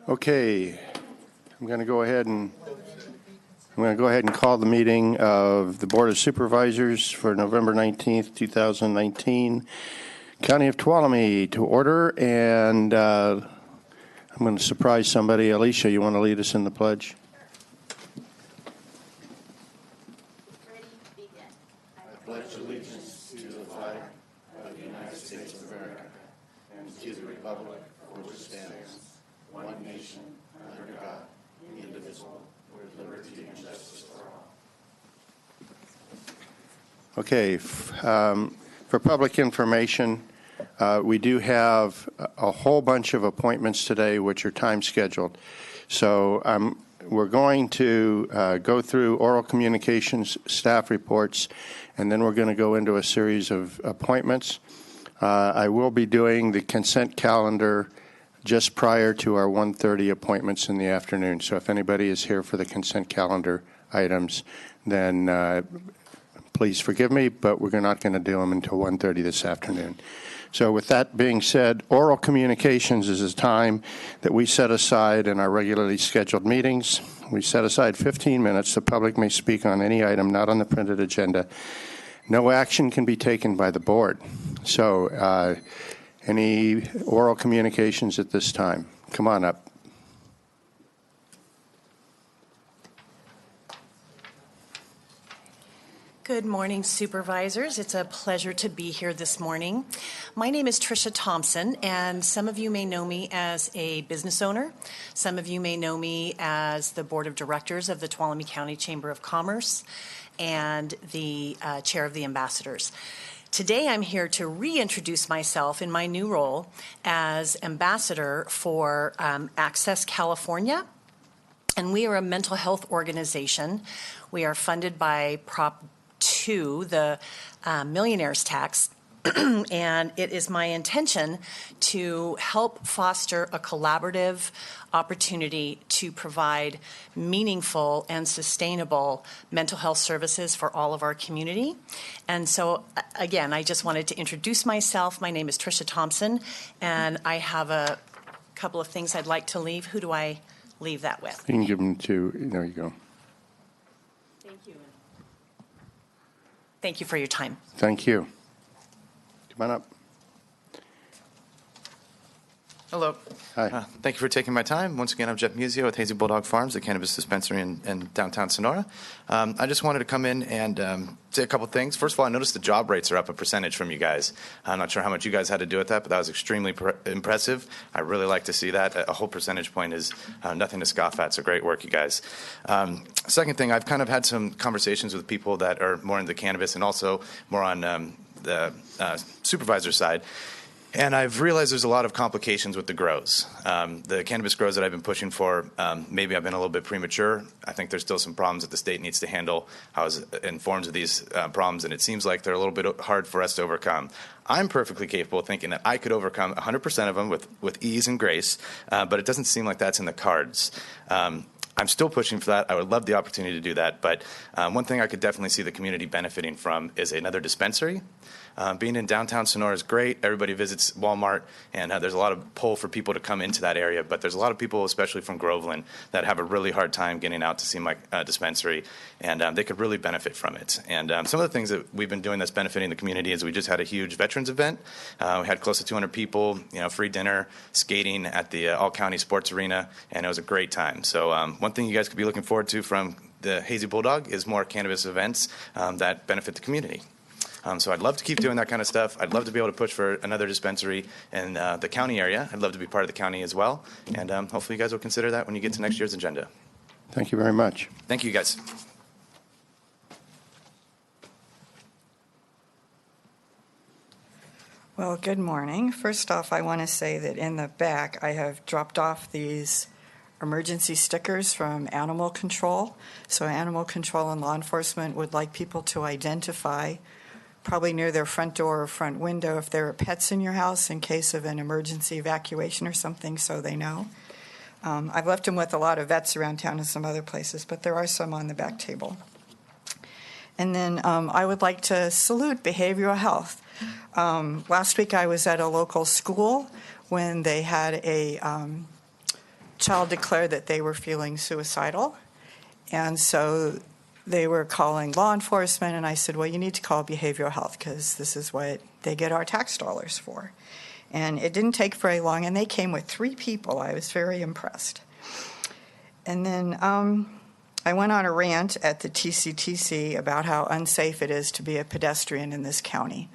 Okay, I'm going to go ahead and call the meeting of the Board of Supervisors for November 19th, 2019, County of Tuolumne to order. And I'm going to surprise somebody. Alicia, you want to lead us in the pledge? Ready, begin. I pledge allegiance to the flag of the United States of America and to the republic for which it stands, one nation, under God, indivisible, with liberty and justice for all. Okay, for public information, we do have a whole bunch of appointments today which are time scheduled. So we're going to go through oral communications staff reports, and then we're going to go into a series of appointments. I will be doing the consent calendar just prior to our 1:30 appointments in the afternoon. So if anybody is here for the consent calendar items, then please forgive me, but we're not going to do them until 1:30 this afternoon. So with that being said, oral communications is a time that we set aside in our regularly scheduled meetings. We set aside 15 minutes. The public may speak on any item not on the printed agenda. No action can be taken by the board. So any oral communications at this time? Come on up. Good morning, supervisors. It's a pleasure to be here this morning. My name is Tricia Thompson, and some of you may know me as a business owner. Some of you may know me as the board of directors of the Tuolumne County Chamber of Commerce and the chair of the ambassadors. Today, I'm here to reintroduce myself in my new role as ambassador for Access California. And we are a mental health organization. We are funded by Prop 2, the millionaire's tax, and it is my intention to help foster a collaborative opportunity to provide meaningful and sustainable mental health services for all of our community. And so, again, I just wanted to introduce myself. My name is Tricia Thompson, and I have a couple of things I'd like to leave. Who do I leave that with? You can give them to, there you go. Thank you. Thank you for your time. Thank you. Come on up. Hello. Hi. Thank you for taking my time. Once again, I'm Jeff Musio with Hazy Bulldog Farms, a cannabis dispensary in downtown Sonora. I just wanted to come in and say a couple things. First of all, I noticed the job rates are up a percentage from you guys. I'm not sure how much you guys had to do with that, but that was extremely impressive. I really like to see that. A whole percentage point is nothing to scoff at, so great work, you guys. Second thing, I've kind of had some conversations with people that are more into cannabis and also more on the supervisor side. And I've realized there's a lot of complications with the grows. The cannabis grows that I've been pushing for, maybe I've been a little bit premature. I think there's still some problems that the state needs to handle. I was informed of these problems, and it seems like they're a little bit hard for us to overcome. I'm perfectly capable of thinking that I could overcome 100% of them with ease and grace, but it doesn't seem like that's in the cards. I'm still pushing for that. I would love the opportunity to do that. But one thing I could definitely see the community benefiting from is another dispensary. Being in downtown Sonora is great. Everybody visits Walmart, and there's a lot of pull for people to come into that area. But there's a lot of people, especially from Groveland, that have a really hard time getting out to see my dispensary, and they could really benefit from it. And some of the things that we've been doing that's benefiting the community is we just had a huge veterans event. We had close to 200 people, free dinner, skating at the all-county sports arena, and it was a great time. So one thing you guys could be looking forward to from the Hazy Bulldog is more cannabis events that benefit the community. So I'd love to keep doing that kind of stuff. I'd love to be able to push for another dispensary in the county area. I'd love to be part of the county as well. And hopefully you guys will consider that when you get to next year's agenda. Thank you very much. Thank you, guys. Well, good morning. First off, I want to say that in the back, I have dropped off these emergency stickers from animal control. So animal control and law enforcement would like people to identify probably near their front door or front window if there are pets in your house in case of an emergency evacuation or something, so they know. I've left them with a lot of vets around town and some other places, but there are some on the back table. And then I would like to salute behavioral health. Last week I was at a local school when they had a child declare that they were feeling suicidal. And so they were calling law enforcement, and I said, well, you need to call behavioral health because this is what they get our tax dollars for. And it didn't take very long, and they came with 3 people. I was very impressed. And then I went on a rant at the TCTC about how unsafe it is to be a pedestrian in this county.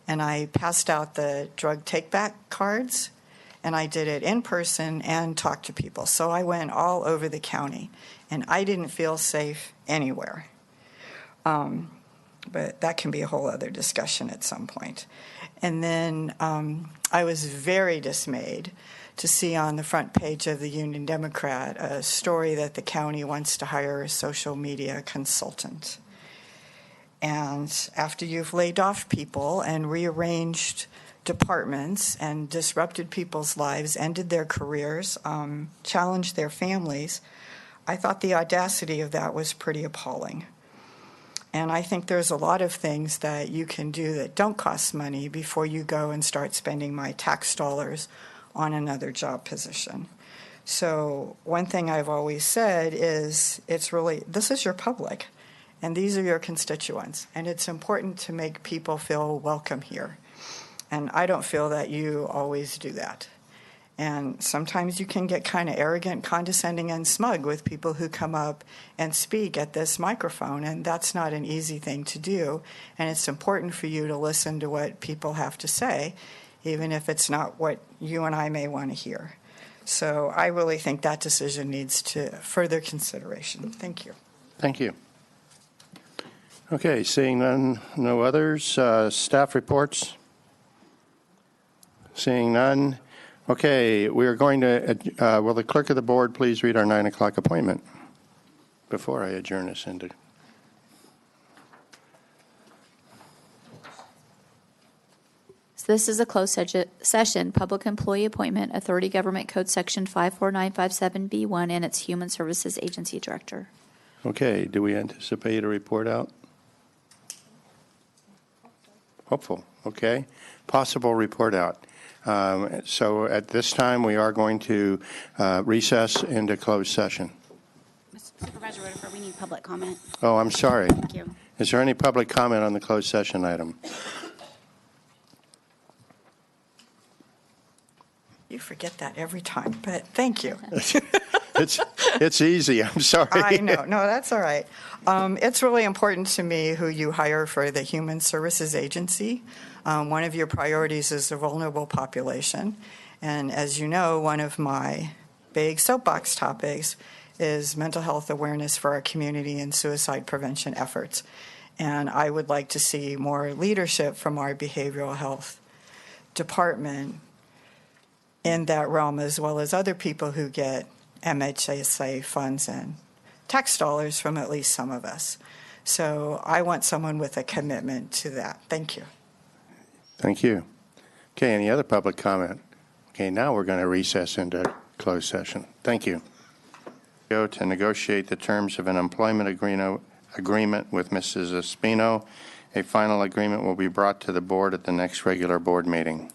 And I passed out the drug take-back cards, and I did it in person and talked to people. So I went all over the county, and I didn't feel safe anywhere. But that can be a whole other discussion at some point. And then I was very dismayed to see on the front page of the Union Democrat a story that the county wants to hire a social media consultant. And after you've laid off people and rearranged departments and disrupted people's lives, ended their careers, challenged their families, I thought the audacity of that was pretty appalling. And I think there's a lot of things that you can do that don't cost money before you go and start spending my tax dollars on another job position. So one thing I've always said is this is your public, and these are your constituents, and it's important to make people feel welcome here. And I don't feel that you always do that. And sometimes you can get kind of arrogant, condescending, and smug with people who come up and speak at this microphone, and that's not an easy thing to do. And it's important for you to listen to what people have to say, even if it's not what you and I may want to hear. So I really think that decision needs to further consideration. Thank you. Thank you. Okay, seeing none, no others. Staff reports? Seeing none. Okay, we are going to, will the clerk of the board please read our 9 o'clock appointment before I adjourn us into. So this is a closed session, public employee appointment, Authority Government Code Section 54957B1, and its Human Services Agency Director. Okay, do we anticipate a report out? Hopeful, okay. Possible report out. So at this time, we are going to recess into closed session. Supervisor Rutherford, we need public comment. Oh, I'm sorry. Thank you. Is there any public comment on the closed session item? You forget that every time, but thank you. It's easy. I'm sorry. I know. No, that's all right. It's really important to me who you hire for the Human Services Agency. One of your priorities is the vulnerable population. And as you know, one of my big soapbox topics is mental health awareness for our community and suicide prevention efforts. And I would like to see more leadership from our behavioral health department in that realm, as well as other people who get MHSA funds and tax dollars from at least some of us. So I want someone with a commitment to that. Thank you. Thank you. Okay, any other public comment? Okay, now we're going to recess into closed session. Thank you. Go to negotiate the terms of an employment agreement with Mrs. Espino. A final agreement will be brought to the board at the next regular board meeting.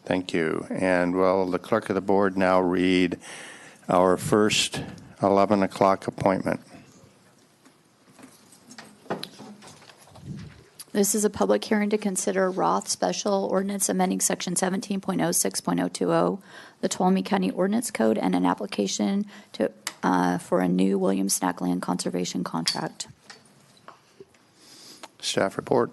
Thank you. And will the clerk of the board now read our first 11 o'clock appointment? This is a public hearing to consider Roth Special Ordinance amending Section 17.06.020, the Tuolumne County Ordinance Code, and an application for a new William Snack Land Conservation contract. Staff report.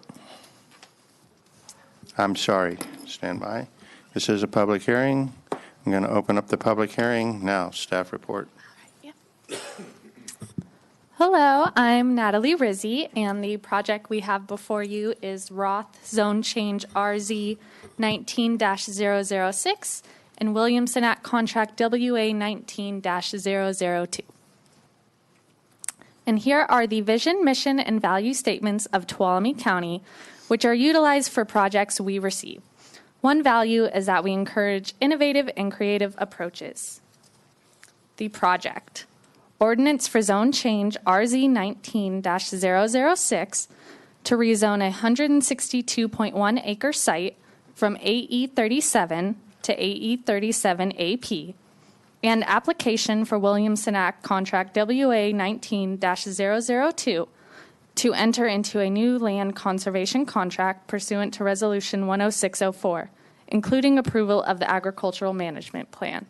I'm sorry. Stand by. This is a public hearing. I'm going to open up the public hearing now. Staff report. Hello, I'm Natalie Rizzi, and the project we have before you is Roth Zone Change RZ 19-006 and Williamson Act Contract WA 19-002. And here are the vision, mission, and value statements of Tuolumne County, which are utilized for projects we receive. One value is that we encourage innovative and creative approaches. The project. Ordinance for zone change RZ 19-006 to rezone a 162.1 acre site from AE 37 to AE 37 AP, and application for Williamson Act Contract WA 19-002 to enter into a new land conservation contract pursuant to Resolution 10604, including approval of the agricultural management plan.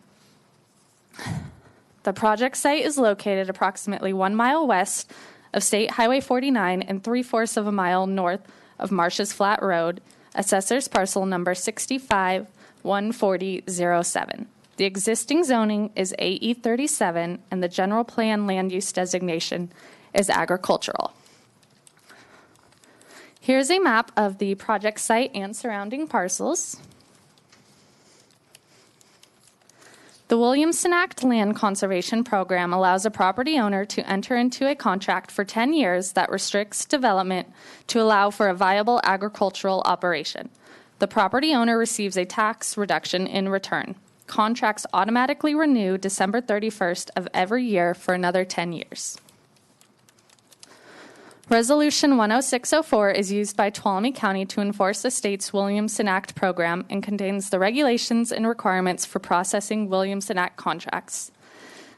The project site is located approximately 1 mile west of State Highway 49 and 3/4 of a mile north of Marsh's Flat Road, assessor's parcel number 65-14007. The existing zoning is AE 37, and the general plan land use designation is agricultural. Here's a map of the project site and surrounding parcels. The Williamson Act Land Conservation Program allows a property owner to enter into a contract for 10 years that restricts development to allow for a viable agricultural operation. The property owner receives a tax reduction in return. Contracts automatically renew December 31st of every year for another 10 years. Resolution 10604 is used by Tuolumne County to enforce the state's Williamson Act program and contains the regulations and requirements for processing Williamson Act contracts.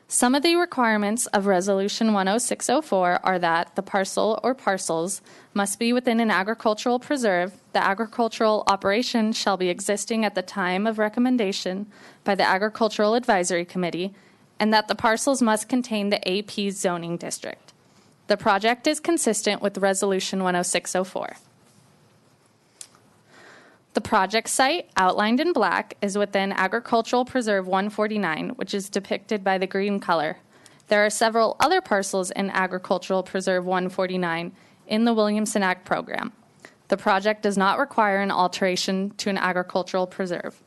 Some of the requirements of Resolution 10604 are that the parcel or parcels must be within an agricultural preserve, the agricultural operation shall be existing at the time of recommendation by the Agricultural Advisory Committee, and that the parcels must contain the AP zoning district. The project is consistent with Resolution 10604. The project site, outlined in black, is within Agricultural Preserve 149, which is depicted by the green color. There are several other parcels in Agricultural Preserve 149 in the Williamson Act program. The project does not require an alteration to an agricultural preserve.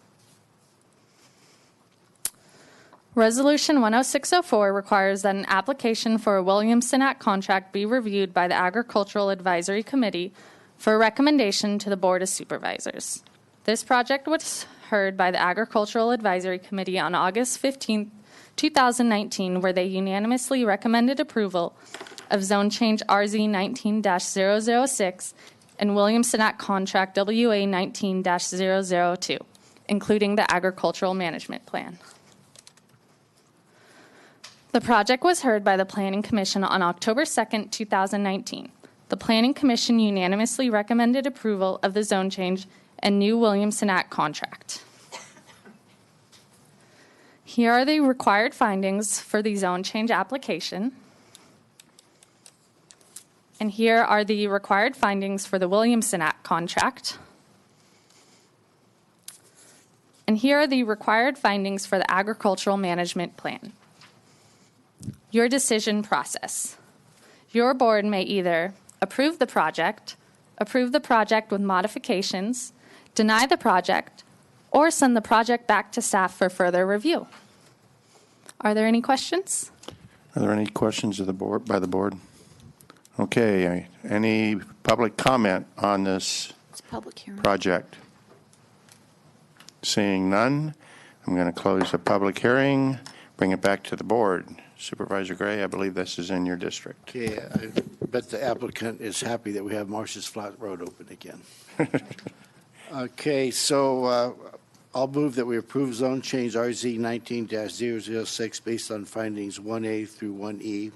Resolution 10604 requires that an application for a Williamson Act contract be reviewed by the Agricultural Advisory Committee for recommendation to the Board of Supervisors. This project was heard by the Agricultural Advisory Committee on August 15, 2019, where they unanimously recommended approval of zone change RZ 19-006 and Williamson Act contract WA 19-002, including the agricultural management plan. The project was heard by the Planning Commission on October 2, 2019. The Planning Commission unanimously recommended approval of the zone change and new Williamson Act contract. Here are the required findings for the zone change application. And here are the required findings for the Williamson Act contract. And here are the required findings for the agricultural management plan. Your decision process. Your board may either approve the project with modifications, deny the project, or send the project back to staff for further review. Are there any questions? Are there any questions of the board, by the board? Okay, any public comment on this It's a public hearing. project? Seeing none, I'm going to close the public hearing, bring it back to the board. Supervisor Gray, I believe this is in your district. Okay, I bet the applicant is happy that we have Marsh's Flat Road open again. Okay, so I'll move that we approve zone change RZ 19-006 based on findings 1A through 1E.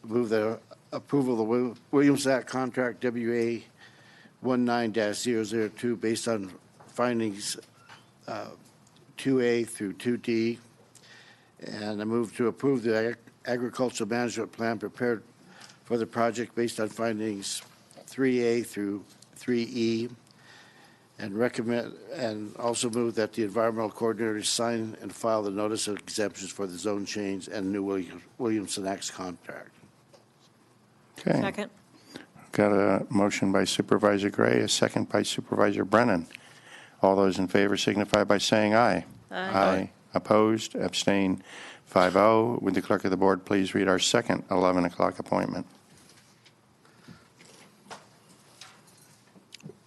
Move the approval of the Williams Act contract WA 19-002 based on findings 2A through 2D. And I move to approve the agricultural management plan prepared for the project based on findings 3A through 3E, and recommend, and also move that the environmental coordinator sign and file the notice of exemptions for the zone change and new Williamson Act's contract. Okay. Second. Got a motion by Supervisor Gray, a second by Supervisor Brennan. All those in favor signify by saying aye. Aye. Opposed, abstained, 5-0. Would the clerk of the board please read our second 11 o'clock appointment?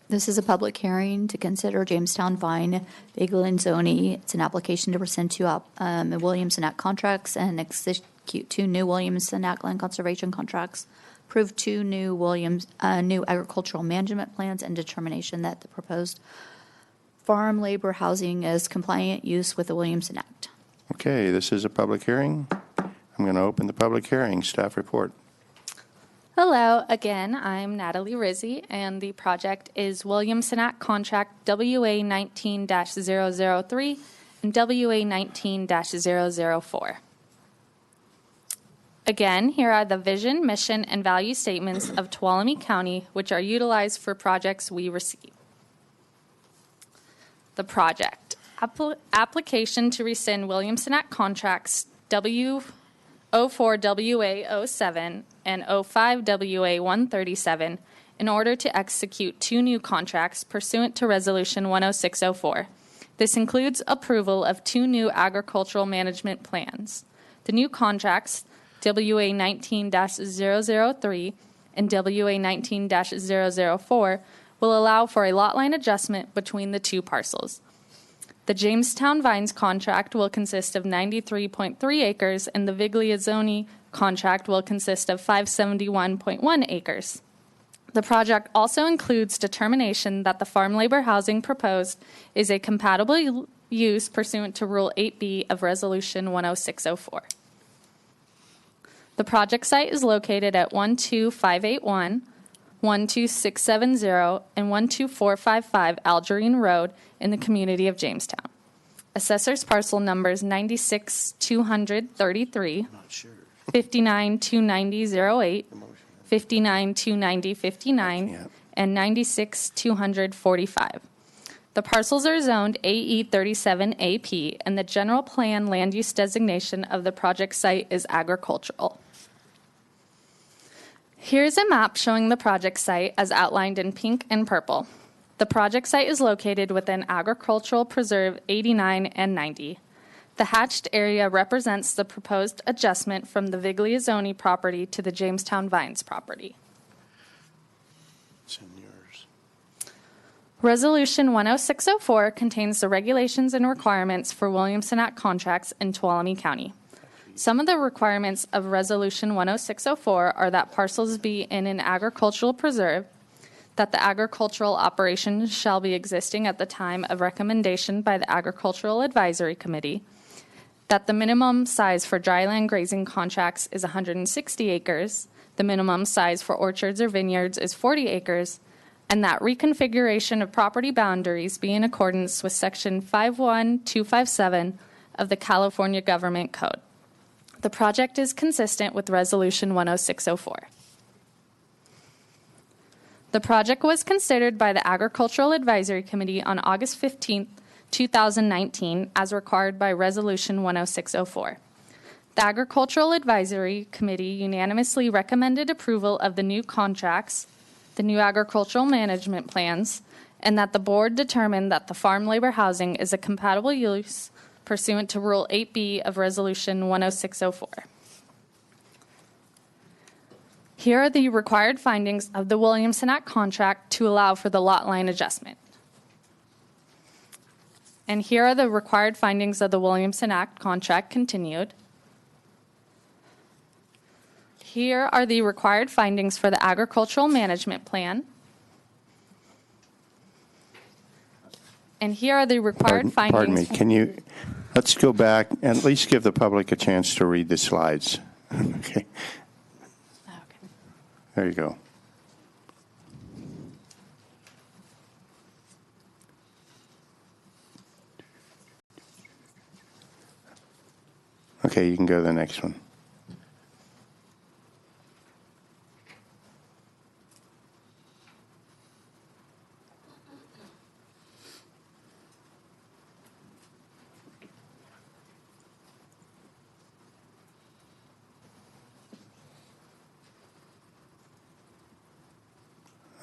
This is a public hearing to consider Jamestown Vine Bagel and Zoni. It's an application to rescind two Williams and Act contracts and execute two new Williams and Act land conservation contracts, approve two new new agricultural management plans, and determination that the proposed farm labor housing is compliant use with the Williamson Act. Okay, this is a public hearing. I'm going to open the public hearing. Staff report. Hello, again, I'm Natalie Rizzi, and the project is Williamson Act Contract WA 19-003 and WA 19-004. Again, here are the vision, mission, and value statements of Tuolumne County, which are utilized for projects we receive. The project. Application to rescind Williamson Act contracts W04WA07 and 05WA137 in order to execute two new contracts pursuant to Resolution 10604. This includes approval of two new agricultural management plans. The new contracts, WA 19-003 and WA 19-004, will allow for a lot line adjustment between the two parcels. The Jamestown Vines contract will consist of 93.3 acres, and the Vigliazzoni contract will consist of 571.1 acres. The project also includes determination that the farm labor housing proposed is a compatible use pursuant to Rule 8B of Resolution 10604. The project site is located at 12581, 12670, and 12455 Algerine Road in the community of Jamestown. Assessor's parcel numbers 96-233, 59-290-08, 59-290-59, and 96-245. The parcels are zoned AE 37AP, and the general plan land use designation of the project site is agricultural. Here's a map showing the project site as outlined in pink and purple. The project site is located within Agricultural Preserve 89 and 90. The hatched area represents the proposed adjustment from the Vigliazzoni property to the Jamestown Vines property. It's in yours. Resolution 10604 contains the regulations and requirements for Williamson Act contracts in Tuolumne County. Some of the requirements of Resolution 10604 are that parcels be in an agricultural preserve, that the agricultural operation shall be existing at the time of recommendation by the Agricultural Advisory Committee, that the minimum size for dryland grazing contracts is 160 acres, the minimum size for orchards or vineyards is 40 acres, and that reconfiguration of property boundaries be in accordance with Section 51257 of the California Government Code. The project is consistent with Resolution 10604. The project was considered by the Agricultural Advisory Committee on August 15, 2019, as required by Resolution 10604. The Agricultural Advisory Committee unanimously recommended approval of the new contracts, the new agricultural management plans, and that the board determined that the farm labor housing is a compatible use pursuant to Rule 8B of Resolution 10604. Here are the required findings of the Williamson Act contract to allow for the lot line adjustment. And here are the required findings of the Williamson Act contract continued. Here are the required findings for the agricultural management plan. And here are the required findings. Pardon me. Let's go back and at least give the public a chance to read the slides. Okay. There you go. Okay, you can go to the next one.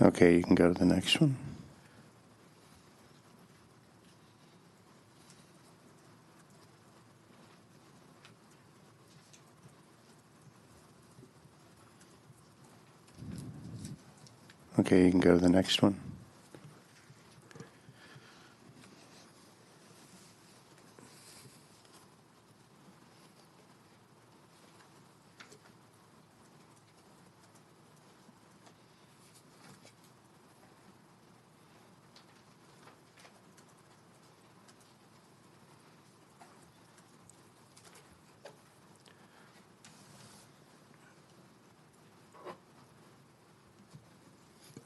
Okay, you can go to the next one. Okay, you can go to the next one.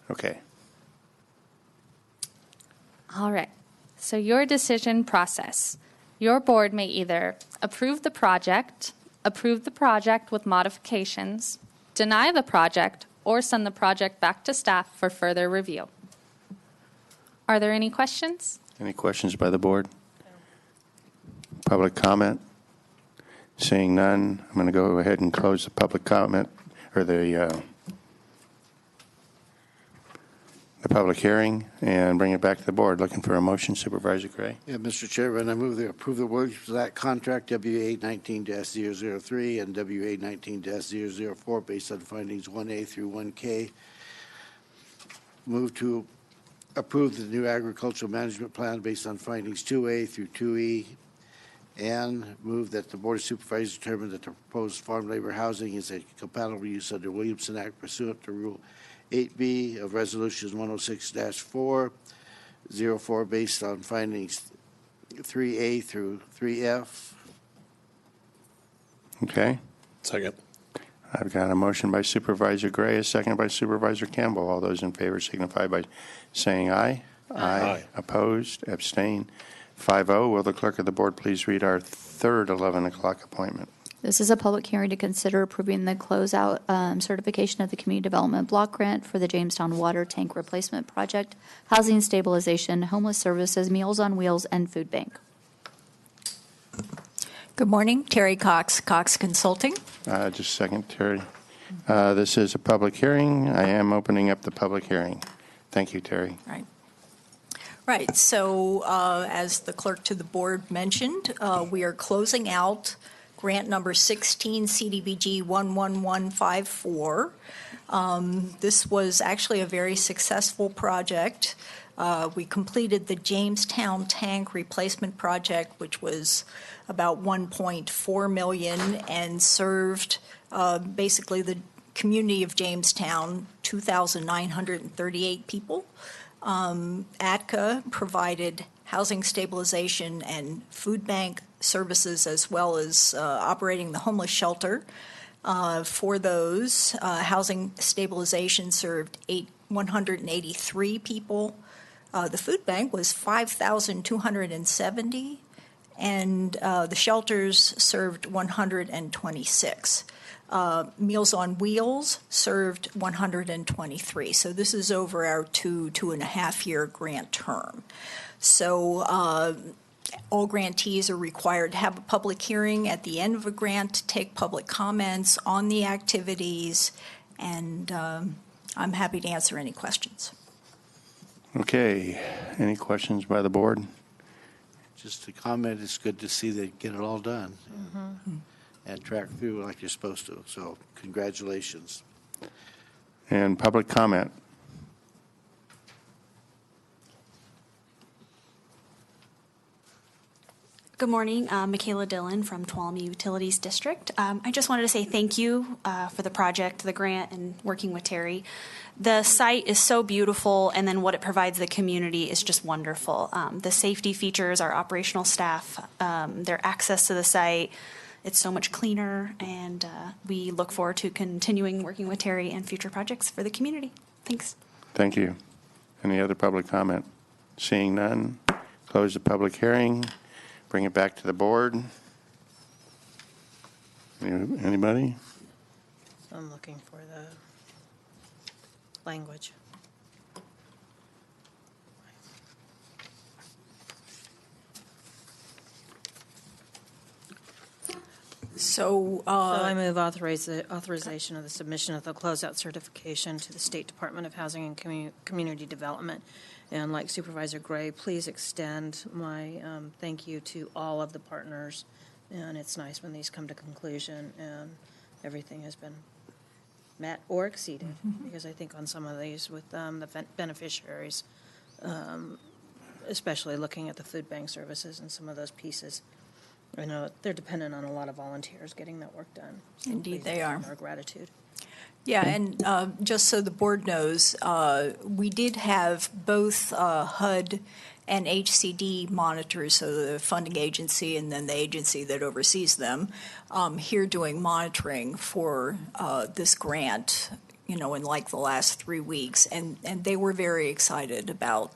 Okay. All right. So your decision process. Your board may either approve the project with modifications, deny the project, or send the project back to staff for further review. Are there any questions? Any questions by the board? Public comment? Seeing none, I'm going to go ahead and close the public comment, or the public hearing, and bring it back to the board. Looking for a motion, Supervisor Gray. Yeah, Mr. Chairman, I move to approve the Williams Act contract WA-19-003 and WA-19-004 based on findings 1A through 1K. Move to approve the new agricultural management plan based on findings 2A through 2E, and move that the Board of Supervisors determine that the proposed farm labor housing is a compatible use under Williamson Act pursuant to Rule 8B of Resolution 106-404 based on findings 3A through 3F. Okay. Second. I've got a motion by Supervisor Gray, a second by Supervisor Campbell. All those in favor signify by saying aye. Aye. Opposed? Abstain? 5-0. Will the clerk of the board please read our third 11 o'clock appointment? This is a public hearing to consider approving the closeout certification of the Community Development Block Grant for the Jamestown Water Tank Replacement Project, Housing Stabilization, Homeless Services, Meals on Wheels, and Food Bank. Good morning, Terry Cox, Cox Consulting. Just a second, Terry. This is a public hearing. I am opening up the public hearing. Thank you, Terry. Right. So as the clerk to the board mentioned, we are closing out grant number 16 CDBG 11154. This was actually a very successful project. We completed the Jamestown Tank Replacement Project, which was about $1.4 million and served basically the community of Jamestown, 2,938 people. ATCA provided housing stabilization and food bank services, as well as operating the homeless shelter. For those, housing stabilization served 183 people. The food bank was 5,270, and the shelters served 126. Meals on Wheels served 123. So this is over our 2.5 year grant term. So all grantees are required to have a public hearing at the end of a grant to take public comments on the activities, and I'm happy to answer any questions. Okay. Any questions by the board? Just a comment, it's good to see they get it all done and track through like you're supposed to. So congratulations. And public comment? Good morning, Michaela Dillon from Tuolumne Utilities District. I just wanted to say thank you for the project, the grant, and working with Terry. The site is so beautiful, and then what it provides the community is just wonderful. The safety features, our operational staff, their access to the site, it's so much cleaner, and we look forward to continuing working with Terry and future projects for the community. Thanks. Thank you. Any other public comment? Seeing none, close the public hearing. Bring it back to the board. Anybody? I'm looking for the language. So I move authorization of the submission of the closeout certification to the State Department of Housing and Community Development. And like Supervisor Gray, please extend my thank you to all of the partners. And it's nice when these come to conclusion and everything has been met or exceeded. Because I think on some of these with the beneficiaries, especially looking at the food bank services and some of those pieces, I know they're dependent on a lot of volunteers getting that work done. So Indeed, please they are. Our gratitude. Yeah, and just so the board knows, we did have both HUD and HCD monitors, so the funding agency and then the agency that oversees them, here doing monitoring for this grant in like the last 3 weeks, and they were very excited about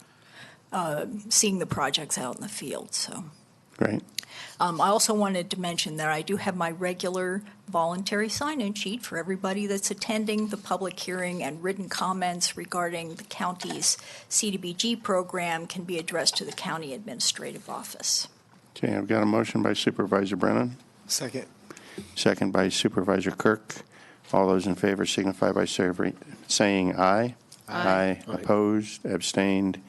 seeing the projects out in the field. So. Great. I also wanted to mention that I do have my regular voluntary sign-in sheet for everybody that's attending the public hearing, and written comments regarding the county's CDBG program can be addressed to the county administrative office. Okay, I've got a motion by Supervisor Brennan, Second. second by Supervisor Kirk. All those in favor signify by saying aye. Aye. Opposed, abstained,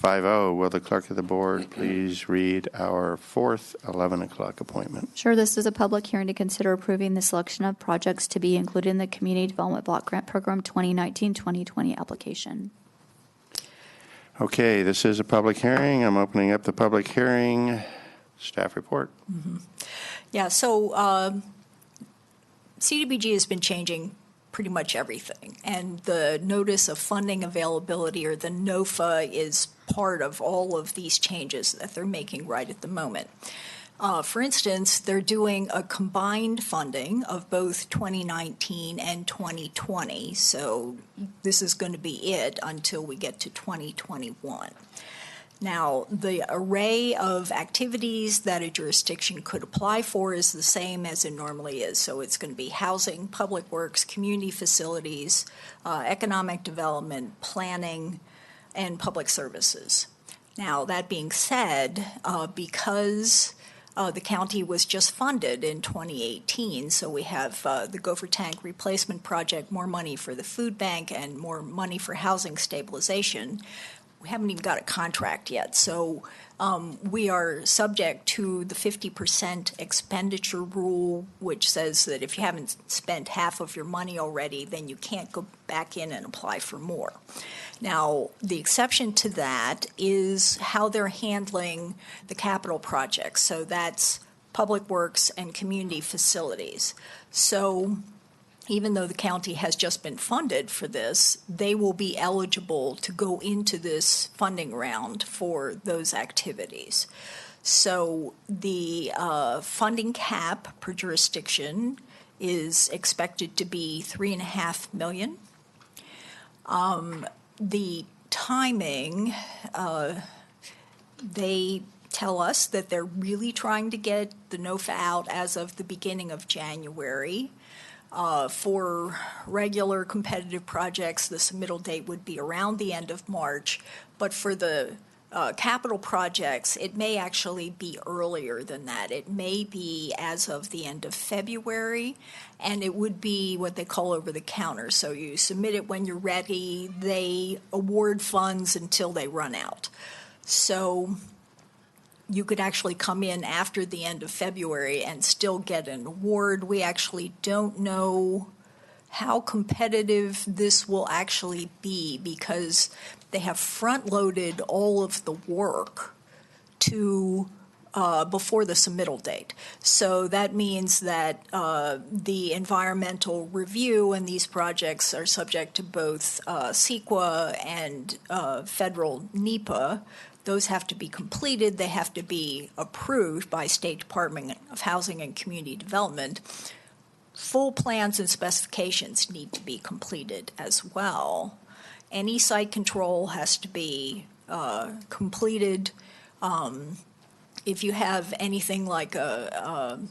5-0. Will the clerk of the board please read our fourth 11 o'clock appointment? Sure, this is a public hearing to consider approving the selection of projects to be included in the Community Development Block Grant Program 2019-2020 application. Okay, this is a public hearing. I'm opening up the public hearing. Staff report. Yeah, so CDBG has been changing pretty much everything, and the notice of funding availability, or the NOFA, is part of all of these changes that they're making right at the moment. For instance, they're doing a combined funding of both 2019 and 2020, so this is going to be it until we get to 2021. Now, the array of activities that a jurisdiction could apply for is the same as it normally is. So it's going to be housing, public works, community facilities, economic development, planning, and public services. Now, that being said, because the county was just funded in 2018, so we have the Gopher Tank Replacement Project, more money for the food bank, and more money for housing stabilization. We haven't even got a contract yet, so we are subject to the 50% expenditure rule, which says that if you haven't spent half of your money already, then you can't go back in and apply for more. Now, the exception to that is how they're handling the capital projects, so that's public works and community facilities. So even though the county has just been funded for this, they will be eligible to go into this funding round for those activities. So the funding cap per jurisdiction is expected to be $3.5 million. The timing, they tell us that they're really trying to get the NOFA out as of the beginning of January. For regular competitive projects, the submittal date would be around the end of March, but for the capital projects, it may actually be earlier than that. It may be as of the end of February, and it would be what they call over the counter. So you submit it when you're ready, they award funds until they run out. So you could actually come in after the end of February and still get an award. We actually don't know how competitive this will actually be because they have front-loaded all of the work to before the submittal date. So that means that the environmental review in these projects are subject to both CEQA and federal NEPA. Those have to be completed. They have to be approved by State Department of Housing and Community Development. Full plans and specifications need to be completed as well. Any site control has to be completed. If you have anything like a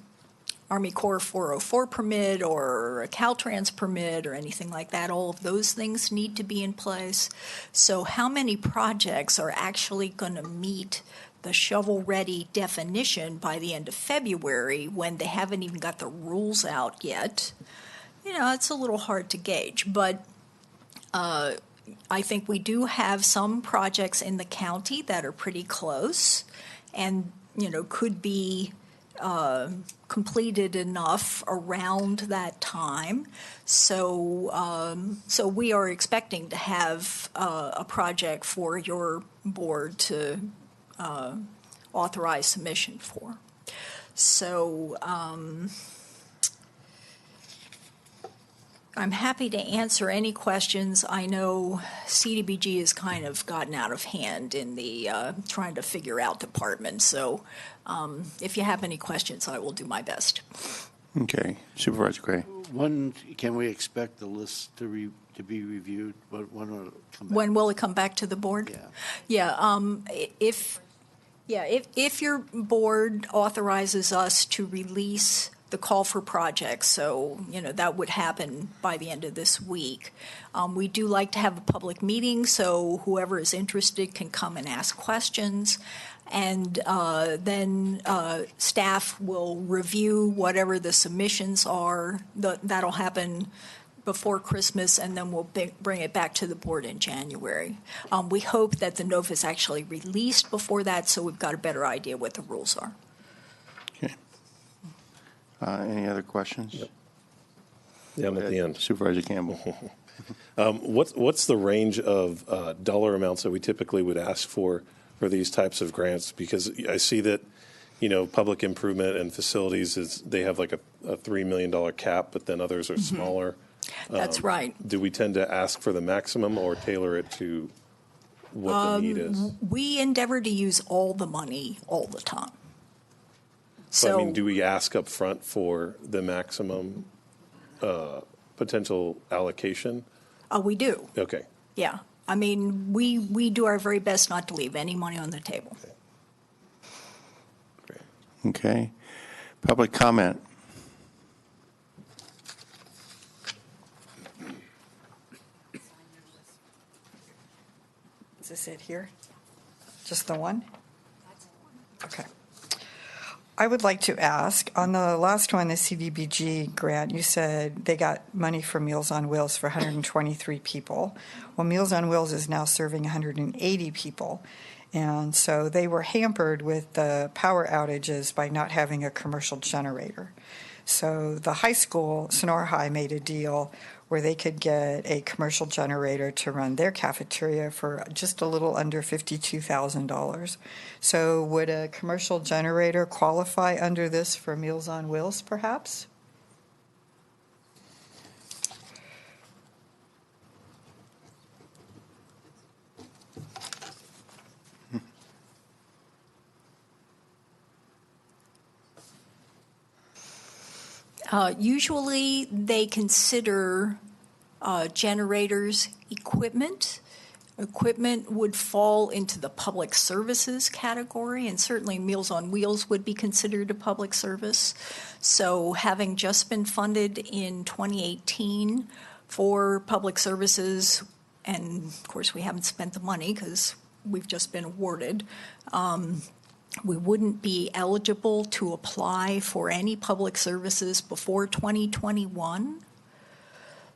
Army Corps 404 permit or a Caltrans permit or anything like that, all of those things need to be in place. So how many projects are actually going to meet the shovel-ready definition by the end of February when they haven't even got the rules out yet? It's a little hard to gauge, but I think we do have some projects in the county that are pretty close and, could be completed enough around that time. So we are expecting to have a project for your board to authorize submission for. So I'm happy to answer any questions. I know CDBG has kind of gotten out of hand in the trying to figure out department. So if you have any questions, I will do my best. Okay, Supervisor Gray. When can we expect the list to be reviewed? When will it come back? When will it come back to the board? If your board authorizes us to release the call for projects, so, that would happen by the end of this week. We do like to have a public meeting, so whoever is interested can come and ask questions. And then staff will review whatever the submissions are. That'll happen before Christmas, and then we'll bring it back to the board in January. We hope that the NOFA is actually released before that, so we've got a better idea what the rules are. Okay. Any other questions? Yep. Yeah, I'm at the end. Supervisor Campbell. What's the range of dollar amounts that we typically would ask for these types of grants? Because I see that, public improvement and facilities they have like a $3 million cap, but then others are smaller. That's right. Do we tend to ask for the maximum or tailor it to what the need is? We endeavor to use all the money all the time. So, do we ask up front for the maximum potential allocation? We do. Okay. Yeah. We do our very best not to leave any money on the table. Great. Okay. Public comment. Is this it here? Just the one? Okay. I would like to ask, on the last one, the CDBG grant, you said they got money for Meals on Wheels for 123 people. Well, Meals on Wheels is now serving 180 people. And so they were hampered with the power outages by not having a commercial generator. So the high school, Sonora High, made a deal where they could get a commercial generator to run their cafeteria for just a little under $52,000. So would a commercial generator qualify under this for Meals on Wheels, perhaps? Usually they consider generators equipment. Equipment would fall into the public services category, and certainly Meals on Wheels would be considered a public service. So having just been funded in 2018 for public services, and of course we haven't spent the money because we've just been awarded, we wouldn't be eligible to apply for any public services before 2021.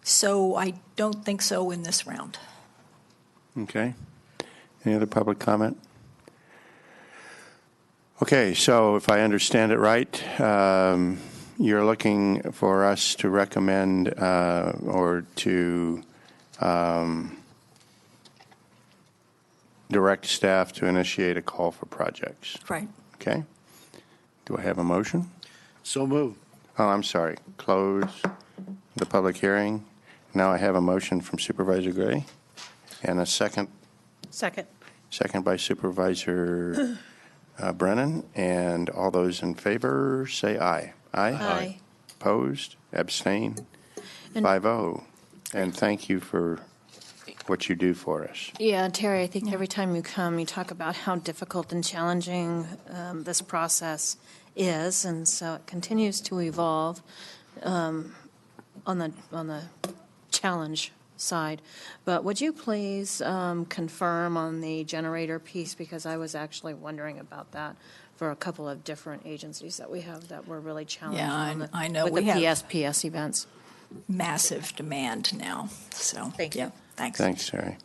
So I don't think so in this round. Okay. Any other public comment? Okay, so if I understand it right, you're looking for us to recommend or to direct staff to initiate a call for projects. Right. Okay. Do I have a motion? So moved. Oh, I'm sorry. Close the public hearing. Now I have a motion from Supervisor Gray and a second by Supervisor Brennan. And all those in favor say aye. Aye. Aye. Opposed? Abstain? And- 5-0. And thank you for what you do for us. Yeah, Terry, I think every time you come, you talk about how difficult and challenging this process is, and so it continues to evolve on the challenge side. But would you please confirm on the generator piece, because I was actually wondering about that for a couple of different agencies that we have that were really challenged. Yeah, I know. With We the have PSPS events. massive demand now. So Thank you. yeah, thanks. Thanks, Terry.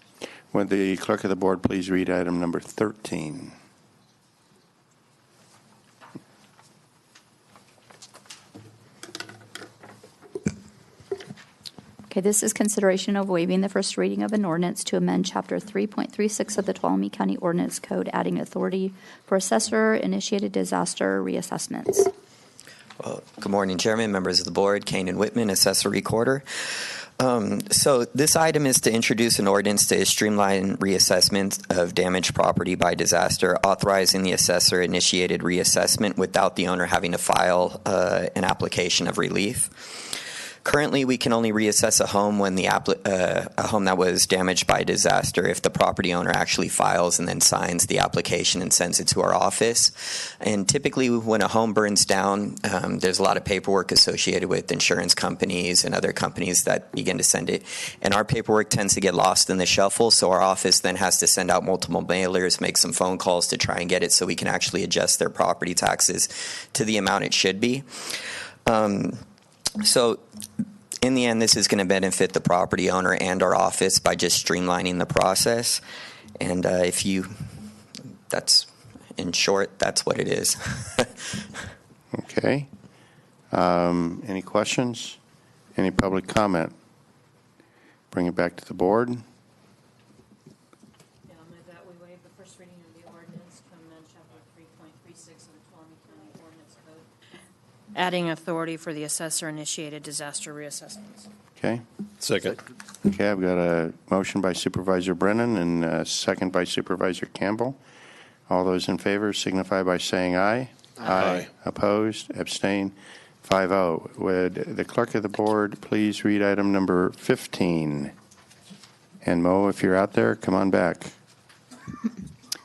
Would the clerk of the board please read item number 13? Okay, this is consideration of waiving the first reading of an ordinance to amend Chapter 3.36 of the Tuolumne County Ordinance Code, adding authority for assessor-initiated disaster reassessments. Well, good morning, Chairman, members of the board, Kane and Whitman, Assessor Recorder. So this item is to introduce an ordinance to streamline reassessment of damaged property by disaster, authorizing the assessor-initiated reassessment without the owner having to file an application of relief. Currently, we can only reassess a home when a home that was damaged by disaster if the property owner actually files and then signs the application and sends it to our office. And typically, when a home burns down, there's a lot of paperwork associated with insurance companies and other companies that begin to send it. And our paperwork tends to get lost in the shuffle, so our office then has to send out multiple mailers, make some phone calls to try and get it so we can actually adjust their property taxes to the amount it should be. So in the end, this is going to benefit the property owner and our office by just streamlining the process. And that's, in short, that's what it is. Okay. Any questions? Any public comment? Bring it back to the board. Yeah, I'll move that we waive the first reading of the ordinance to amend Chapter 3.36 of the Tuolumne County Ordinance Code, adding authority for the assessor-initiated disaster reassessments. Okay. Second. Okay, I've got a motion by Supervisor Brennan and a second by Supervisor Campbell. All those in favor signify by saying aye. Aye. Opposed? Abstain? 5-0. Would the clerk of the board please read item number 15? And Mo, if you're out there, come on back.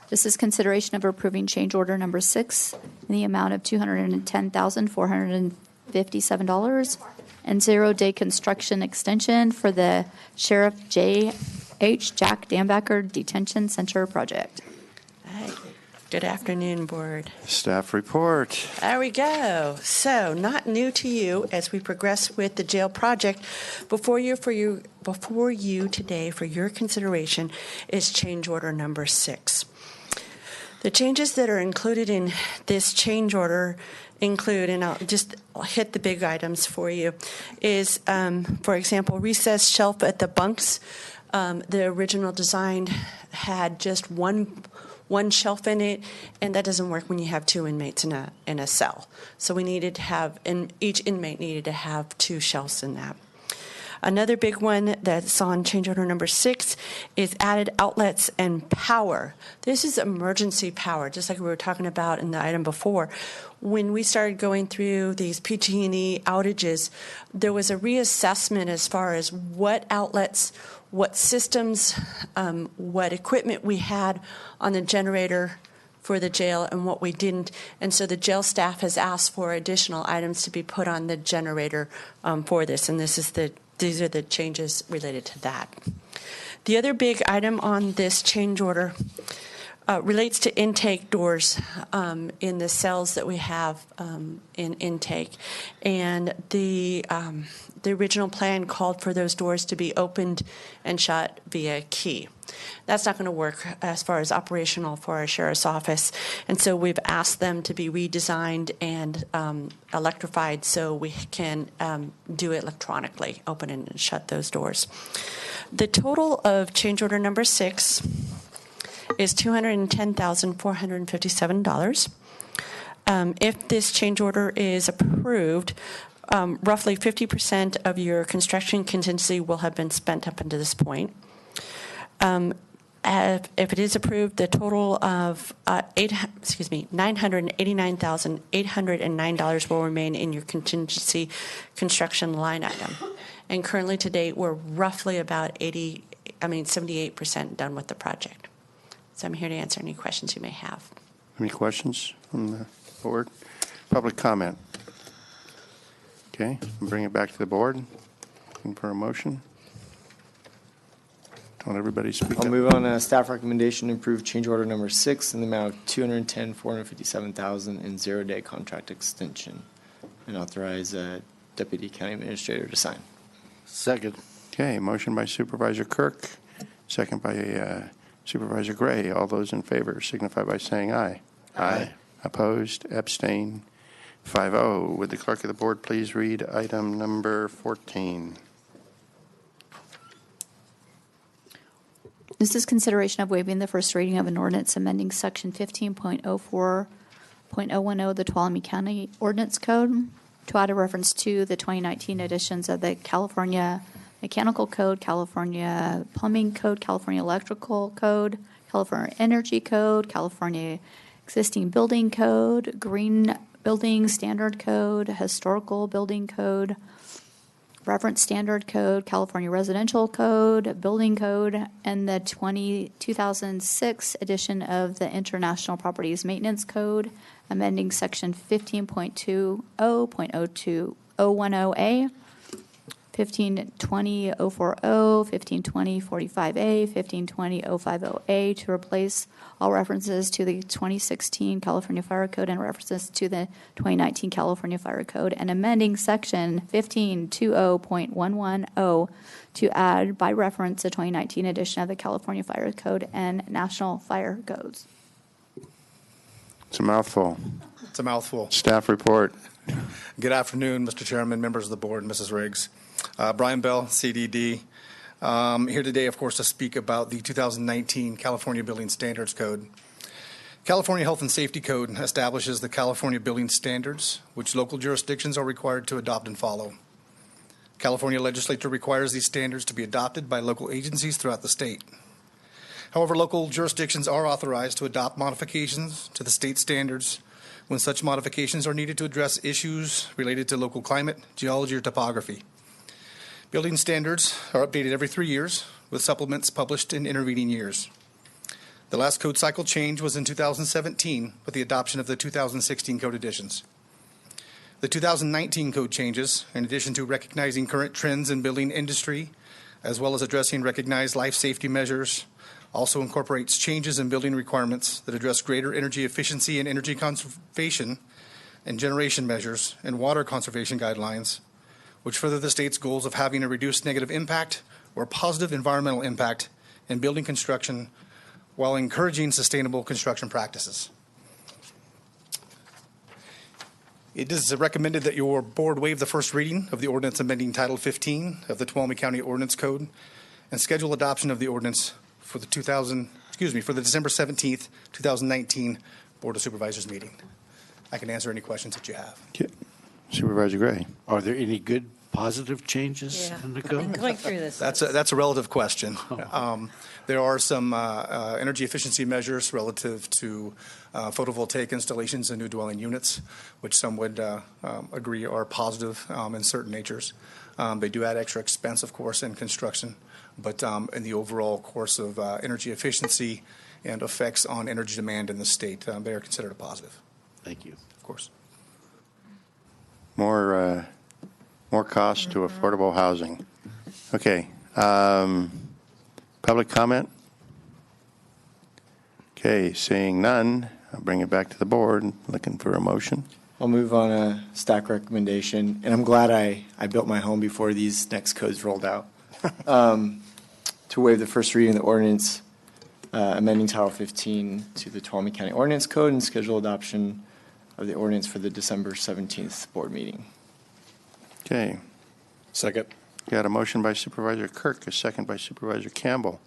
This is consideration of approving change order number 6 in the amount of $210,457 and 0-day construction extension for the Sheriff J.H. Jack Dambacker Detention Center project. Hi. Good afternoon, Board. Staff report. There we go. So, not new to you as we progress with the jail project. Before you today for your consideration is change order number 6. The changes that are included in this change order include, and I'll just hit the big items for you, is, for example, recessed shelf at the bunks. The original design had just one shelf in it, and that doesn't work when you have 2 inmates in a cell. So we needed to have, and each inmate needed to have 2 shelves in that. Another big one that's on change order number 6 is added outlets and power. This is emergency power, just like we were talking about in the item before. When we started going through these PG&E outages, there was a reassessment as far as what outlets, what systems, what equipment we had on the generator for the jail and what we didn't. And so the jail staff has asked for additional items to be put on the generator for this. And these are the changes related to that. The other big item on this change order relates to intake doors in the cells that we have in intake. And the original plan called for those doors to be opened and shut via key. That's not going to work as far as operational for our sheriff's office. And so we've asked them to be redesigned and electrified so we can do it electronically, open and shut those doors. The total of change order number 6 is $210,457. If this change order is approved, roughly 50% of your construction contingency will have been spent up until this point. If it is approved, the total of $989,809 will remain in your contingency construction line item. And currently to date, we're roughly about 78% done with the project. So I'm here to answer any questions you may have. Any questions from the board? Public comment? Okay, bring it back to the board. Looking for a motion. Don't everybody speak I'll up. move on staff recommendation to approve change order number 6 in the amount of $210,457,000 in 0-day contract extension, and authorize Deputy County Administrator to sign. Second. Okay, motion by Supervisor Kirk, second by Supervisor Gray. All those in favor signify by saying aye. Aye. Opposed? Abstain? 5-0. Would the clerk of the board please read item number 14? This is consideration of waiving the first reading of an ordinance amending section 15.04.010 of the Tuolumne County Ordinance Code to add a reference to the 2019 editions of the California Mechanical Code, California Plumbing Code, California Electrical Code, California Energy Code, California Existing Building Code, Green Building Standard Code, Historical Building Code, Reference Standard Code, California Residential Code, Building Code, and the 2006 edition of the International Properties Maintenance Code, amending Section 15.20.010A, 1520.040, 1520.45A, 1520.050A to replace all references to the 2016 California Fire Code and references to the 2019 California Fire Code, and amending Section 1520.110 to add by reference the 2019 edition of the California Fire Code and National Fire Codes. It's a mouthful. It's a mouthful. Staff report. Good afternoon, Mr. Chairman, members of the board, Mrs. Riggs. Brian Bell, CDD. Here today, of course, to speak about the 2019 California Building Standards Code. California Health and Safety Code establishes the California Building Standards, which local jurisdictions are required to adopt and follow. California legislature requires these standards to be adopted by local agencies throughout the state. However, local jurisdictions are authorized to adopt modifications to the state standards when such modifications are needed to address issues related to local climate, geology, or topography. Building standards are updated every 3 years, with supplements published in intervening years. The last code cycle change was in 2017 with the adoption of the 2016 code additions. The 2019 code changes, in addition to recognizing current trends in building industry, as well as addressing recognized life safety measures, also incorporates changes in building requirements that address greater energy efficiency and energy conservation and generation measures and water conservation guidelines, which further the state's goals of having a reduced negative impact or positive environmental impact in building construction while encouraging sustainable construction practices. It is recommended that your board waive the first reading of the ordinance amending Title 15 of the Tuolumne County Ordinance Code and schedule adoption of the ordinance for the December 17th, 2019 Board of Supervisors meeting. I can answer any questions that you have. Okay. Supervisor Gray. Are there any good positive changes in the code? Going through this. That's a relative question. There are some energy efficiency measures relative to photovoltaic installations in new dwelling units, which some would agree are positive in certain natures. They do add extra expense, of course, in construction, but in the overall course of energy efficiency and effects on energy demand in the state, they are considered a positive. Thank you. Of course. More cost to affordable housing. Okay. Public comment? Okay, seeing none, I'll bring it back to the board. Looking for a motion. I'll move on a stack recommendation, and I'm glad I built my home before these next codes rolled out. To waive the first reading of the ordinance amending Title 15 to the Tuolumne County Ordinance Code and schedule adoption of the ordinance for the December 17th board meeting. Okay. Second. Got a motion by Supervisor Kirk, a second by Supervisor Campbell.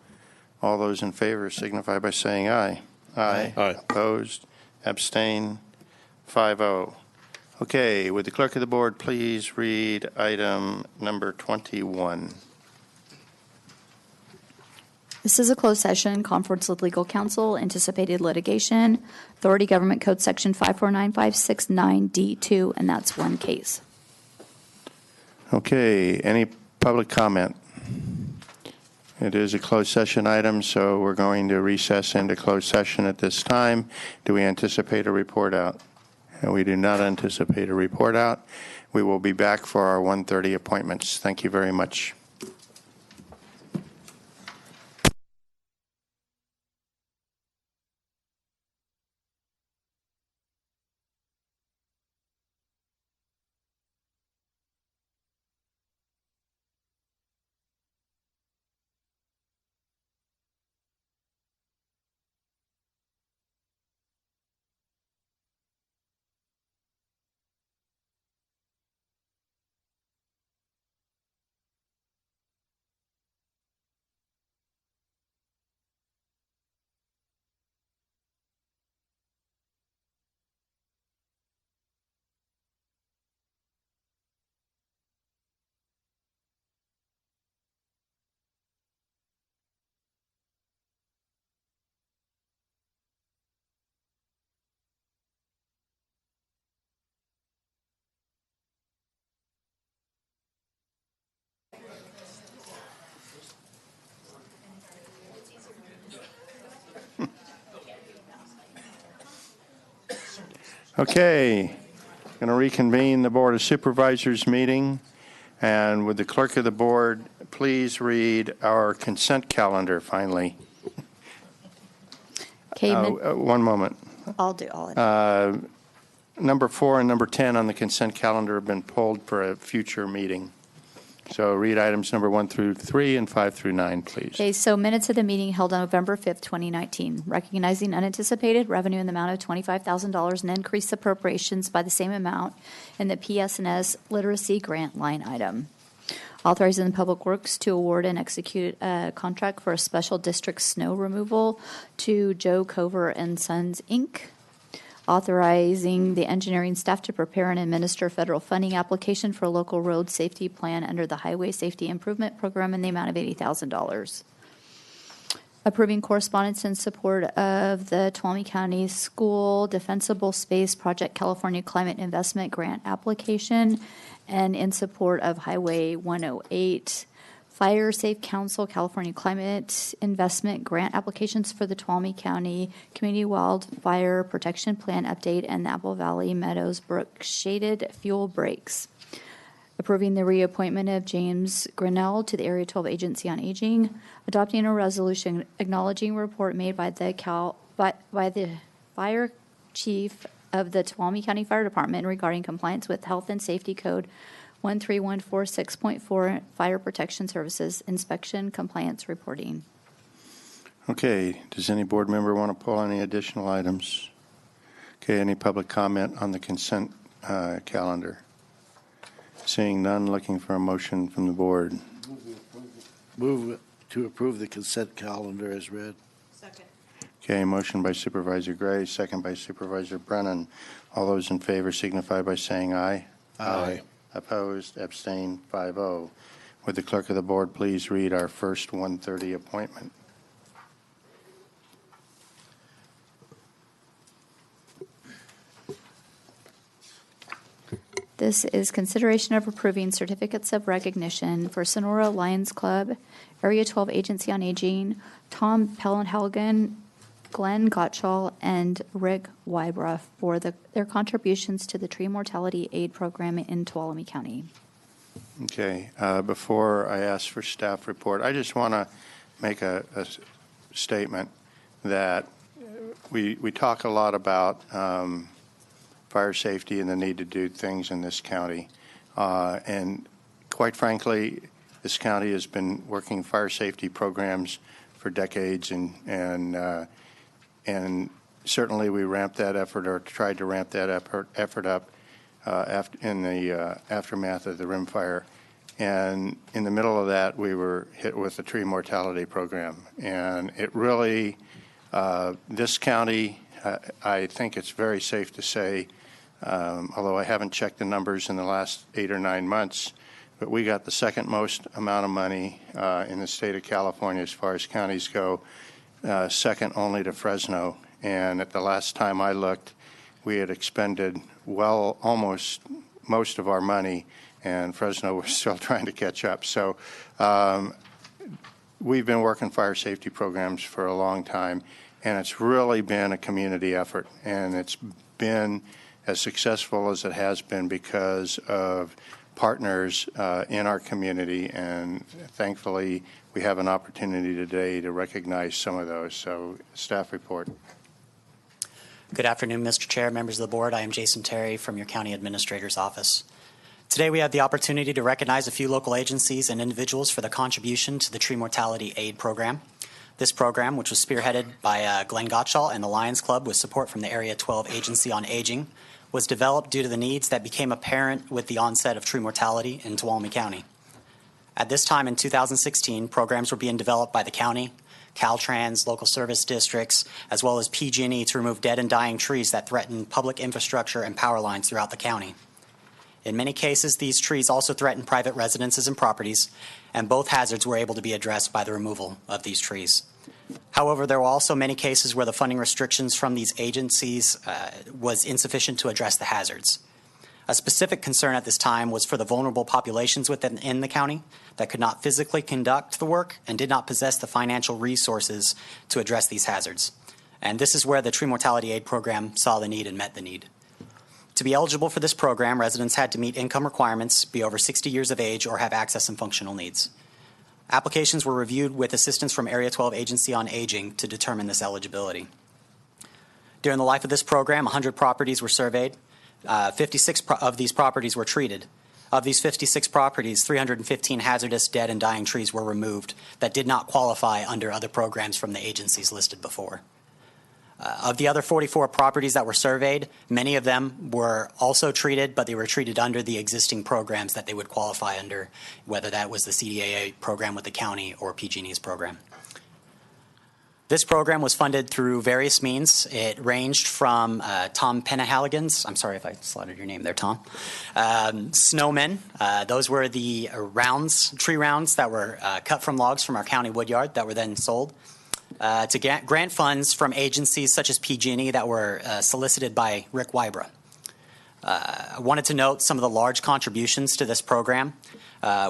All those in favor signify by saying aye. Aye. Aye. Opposed? Abstain? 5-0. Okay, would the clerk of the board please read item number 21? This is a closed session, conference with legal counsel, anticipated litigation, Authority Government Code Section 549569D2, and that's one case. Okay, any public comment? It is a closed session item, so we're going to recess into closed session at this time. Do we anticipate a report out? And we do not anticipate a report out. We will be back for our 1:30 appointments. Thank you very much. Okay, going to reconvene the Board of Supervisors meeting. And would the clerk of the board please read our consent calendar finally? Okay, One moment. I'll do. Number 4 and number 10 on the consent calendar have been pulled for a future meeting. So read items number 1 through 3 and 5 through 9, please. Okay, so minutes of the meeting held on November 5th, 2019, recognizing unanticipated revenue in the amount of $25,000 and increased appropriations by the same amount in the PS&S literacy grant line item. Authorizing the Public Works to award and execute a contract for a special district snow removal to Joe Cover and Sons, Inc. Authorizing the engineering staff to prepare and administer federal funding application for a local road safety plan under the Highway Safety Improvement Program in the amount of $80,000. Approving correspondence in support of the Tuolumne County School Defensible Space Project California Climate Investment Grant application and in support of Highway 108 Fire Safe Council California Climate Investment Grant applications for the Tuolumne County Community Wildfire Protection Plan update and the Apple Valley Meadows Brook Shaded Fuel Breaks. Approving the reappointment of James Grinnell to the Area 12 Agency on Aging. Adopting a resolution acknowledging report made by the fire chief of the Tuolumne County Fire Department regarding compliance with Health and Safety Code 13146.4 Fire Protection Services Inspection Compliance Reporting. Okay, does any board member want to pull any additional items? Okay, any public comment on the consent calendar? Seeing none, looking for a motion from the board. Move to approve the consent calendar as read. Second. Okay, motion by Supervisor Gray, second by Supervisor Brennan. All those in favor signify by saying aye. Aye. Opposed, abstained, 5-0. Would the clerk of the board please read our first 1:30 appointment? This is consideration of approving certificates of recognition for Sonora Lions Club, Area 12 Agency on Aging, Tom Pellenhelgen, Glenn Gottschall, and Rick Wybra for their contributions to the Tree Mortality Aid Program in Tuolumne County. Okay, before I ask for staff report, I just want to make a statement that we talk a lot about fire safety and the need to do things in this county. And quite frankly, this county has been working fire safety programs for decades, and certainly we ramped that effort, or tried to ramp that effort up in the aftermath of the rim fire. And in the middle of that, we were hit with the tree mortality program. And it really, this county, I think it's very safe to say, although I haven't checked the numbers in the last 8 or 9 months, but we got the second most amount of money in the state of California as far as counties go, second only to Fresno. And at the last time I looked, we had expended almost most of our money, and Fresno was still trying to catch up. So we've been working fire safety programs for a long time, and it's really been a community effort, and it's been as successful as it has been because of partners in our community, and thankfully we have an opportunity today to recognize some of those. So, staff report. Good afternoon, Mr. Chair, members of the board. I am Jason Terry from your County Administrator's Office. Today we have the opportunity to recognize a few local agencies and individuals for their contribution to the Tree Mortality Aid Program. This program, which was spearheaded by Glenn Gottschall and the Lions Club with support from the Area 12 Agency on Aging, was developed due to the needs that became apparent with the onset of tree mortality in Tuolumne County. At this time in 2016, programs were being developed by the county, Caltrans, local service districts, as well as PG&E to remove dead and dying trees that threaten public infrastructure and power lines throughout the county. In many cases, these trees also threaten private residences and properties, and both hazards were able to be addressed by the removal of these trees. However, there were also many cases where the funding restrictions from these agencies was insufficient to address the hazards. A specific concern at this time was for the vulnerable populations within the county that could not physically conduct the work and did not possess the financial resources to address these hazards. And this is where the Tree Mortality Aid Program saw the need and met the need. To be eligible for this program, residents had to meet income requirements, be over 60 years of age, or have access and functional needs. Applications were reviewed with assistance from Area 12 Agency on Aging to determine this eligibility. During the life of this program, 100 properties were surveyed. 56 of these properties were treated. Of these 56 properties, 315 hazardous, dead, and dying trees were removed that did not qualify under other programs from the agencies listed before. Of the other 44 properties that were surveyed, many of them were also treated, but they were treated under the existing programs that they would qualify under, whether that was the CDAA program with the county or PG&E's program. This program was funded through various means. It ranged from Tom Pennahalligan's, I'm sorry if I slaughtered your name there, Tom, snowmen. Those were the tree rounds that were cut from logs from our county woodyard that were then sold. To grant funds from agencies such as PG&E that were solicited by Rick Wybra. I wanted to note some of the large contributions to this program,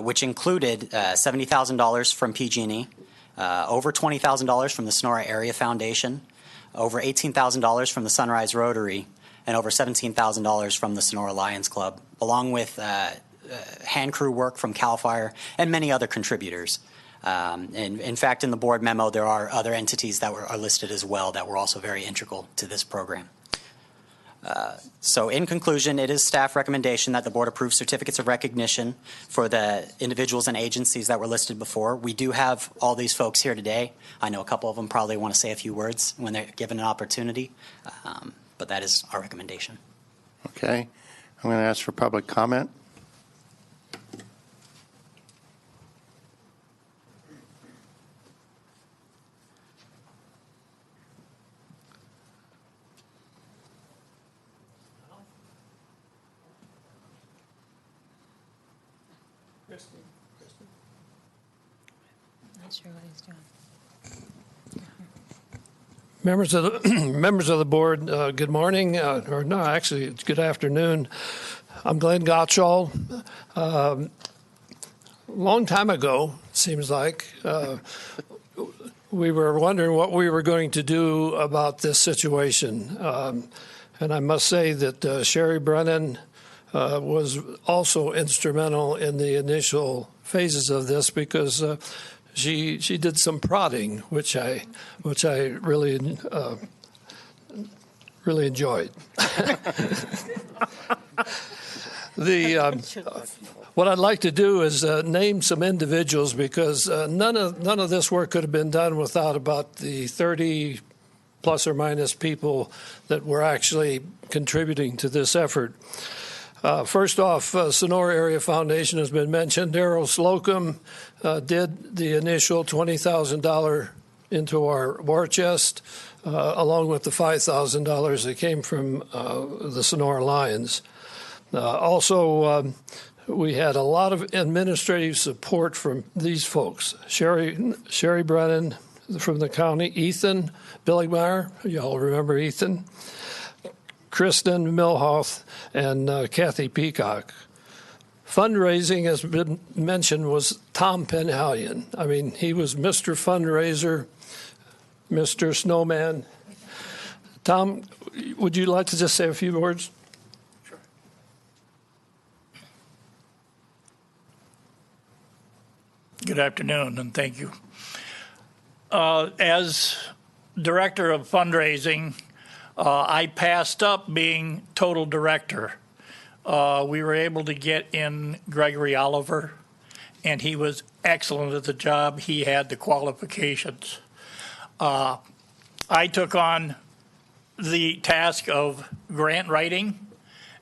which included $70,000 from PG&E, over $20,000 from the Sonora Area Foundation, over $18,000 from the Sunrise Rotary, and over $17,000 from the Sonora Lions Club, along with hand crew work from CAL FIRE and many other contributors. And in fact, in the board memo, there are other entities that are listed as well that were also very integral to this program. So in conclusion, it is staff recommendation that the board approve certificates of recognition for the individuals and agencies that were listed before. We do have all these folks here today. I know a couple of them probably want to say a few words when they're given an opportunity, but that is our recommendation. Okay. I'm going to ask for public comment. Not sure what he's doing. Members of the board, good morning, or no, actually, it's good afternoon. I'm Glenn Gottschall. Long time ago, seems like, we were wondering what we were going to do about this situation. And I must say that Sherry Brennan was also instrumental in the initial phases of this because she did some prodding, which I really really enjoyed. What I'd like to do is name some individuals because none of this work could have been done without about the 30 plus or minus people that were actually contributing to this effort. First off, Sonora Area Foundation has been mentioned. Darrell Slocum did the initial $20,000 into our war chest, along with the $5,000 that came from the Sonora Lions. Also, we had a lot of administrative support from these folks. Sherry Brennan from the county, Ethan Billigmeyer, you all remember Ethan, Kristen Milhoff, and Kathy Peacock. Fundraising, as been mentioned, was Tom Penhallian. I mean, he was Mr. Fundraiser, Mr. Snowman. Tom, would you like to just say a few words? Sure. Good afternoon, and thank you. As Director of Fundraising, I passed up being total director. We were able to get in Gregory Oliver, and he was excellent at the job. He had the qualifications. I took on the task of grant writing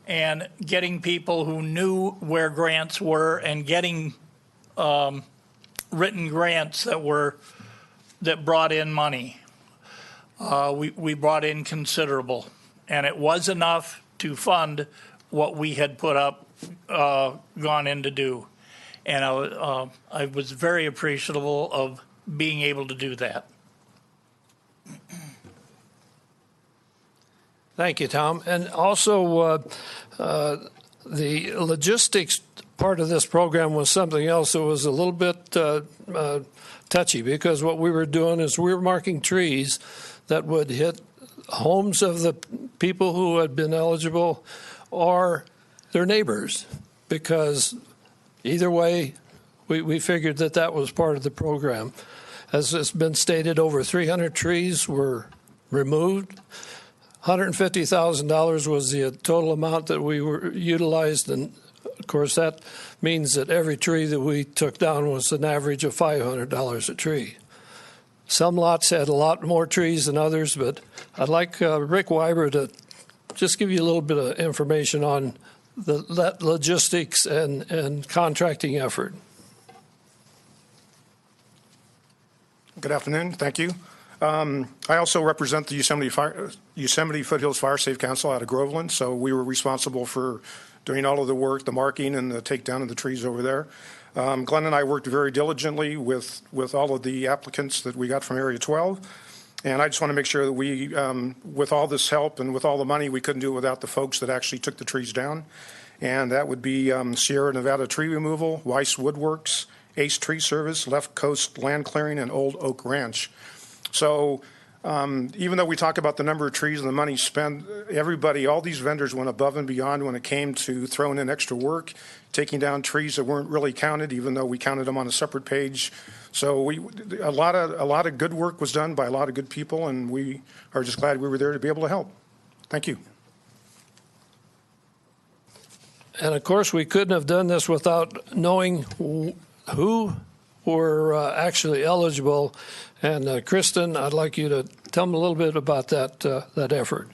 and getting people who knew where grants were and getting written grants that brought in money. We brought in considerable, and it was enough to fund what we had put up, gone in to do. And I was very appreciable of being able to do that. Thank you, Tom. And also, the logistics part of this program was something else that was a little bit touchy, because what we were doing is we were marking trees that would hit homes of the people who had been eligible or their neighbors, because either way, we figured that that was part of the program. As has been stated, over 300 trees were removed. $150,000 was the total amount that we were utilized, and of course that means that every tree that we took down was an average of $500 a tree. Some lots had a lot more trees than others, but I'd like Rick Weiber to just give you a little bit of information on the logistics and contracting effort. Good afternoon. Thank you. I also represent the Yosemite Foothills Fire Safe Council out of Groveland, so we were responsible for doing all of the work, the marking, and the takedown of the trees over there. Glenn and I worked very diligently with all of the applicants that we got from Area 12, and I just want to make sure that we, with all this help and with all the money, we couldn't do it without the folks that actually took the trees down, and that would be Sierra Nevada Tree Removal, Weiss Woodworks, Ace Tree Service, Left Coast Land Clearing, and Old Oak Ranch. So even though we talk about the number of trees and the money spent, everybody, all these vendors went above and beyond when it came to throwing in extra work, taking down trees that weren't really counted, even though we counted them on a separate page. So a lot of good work was done by a lot of good people, and we are just glad we were there to be able to help. Thank you. And of course, we couldn't have done this without knowing who were actually eligible. And Kristen, I'd like you to tell them a little bit about that effort.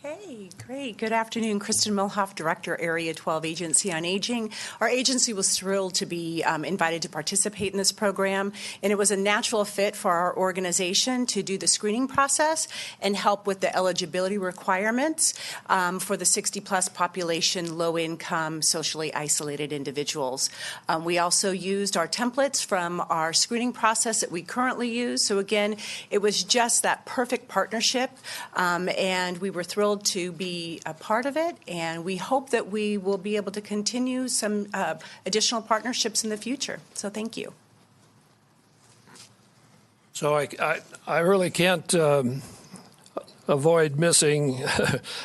Okay, great. Good afternoon. Kristen Milhoff, Director, Area 12 Agency on Aging. Our agency was thrilled to be invited to participate in this program, and it was a natural fit for our organization to do the screening process and help with the eligibility requirements for the 60-plus population, low-income, socially isolated individuals. We also used our templates from our screening process that we currently use. So again, it was just that perfect partnership, and we were thrilled to be a part of it, and we hope that we will be able to continue some additional partnerships in the future. So thank you. So I really can't avoid missing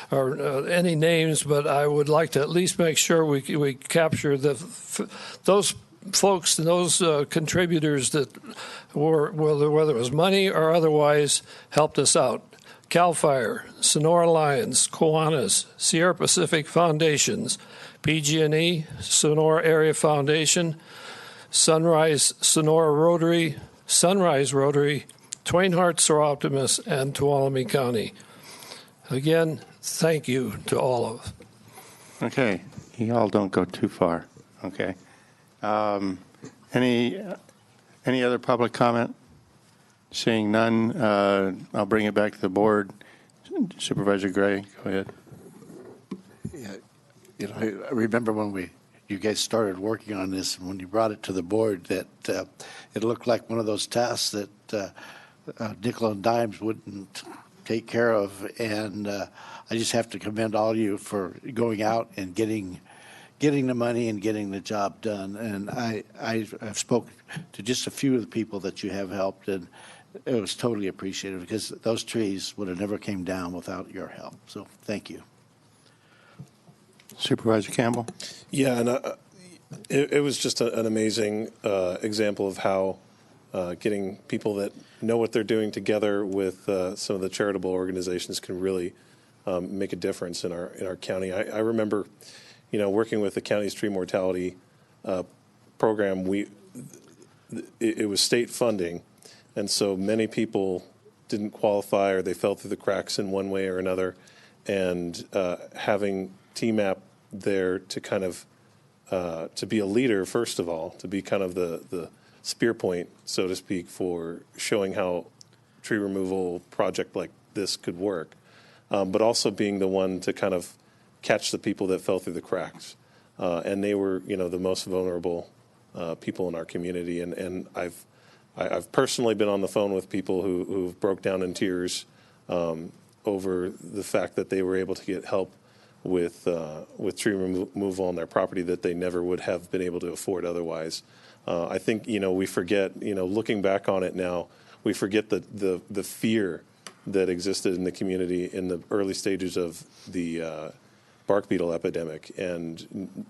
or any names, but I would like to at least make sure we capture those folks and those contributors that were, whether it was money or otherwise, helped us out. CAL FIRE, Sonora Lions, Kiwanis, Sierra Pacific Foundations, PG&E, Sonora Area Foundation, Sunrise Sonora Rotary, Sunrise Rotary, Twain Hearts Are Optimists, and Tuolumne County. Again, thank you to all of us. Okay, you all don't go too far. Okay. Any other public comment? Seeing none, I'll bring it back to the board. Supervisor Gray, go ahead. Yeah, I remember when you guys started working on this, and when you brought it to the board, that it looked like one of those tasks that nickel and dimes wouldn't take care of. And I just have to commend all of you for going out and getting the money and getting the job done. And I've spoken to just a few of the people that you have helped, and it was totally appreciated, because those trees would have never came down without your help. So thank you. Supervisor Campbell? Yeah, and it was just an amazing example of how getting people that know what they're doing together with some of the charitable organizations can really make a difference in our county. I remember, working with the county's tree mortality program. It was state funding, and so many people didn't qualify, or they fell through the cracks in one way or another. And having TMAP there to kind of to be a leader, first of all, to be kind of the spear point, so to speak, for showing how tree removal project like this could work, but also being the one to kind of catch the people that fell through the cracks. And they were, the most vulnerable people in our community. And I've personally been on the phone with people who broke down in tears over the fact that they were able to get help with tree removal on their property that they never would have been able to afford otherwise. I think we forget, looking back on it now, we forget the fear that existed in the community in the early stages of the bark beetle epidemic. And,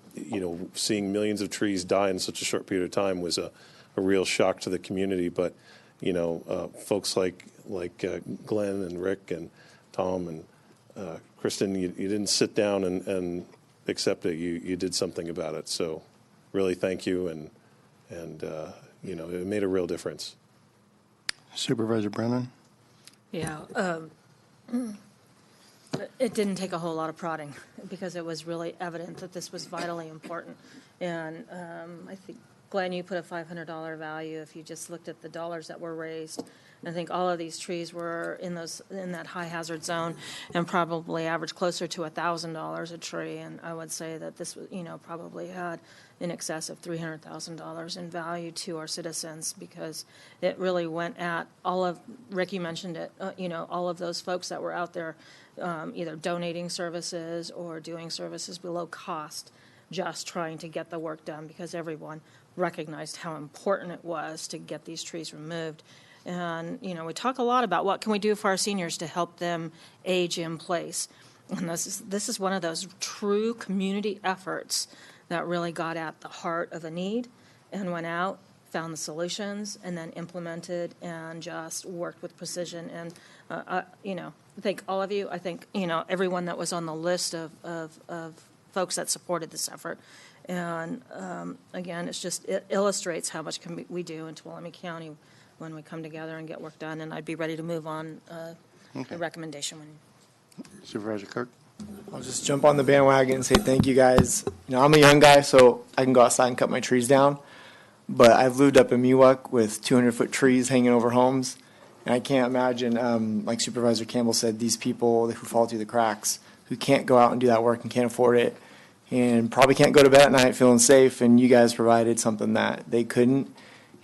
seeing millions of trees die in such a short period of time was a real shock to the community. But, folks like Glenn and Rick and Tom and Kristen, you didn't sit down and accept it. You did something about it. So really thank you. And it made a real difference. Supervisor Brennan? Yeah. It didn't take a whole lot of prodding because it was really evident that this was vitally important. And I think, Glenn, you put a $500 value if you just looked at the dollars that were raised. And I think all of these trees were in that high hazard zone and probably averaged closer to $1,000 a tree. And I would say that this, probably had in excess of $300,000 in value to our citizens because it really went at Rick, you mentioned it, all of those folks that were out there either donating services or doing services below cost, just trying to get the work done because everyone recognized how important it was to get these trees removed. And, we talk a lot about what can we do for our seniors to help them age in place. And this is one of those true community efforts that really got at the heart of a need and went out, found the solutions, and then implemented and just worked with precision. And, I thank all of you. I think, everyone that was on the list of folks that supported this effort. And, again, it illustrates how much we do in Tuolumne County when we come together and get work done. And I'd be ready to move on the recommendation. Supervisor Kirk? I'll just jump on the bandwagon and say thank you guys. I'm a young guy, so I can go outside and cut my trees down. But I've lived up in Miwok with 200-foot trees hanging over homes. And I can't imagine, like Supervisor Campbell said, these people who fall through the cracks, who can't go out and do that work and can't afford it, and probably can't go to bed at night feeling safe. And you guys provided something that they couldn't.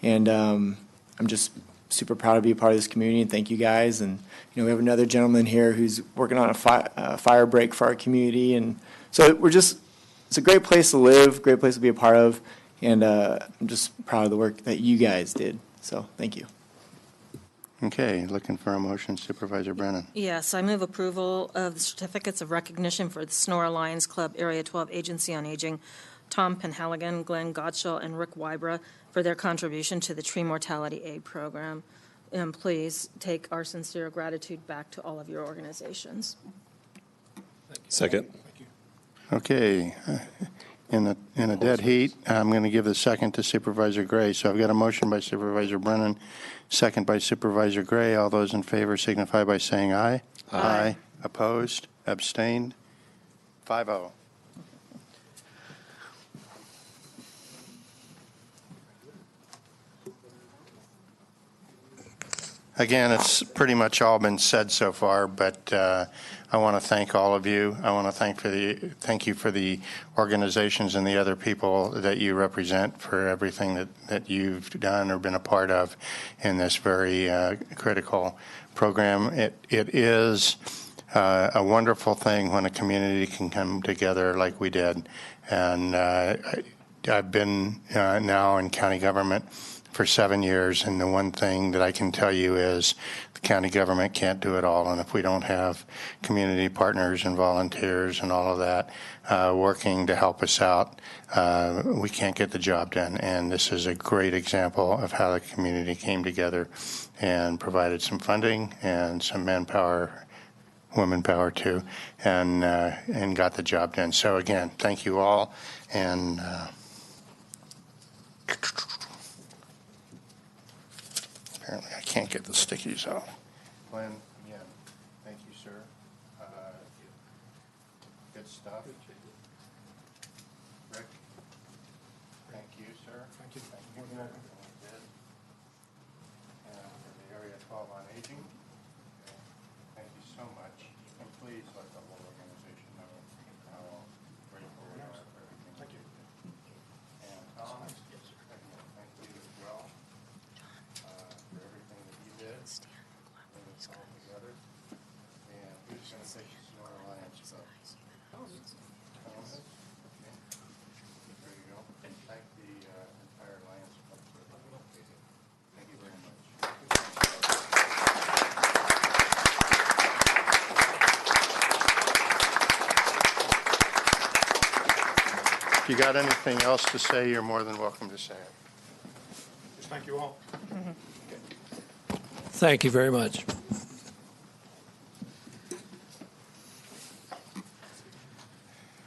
And I'm just super proud to be a part of this community, and thank you guys. And we have another gentleman here who's working on a fire break for our community, and so it's a great place to live, great place to be a part of, and I'm just proud of the work that you guys did. So thank you. Okay, looking for a motion, Supervisor Brennan. Yes, I move approval of the certificates of recognition for the Sonora Lions Club Area 12 Agency on Aging, Tom Penhaligon, Glenn Gottschall, and Rick Wybra for their contribution to the tree mortality aid program. And please take our sincere gratitude back to all of your organizations. Second. Okay. In a dead heat, I'm going to give the second to Supervisor Gray. So I've got a motion by Supervisor Brennan, second by Supervisor Gray. All those in favor signify by saying aye. Aye. Opposed? Abstained? 5-0. Again, it's pretty much all been said so far, but I want to thank all of you. I want to thank you for the organizations and the other people that you represent for everything that you've done or been a part of in this very critical program. It is a wonderful thing when a community can come together like we did. And I've been now in county government for 7 years, and the one thing that I can tell you is the county government can't do it all, and if we don't have community partners and volunteers and all of that working to help us out, we can't get the job done. And this is a great example of how the community came together and provided some funding and some manpower, women power too, and got the job done. So again, thank you all, and apparently I can't get the stickies out. Glenn, again, thank you, sir. Good stuff. Rick, thank you, sir. Thank you. Thank you. And for the Area 12 on Aging, thank you so much. And please let the whole organization know how grateful we are for everything. Thank you. And Tom, thank you as well. For everything that you did, bring us all together. And who's going to take the Sonora Lions Club? you got anything else to say, you're more than welcome to say it. Just thank you all. Thank you very much.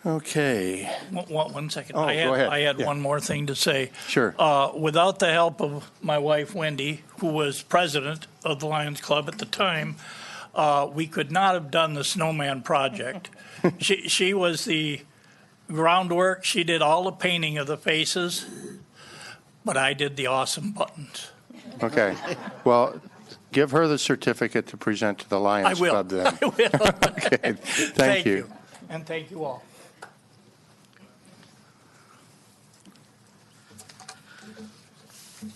Okay. One second. Oh, go ahead. I had Yeah. one more thing to say. Sure. Without the help of my wife, Wendy, who was president of the Lions Club at the time, we could not have done the snowman project. She was the groundwork. She did all the painting of the faces, but I did the awesome buttons. Okay. Well, give her the certificate to present to the Lions I will. Club then. I will. Okay. Thank you. And thank you all.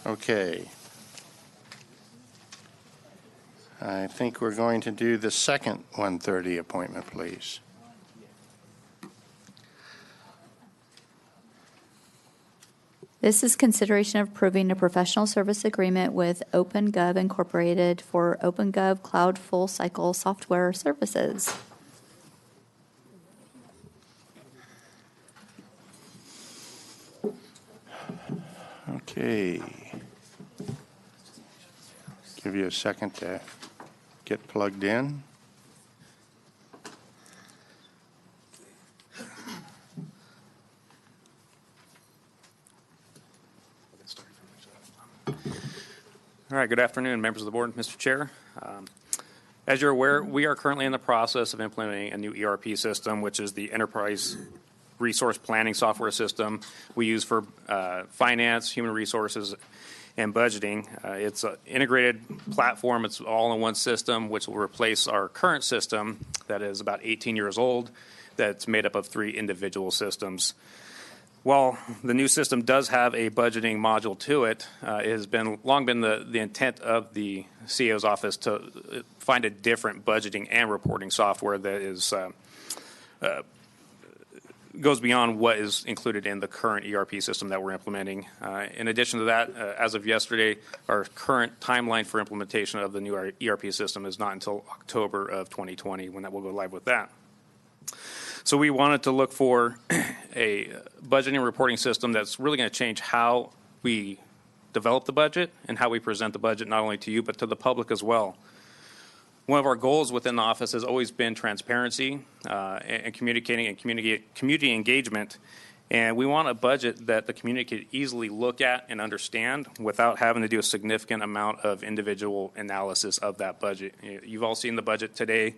Okay. I think we're going to do the second 1:30 appointment, please. This is consideration of approving a professional service agreement with OpenGov Incorporated for OpenGov Cloud Full Cycle Software Services. Okay. Give you a second to get plugged in. All right, good afternoon, members of the board, Mr. Chair. As you're aware, we are currently in the process of implementing a new ERP system, which is the Enterprise Resource Planning Software System we use for finance, human resources, and budgeting. It's an integrated platform. It's all in one system, which will replace our current system that is about 18 years old, that's made up of 3 individual systems. While the new system does have a budgeting module to it, it has long been the intent of the CEO's office to find a different budgeting and reporting software that is goes beyond what is included in the current ERP system that we're implementing. In addition to that, as of yesterday, our current timeline for implementation of the new ERP system is not until October of 2020 when that will go live with that. So we wanted to look for a budgeting and reporting system that's really going to change how we develop the budget and how we present the budget, not only to you, but to the public as well. One of our goals within the office has always been transparency and communicating and community engagement. And we want a budget that the community could easily look at and understand without having to do a significant amount of individual analysis of that budget. You've all seen the budget today.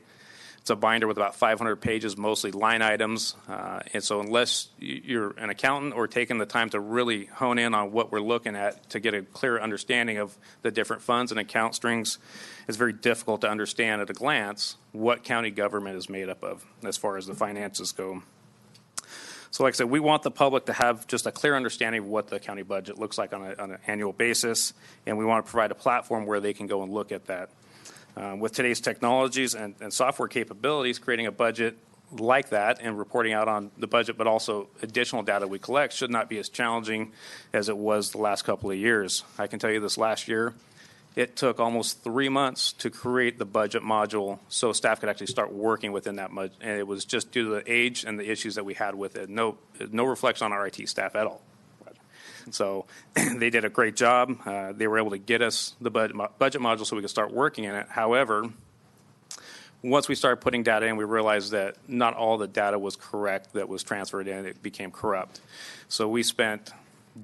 It's a binder with about 500 pages, mostly line items. And so unless you're an accountant or taking the time to really hone in on what we're looking at to get a clear understanding of the different funds and account strings, it's very difficult to understand at a glance what county government is made up of as far as the finances go. So like I said, we want the public to have just a clear understanding of what the county budget looks like on an annual basis, and we want to provide a platform where they can go and look at that. With today's technologies and software capabilities, creating a budget like that and reporting out on the budget, but also additional data we collect, should not be as challenging as it was the last couple of years. I can tell you this last year, it took almost 3 months to create the budget module so staff could actually start working within that budget. And it was just due to the age and the issues that we had with it. No reflection on our IT staff at all. So they did a great job. They were able to get us the budget module so we could start working in it. However, once we started putting data in, we realized that not all the data was correct that was transferred in. It became corrupt. So we spent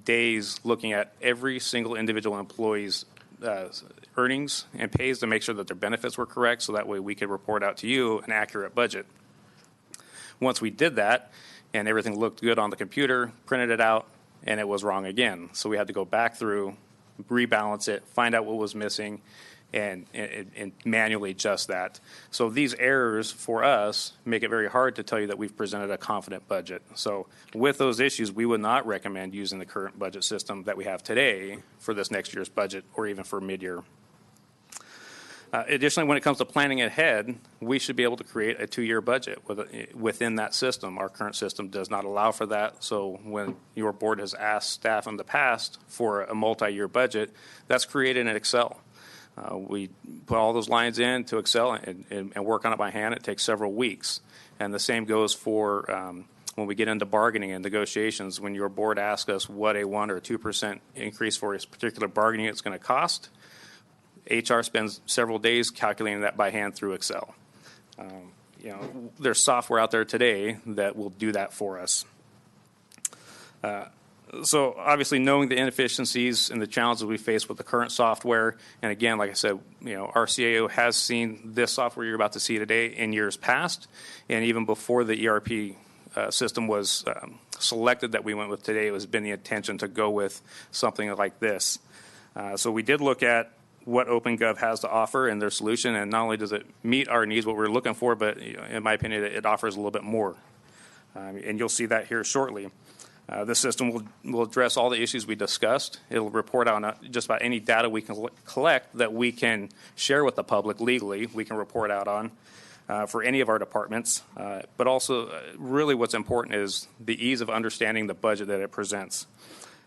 days looking at every single individual employee's earnings and pays to make sure that their benefits were correct, so that way we could report out to you an accurate budget. Once we did that and everything looked good on the computer, printed it out, and it was wrong again. So we had to go back through, rebalance it, find out what was missing, and manually adjust that. So these errors for us make it very hard to tell you that we've presented a confident budget. So with those issues, we would not recommend using the current budget system that we have today for this next year's budget or even for mid-year. Additionally, when it comes to planning ahead, we should be able to create a 2-year budget within that system. Our current system does not allow for that. So when your board has asked staff in the past for a multi-year budget, that's created in Excel. We put all those lines into Excel and work on it by hand. It takes several weeks. And the same goes for when we get into bargaining and negotiations, when your board asks us what a 1 or 2% increase for a particular bargaining is going to cost, HR spends several days calculating that by hand through Excel. There's software out there today that will do that for us. So obviously knowing the inefficiencies and the challenges we face with the current software, and again, like I said, our CAO has seen this software you're about to see today in years past, and even before the ERP system was selected that we went with today, it has been the intention to go with something like this. So we did look at what OpenGov has to offer and their solution, and not only does it meet our needs, what we're looking for, but in my opinion, it offers a little bit more. And you'll see that here shortly. This system will address all the issues we discussed. It'll report on just about any data we can collect that we can share with the public legally, we can report out on for any of our departments. But also, really what's important is the ease of understanding the budget that it presents.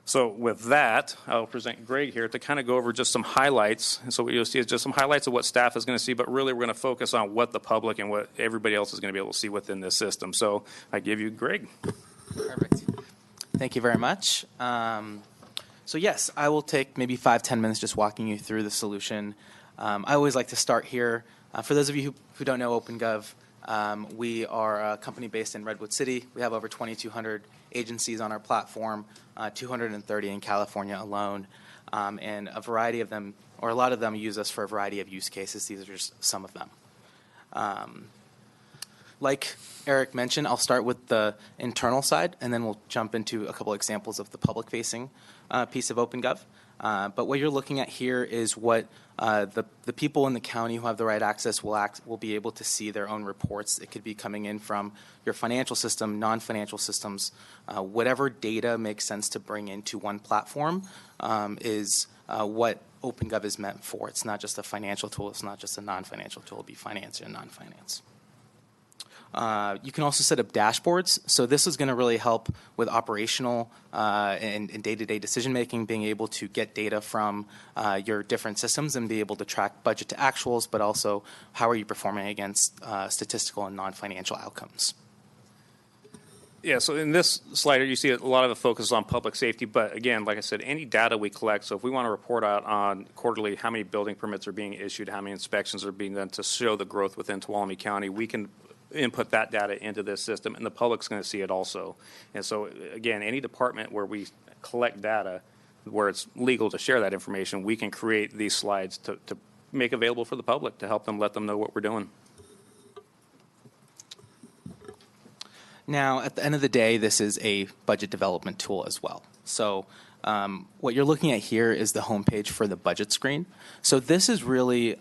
So with that, I'll present Greg here to kind of go over just some highlights. And so what you'll see is just some highlights of what staff is going to see, but really we're going to focus on what the public and what everybody else is going to be able to see within this system. So I give you Greg. Perfect. Thank you very much. So yes, I will take maybe 5-10 minutes just walking you through the solution. I always like to start here. For those of you who don't know OpenGov, we are a company based in Redwood City. We have over 2,200 agencies on our platform, 230 in California alone, and a variety of them, or a lot of them, use us for a variety of use cases. These are just some of them. Like Eric mentioned, I'll start with the internal side, and then we'll jump into a couple examples of the public-facing piece of OpenGov. But what you're looking at here is what the people in the county who have the right access will be able to see their own reports. It could be coming in from your financial system, non-financial systems. Whatever data makes sense to bring into one platform is what OpenGov is meant for. It's not just a financial tool. It's not just a non-financial tool. It'll be finance and non-finance. You can also set up dashboards. So this is going to really help with operational and day-to-day decision-making, being able to get data from your different systems and be able to track budget to actuals, but also how are you performing against statistical and non-financial outcomes. Yeah, so in this slide, you see a lot of the focus on public safety. But again, like I said, any data we collect, so if we want to report out on quarterly how many building permits are being issued, how many inspections are being done to show the growth within Tuolumne County, we can input that data into this system, and the public's going to see it also. And so, again, any department where we collect data, where it's legal to share that information, we can create these slides to make available for the public to help them, let them know what we're doing. Now, at the end of the day, this is a budget development tool as well. So what you're looking at here is the homepage for the budget screen. So this is really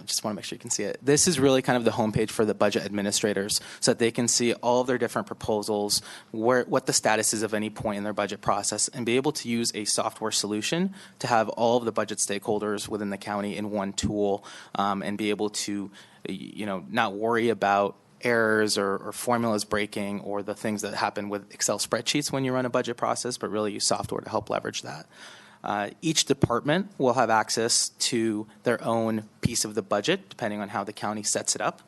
just want to make sure you can see it. This is really kind of the homepage for the budget administrators so that they can see all of their different proposals, what the status is of any point in their budget process, and be able to use a software solution to have all of the budget stakeholders within the county in one tool and be able to, not worry about errors or formulas breaking or the things that happen with Excel spreadsheets when you run a budget process, but really use software to help leverage that. Each department will have access to their own piece of the budget, depending on how the county sets it up.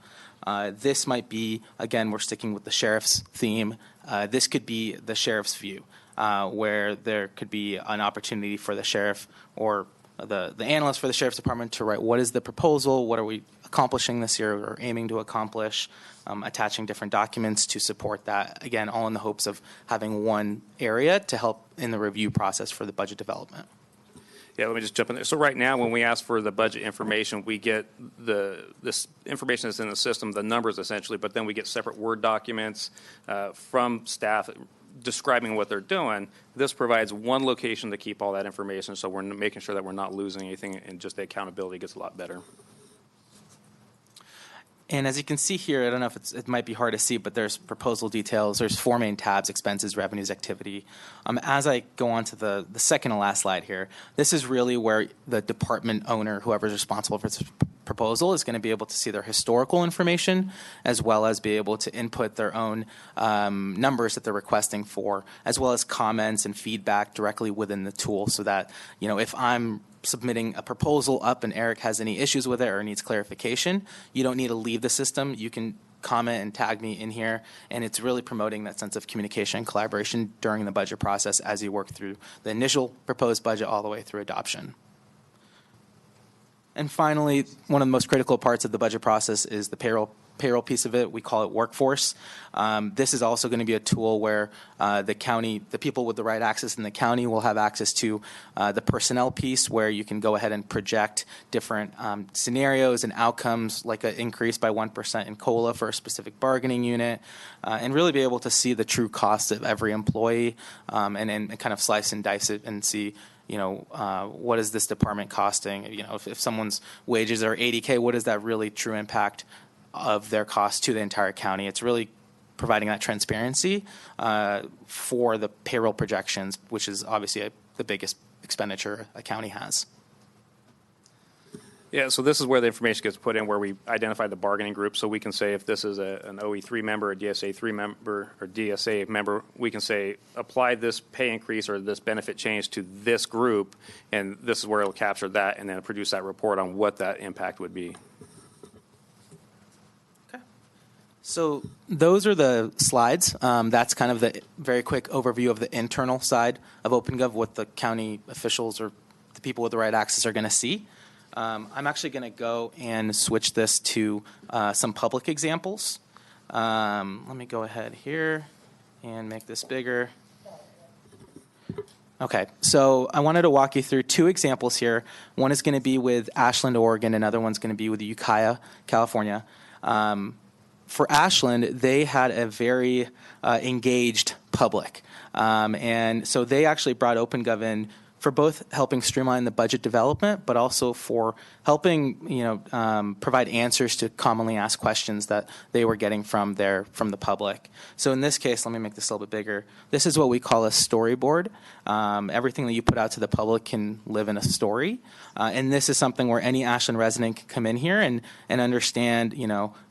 This might be, again, we're sticking with the sheriff's theme. This could be the sheriff's view, where there could be an opportunity for the sheriff or the analyst for the sheriff's department to write what is the proposal, what are we accomplishing this year or aiming to accomplish, attaching different documents to support that, again, all in the hopes of having one area to help in the review process for the budget development. Yeah, let me just jump in there. So right now, when we ask for the budget information, we get this information that's in the system, the numbers essentially, but then we get separate Word documents from staff describing what they're doing. This provides one location to keep all that information, so we're making sure that we're not losing anything, and just the accountability gets a lot better. And as you can see here, I don't know if it might be hard to see, but there's proposal details. There's 4 main tabs: expenses, revenues, activity. As I go on to the second to last slide here, this is really where the department owner, whoever's responsible for this proposal, is going to be able to see their historical information, as well as be able to input their own numbers that they're requesting for, as well as comments and feedback directly within the tool, so that, if I'm submitting a proposal up and Eric has any issues with it or needs clarification, you don't need to leave the system. You can comment and tag me in here, and it's really promoting that sense of communication and collaboration during the budget process as you work through the initial proposed budget all the way through adoption. And finally, one of the most critical parts of the budget process is the payroll piece of it. We call it workforce. This is also going to be a tool where the county, the people with the right access in the county will have access to the personnel piece, where you can go ahead and project different scenarios and outcomes, like an increase by 1% in COLA for a specific bargaining unit, and really be able to see the true cost of every employee, and kind of slice and dice it and see, what is this department costing? If someone's wages are $80K, what is that really true impact of their cost to the entire county? It's really providing that transparency for the payroll projections, which is obviously the biggest expenditure a county has. Yeah, so this is where the information gets put in, where we identify the bargaining group. So we can say if this is an OE3 member, a DSA3 member, or DSA member, we can say apply this pay increase or this benefit change to this group, and this is where it'll capture that and then produce that report on what that impact would be. So those are the slides. That's kind of the very quick overview of the internal side of OpenGov, what the county officials or the people with the right access are going to see. I'm actually going to go and switch this to some public examples. Let me go ahead here and make this bigger. Okay, so I wanted to walk you through two examples here. One is going to be with Ashland, Oregon. Another one's going to be with Ukiah, California. For Ashland, they had a very engaged public. And so they actually brought OpenGov in for both helping streamline the budget development, but also for helping provide answers to commonly asked questions that they were getting from the public. So in this case, let me make this a little bit bigger. This is what we call a storyboard. Everything that you put out to the public can live in a story, and this is something where any Ashland resident can come in here and understand,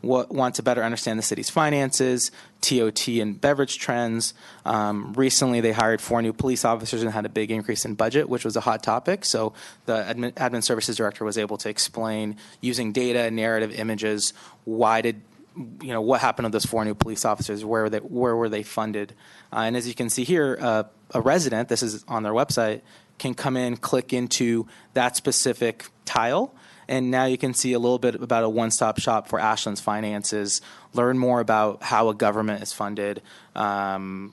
want to better understand the city's finances, TOT and beverage trends. Recently, they hired 4 new police officers and had a big increase in budget, which was a hot topic. So the admin services director was able to explain using data, narrative, images, what happened with those 4 new police officers, where were they funded. And as you can see here, a resident, this is on their website, can come in, click into that specific tile, and now you can see a little bit about a one-stop shop for Ashland's finances, learn more about how a government is funded, fund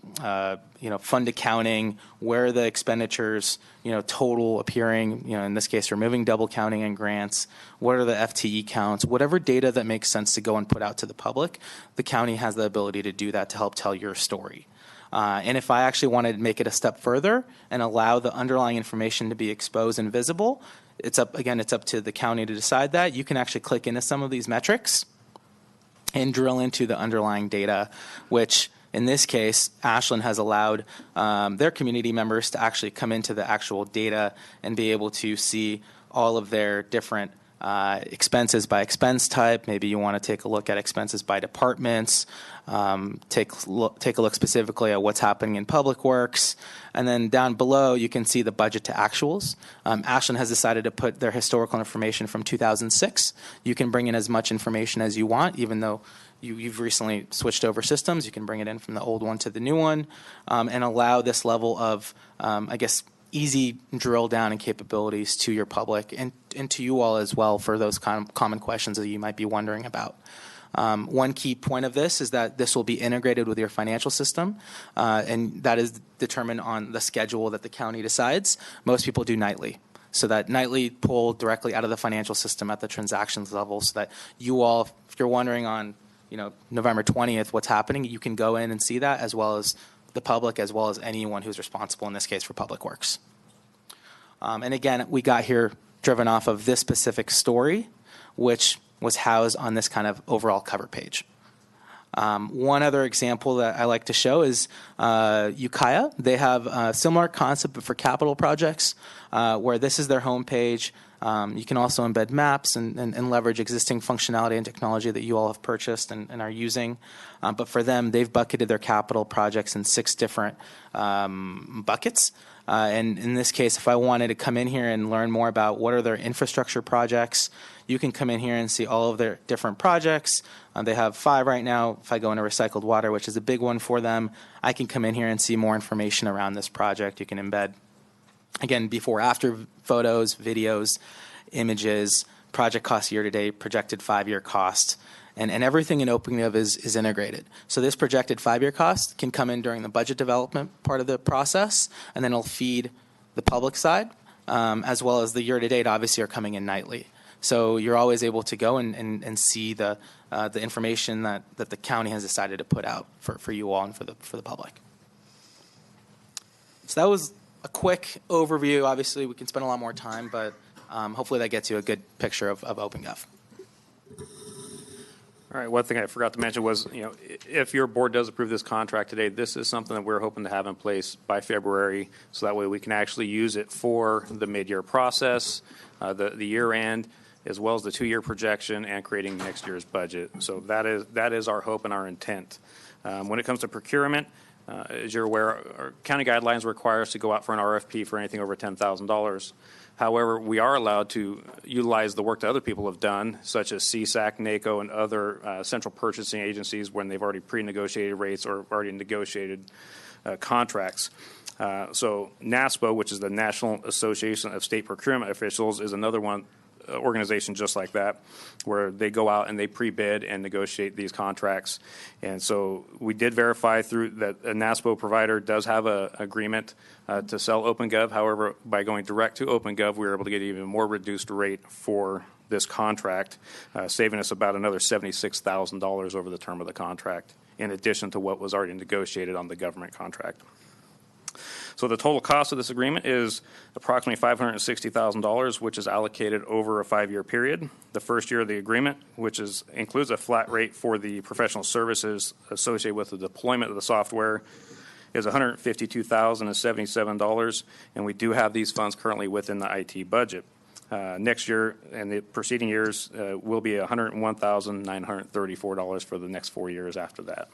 accounting, where are the expenditures, total appearing, in this case, removing double counting and grants, what are the FTE counts, whatever data that makes sense to go and put out to the public, the county has the ability to do that to help tell your story. And if I actually wanted to make it a step further and allow the underlying information to be exposed and visible, it's up to the county to decide that. You can actually click into some of these metrics and drill into the underlying data, which in this case, Ashland has allowed their community members to actually come into the actual data and be able to see all of their different expenses by expense type. Maybe you want to take a look at expenses by departments, take a look specifically at what's happening in public works. And then down below, you can see the budget to actuals. Ashland has decided to put their historical information from 2006. You can bring in as much information as you want, even though you've recently switched over systems. You can bring it in from the old one to the new one, and allow this level of, easy drill down and capabilities to your public and to you all as well for those common questions that you might be wondering about. One key point of this is that this will be integrated with your financial system, and that is determined on the schedule that the county decides. Most people do nightly. So that nightly pull directly out of the financial system at the transactions level, so that you all, if you're wondering on November 20th what's happening, you can go in and see that, as well as the public, as well as anyone who's responsible in this case for public works. And again, we got here driven off of this specific story, which was housed on this kind of overall cover page. One other example that I like to show is Ukiah. They have a similar concept, but for capital projects, where this is their homepage. You can also embed maps and leverage existing functionality and technology that you all have purchased and are using. But for them, they've bucketed their capital projects in 6 different buckets. And in this case, if I wanted to come in here and learn more about what are their infrastructure projects, you can come in here and see all of their different projects. They have 5 right now. If I go into recycled water, which is a big one for them, I can come in here and see more information around this project. You can embed, again, before, after photos, videos, images, project cost year to date, projected 5-year cost. And everything in OpenGov is integrated. So this projected 5-year cost can come in during the budget development part of the process, and then it'll feed the public side, as well as the year to date obviously are coming in nightly. So you're always able to go and see the information that the county has decided to put out for you all and for the public. So that was a quick overview. Obviously, we can spend a lot more time, but hopefully that gets you a good picture of OpenGov. All right, one thing I forgot to mention was, if your board does approve this contract today, this is something that we're hoping to have in place by February, so that way we can actually use it for the mid-year process, the year end, as well as the 2-year projection and creating next year's budget. So that is our hope and our intent. When it comes to procurement, as you're aware, our county guidelines require us to go out for an RFP for anything over $10,000. However, we are allowed to utilize the work that other people have done, such as CSAC, NACO, and other central purchasing agencies when they've already pre-negotiated rates or already negotiated contracts. So NASPO, which is the National Association of State Procurement Officials, is another one organization just like that, where they go out and they pre-bid and negotiate these contracts. And so we did verify through that a NASPO provider does have an agreement to sell OpenGov. However, by going direct to OpenGov, we were able to get an even more reduced rate for this contract, saving us about another $76,000 over the term of the contract, in addition to what was already negotiated on the government contract. So the total cost of this agreement is approximately $560,000, which is allocated over a 5-year period. The first year of the agreement, which includes a flat rate for the professional services associated with the deployment of the software, is $152,077, and we do have these funds currently within the IT budget. Next year and the preceding years will be $101,934 for the next 4 years after that.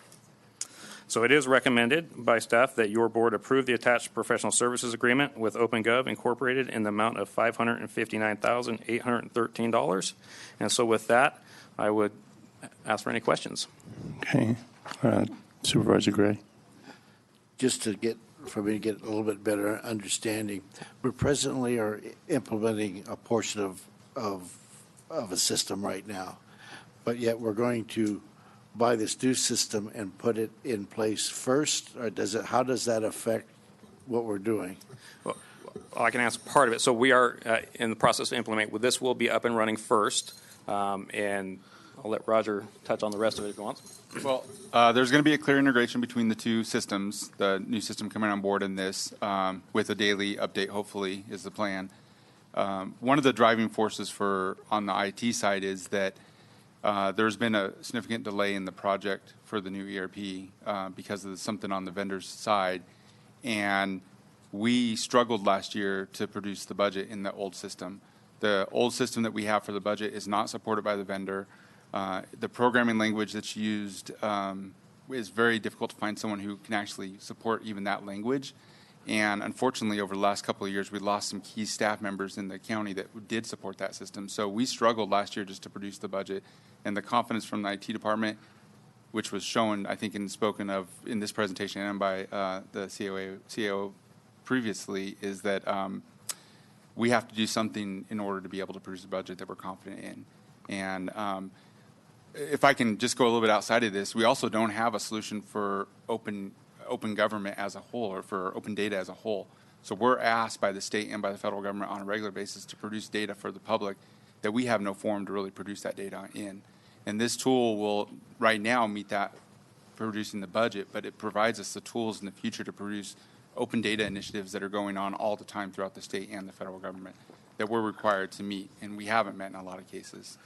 So it is recommended by staff that your board approve the attached professional services agreement with OpenGov Incorporated in the amount of $559,813. And so with that, I would ask for any questions. Okay. Supervisor Gray. Just for me to get a little bit better understanding, we presently are implementing a portion of a system right now, but yet we're going to buy this new system and put it in place first, or how does that affect what we're doing? Well, I can answer part of it. So we are in the process of implementing. This will be up and running first, and I'll let Roger touch on the rest of it if he wants. Well, there's going to be a clear integration between the two systems, the new system coming on board and this, with a daily update, hopefully, is the plan. One of the driving forces on the IT side is that there's been a significant delay in the project for the new ERP because of something on the vendor's side. And we struggled last year to produce the budget in the old system. The old system that we have for the budget is not supported by the vendor. The programming language that's used is very difficult to find someone who can actually support even that language. And unfortunately, over the last couple of years, we lost some key staff members in the county that did support that system. So we struggled last year just to produce the budget. And the confidence from the IT department, which was shown, I think, and spoken of in this presentation and by the CAO previously, is that we have to do something in order to be able to produce a budget that we're confident in. And if I can just go a little bit outside of this, we also don't have a solution for open government as a whole, or for open data as a whole. So we're asked by the state and by the federal government on a regular basis to produce data for the public that we have no forum to really produce that data in. And this tool will right now meet that producing the budget, but it provides us the tools in the future to produce open data initiatives that are going on all the time throughout the state and the federal government that we're required to meet, and we haven't met in a lot of cases.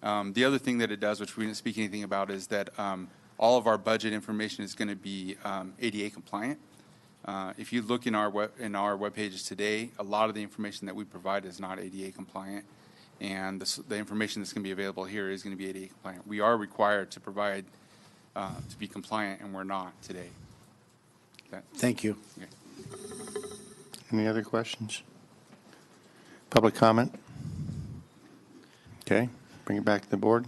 The other thing that it does, which we didn't speak anything about, is that all of our budget information is going to be ADA compliant. If you look in our web pages today, a lot of the information that we provide is not ADA compliant, and the information that's going to be available here is going to be ADA compliant. We are required to provide to be compliant, and we're not today. Okay. Thank you. Okay. Any other questions? Public comment? Okay, bring it back to the board.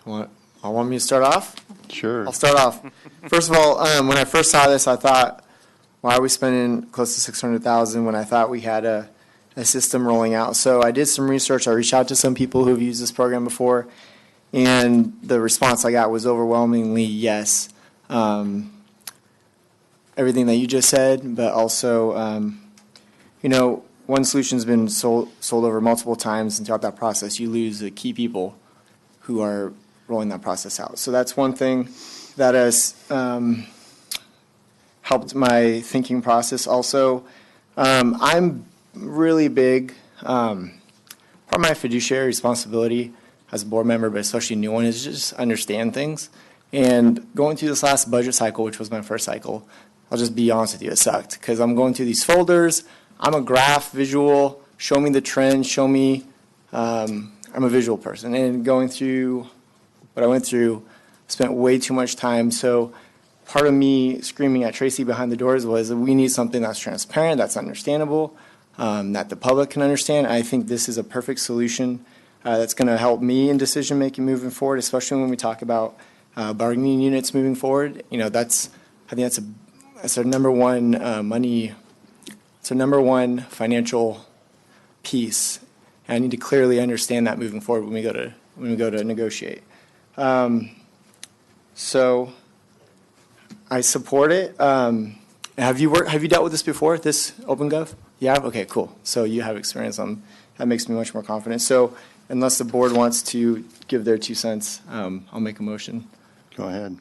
Want me to start off? Sure. I'll start off. First of all, when I first saw this, I thought, why are we spending close to $600,000 when I thought we had a system rolling out? So I did some research. I reached out to some people who've used this program before, and the response I got was overwhelmingly yes. Everything that you just said, but also, one solution's been sold over multiple times, and throughout that process, you lose the key people who are rolling that process out. So that's one thing that has helped my thinking process. Also, I'm really big, part of my fiduciary responsibility as a board member, but especially a new one, is just understand things. And going through this last budget cycle, which was my first cycle, I'll just be honest with you, it sucked. Because I'm going through these folders, I'm a graph visual, show me the trends, show me, I'm a visual person. And going through what I went through, spent way too much time. So part of me screaming at Tracy behind the doors was that we need something that's transparent, that's understandable, that the public can understand. I think this is a perfect solution that's going to help me in decision making moving forward, especially when we talk about bargaining units moving forward. I think that's our number one it's our number one financial piece. And I need to clearly understand that moving forward when we go to negotiate. So I support it. Have you dealt with this before, this OpenGov? Yeah? Okay, cool. So you have experience on that. Makes me much more confident. So unless the board wants to give their 2 cents, I'll make a motion. Go ahead.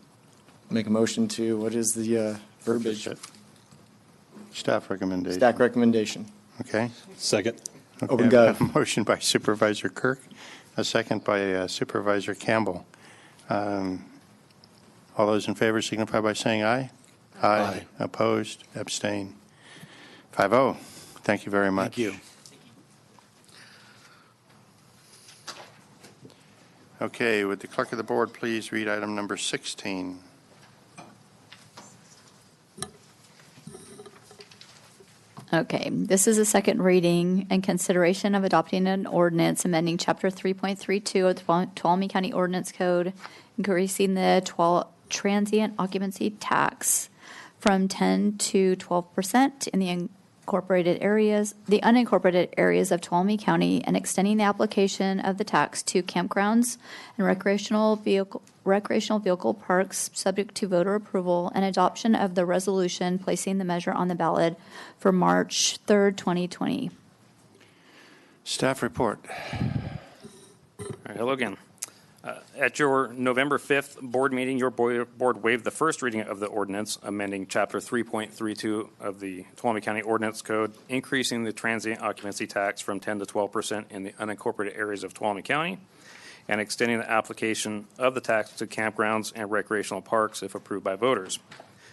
Make a motion to, what is the verbiage? Staff recommendation. Staff recommendation. Okay. Second. Okay, OpenGov. a motion by Supervisor Kirk, a second by Supervisor Campbell. All those in favor signify by saying aye. Aye. Opposed? Abstain. 5-0. Thank you very much. Thank you. Okay, would the clerk of the board please read item number 16? Okay, this is a second reading and consideration of adopting an ordinance amending Chapter 3.32 of the Tuolumne County Ordinance Code, increasing the transient occupancy tax from 10 to 12% in the unincorporated areas of Tuolumne County, and extending the application of the tax to campgrounds and recreational vehicle parks, subject to voter approval and adoption of the resolution placing the measure on the ballot for March 3rd, 2020. Staff report. All right, hello again. At your November 5th board meeting, your board waived the first reading of the ordinance amending Chapter 3.32 of the Tuolumne County Ordinance Code, increasing the transient occupancy tax from 10 to 12% in the unincorporated areas of Tuolumne County, and extending the application of the tax to campgrounds and recreational parks if approved by voters.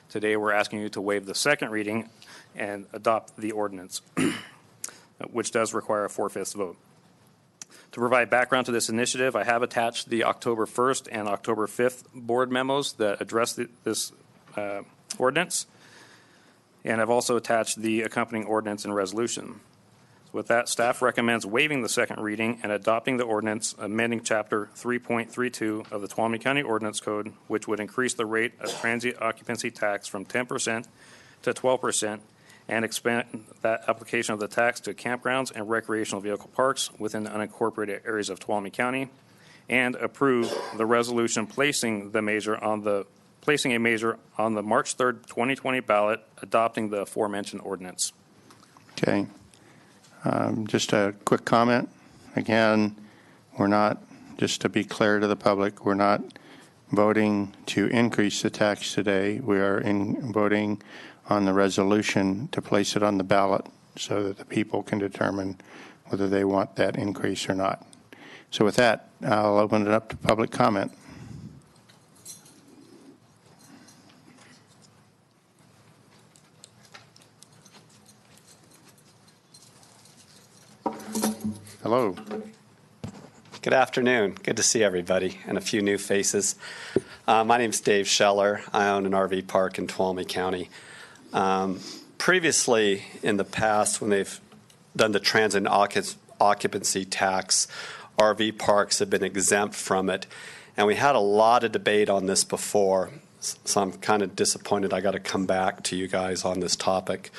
Today, we're asking you to waive the second reading and adopt the ordinance, which does require a 4/5 vote. To provide background to this initiative, I have attached the October 1st and October 5th board memos that address this ordinance, and I've also attached the accompanying ordinance and resolution. With that, staff recommends waiving the second reading and adopting the ordinance amending Chapter 3.32 of the Tuolumne County Ordinance Code, which would increase the rate of transient occupancy tax from 10% to 12%, and expand that application of the tax to campgrounds and recreational vehicle parks within the unincorporated areas of Tuolumne County, and approve the resolution placing a measure on the March 3rd, 2020 ballot, adopting the aforementioned ordinance. Okay. Just a quick comment. Again, we're not, just to be clear to the public, we're not voting to increase the tax today. We are voting on the resolution to place it on the ballot so that the people can determine whether they want that increase or not. So with that, I'll open it up to public comment. Hello. Good afternoon. Good to see everybody and a few new faces. My name's Dave Scheller. I own an RV park in Tuolumne County. Previously, in the past, when they've done the transient occupancy tax, RV parks have been exempt from it. And we had a lot of debate on this before, so I'm kind of disappointed I got to come back to you guys on this topic.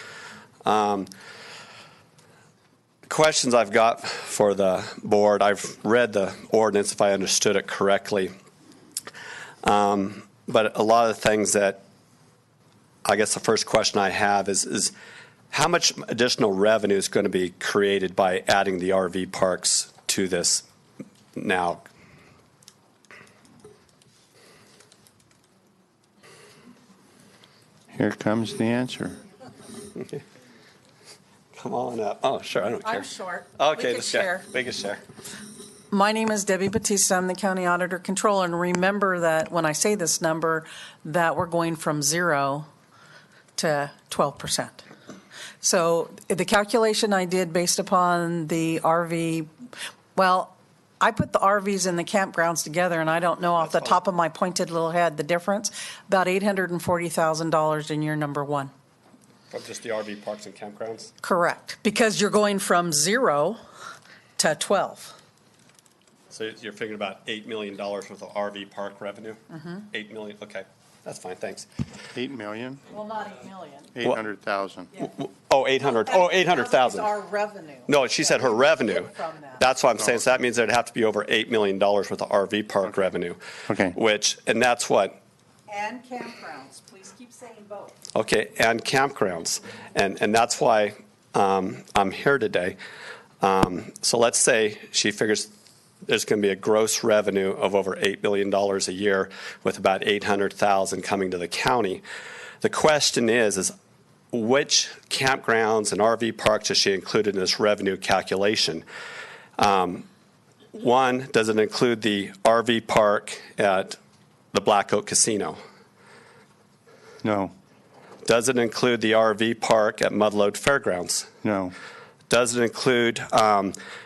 Questions I've got for the board. I've read the ordinance, if I understood it correctly. But a lot of the things that, I guess the first question I have is how much additional revenue is going to be created by adding the RV parks to this now? Here comes the answer. Come on up. Oh, sure, I don't care. I'm short. Okay, We could share. We can share. My name is Debbie Batista. I'm the County Auditor Controller. And remember that when I say this number, that we're going from 0 to 12%. So the calculation I did based upon the RV, well, I put the RVs and the campgrounds together, and I don't know off the top of my pointed little head the difference. About $840,000 in year number one. From just the RV parks and campgrounds? Correct, because you're going from 0 to 12. So you're figuring about $8 million worth of RV park revenue? Mm-hmm. 8 million, okay. That's fine, thanks. 8 million? Well, not 8 million. 800,000. Oh, 800. Oh, 800,000. Our revenue. No, she said her revenue. From that. That's what I'm saying. So that means there'd have to be over $8 million worth of RV park revenue. Okay. Which, and that's what, And campgrounds. Please keep saying both. okay, and campgrounds. And that's why I'm here today. So let's say she figures there's going to be a gross revenue of over $8 billion a year with about 800,000 coming to the county. The question is which campgrounds and RV parks does she include in this revenue calculation? One, does it include the RV park at the Black Oak Casino? No. Does it include the RV park at Mudload Fairgrounds? No. Does it include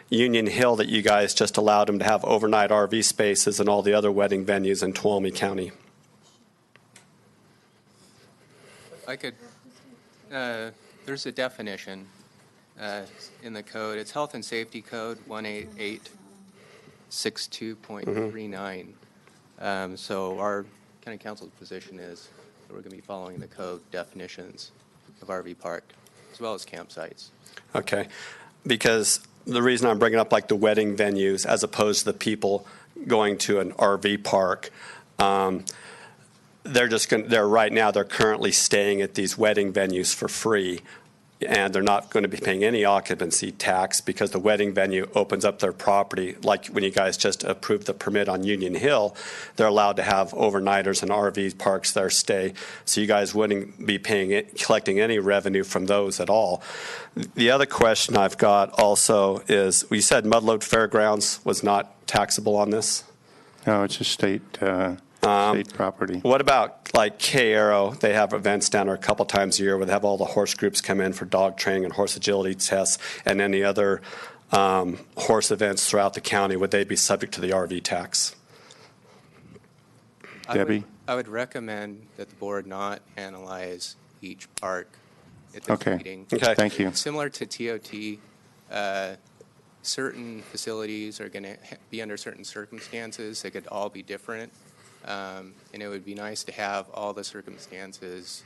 Union Hill that you guys just allowed them to have overnight RV spaces and all the other wedding venues in Tuolumne County? I could, there's a definition in the code. It's Health and Safety Code 18862.39. So our county council's position is that we're going to be following the code definitions of RV park as well as campsites. Okay, because the reason I'm bringing up like the wedding venues as opposed to the people going to an RV park, they're just going. They're right now. They're currently staying at these wedding venues for free, and they're not going to be paying any occupancy tax because the wedding venue opens up their property. Like when you guys just approved the permit on Union Hill, they're allowed to have overnighters and RV parks there stay. So you guys wouldn't be collecting any revenue from those at all. The other question I've got also is, we said Mudload Fairgrounds was not taxable on this? No, it's a state property. What about like K-Arrow? They have events down there a couple times a year where they have all the horse groups come in for dog training and horse agility tests and any other horse events throughout the county. Would they be subject to the RV tax? Debbie? I would recommend that the board not analyze each park at this meeting. Okay, thank you. Similar to TOT, certain facilities are going to be under certain circumstances. They could all be different. And it would be nice to have all the circumstances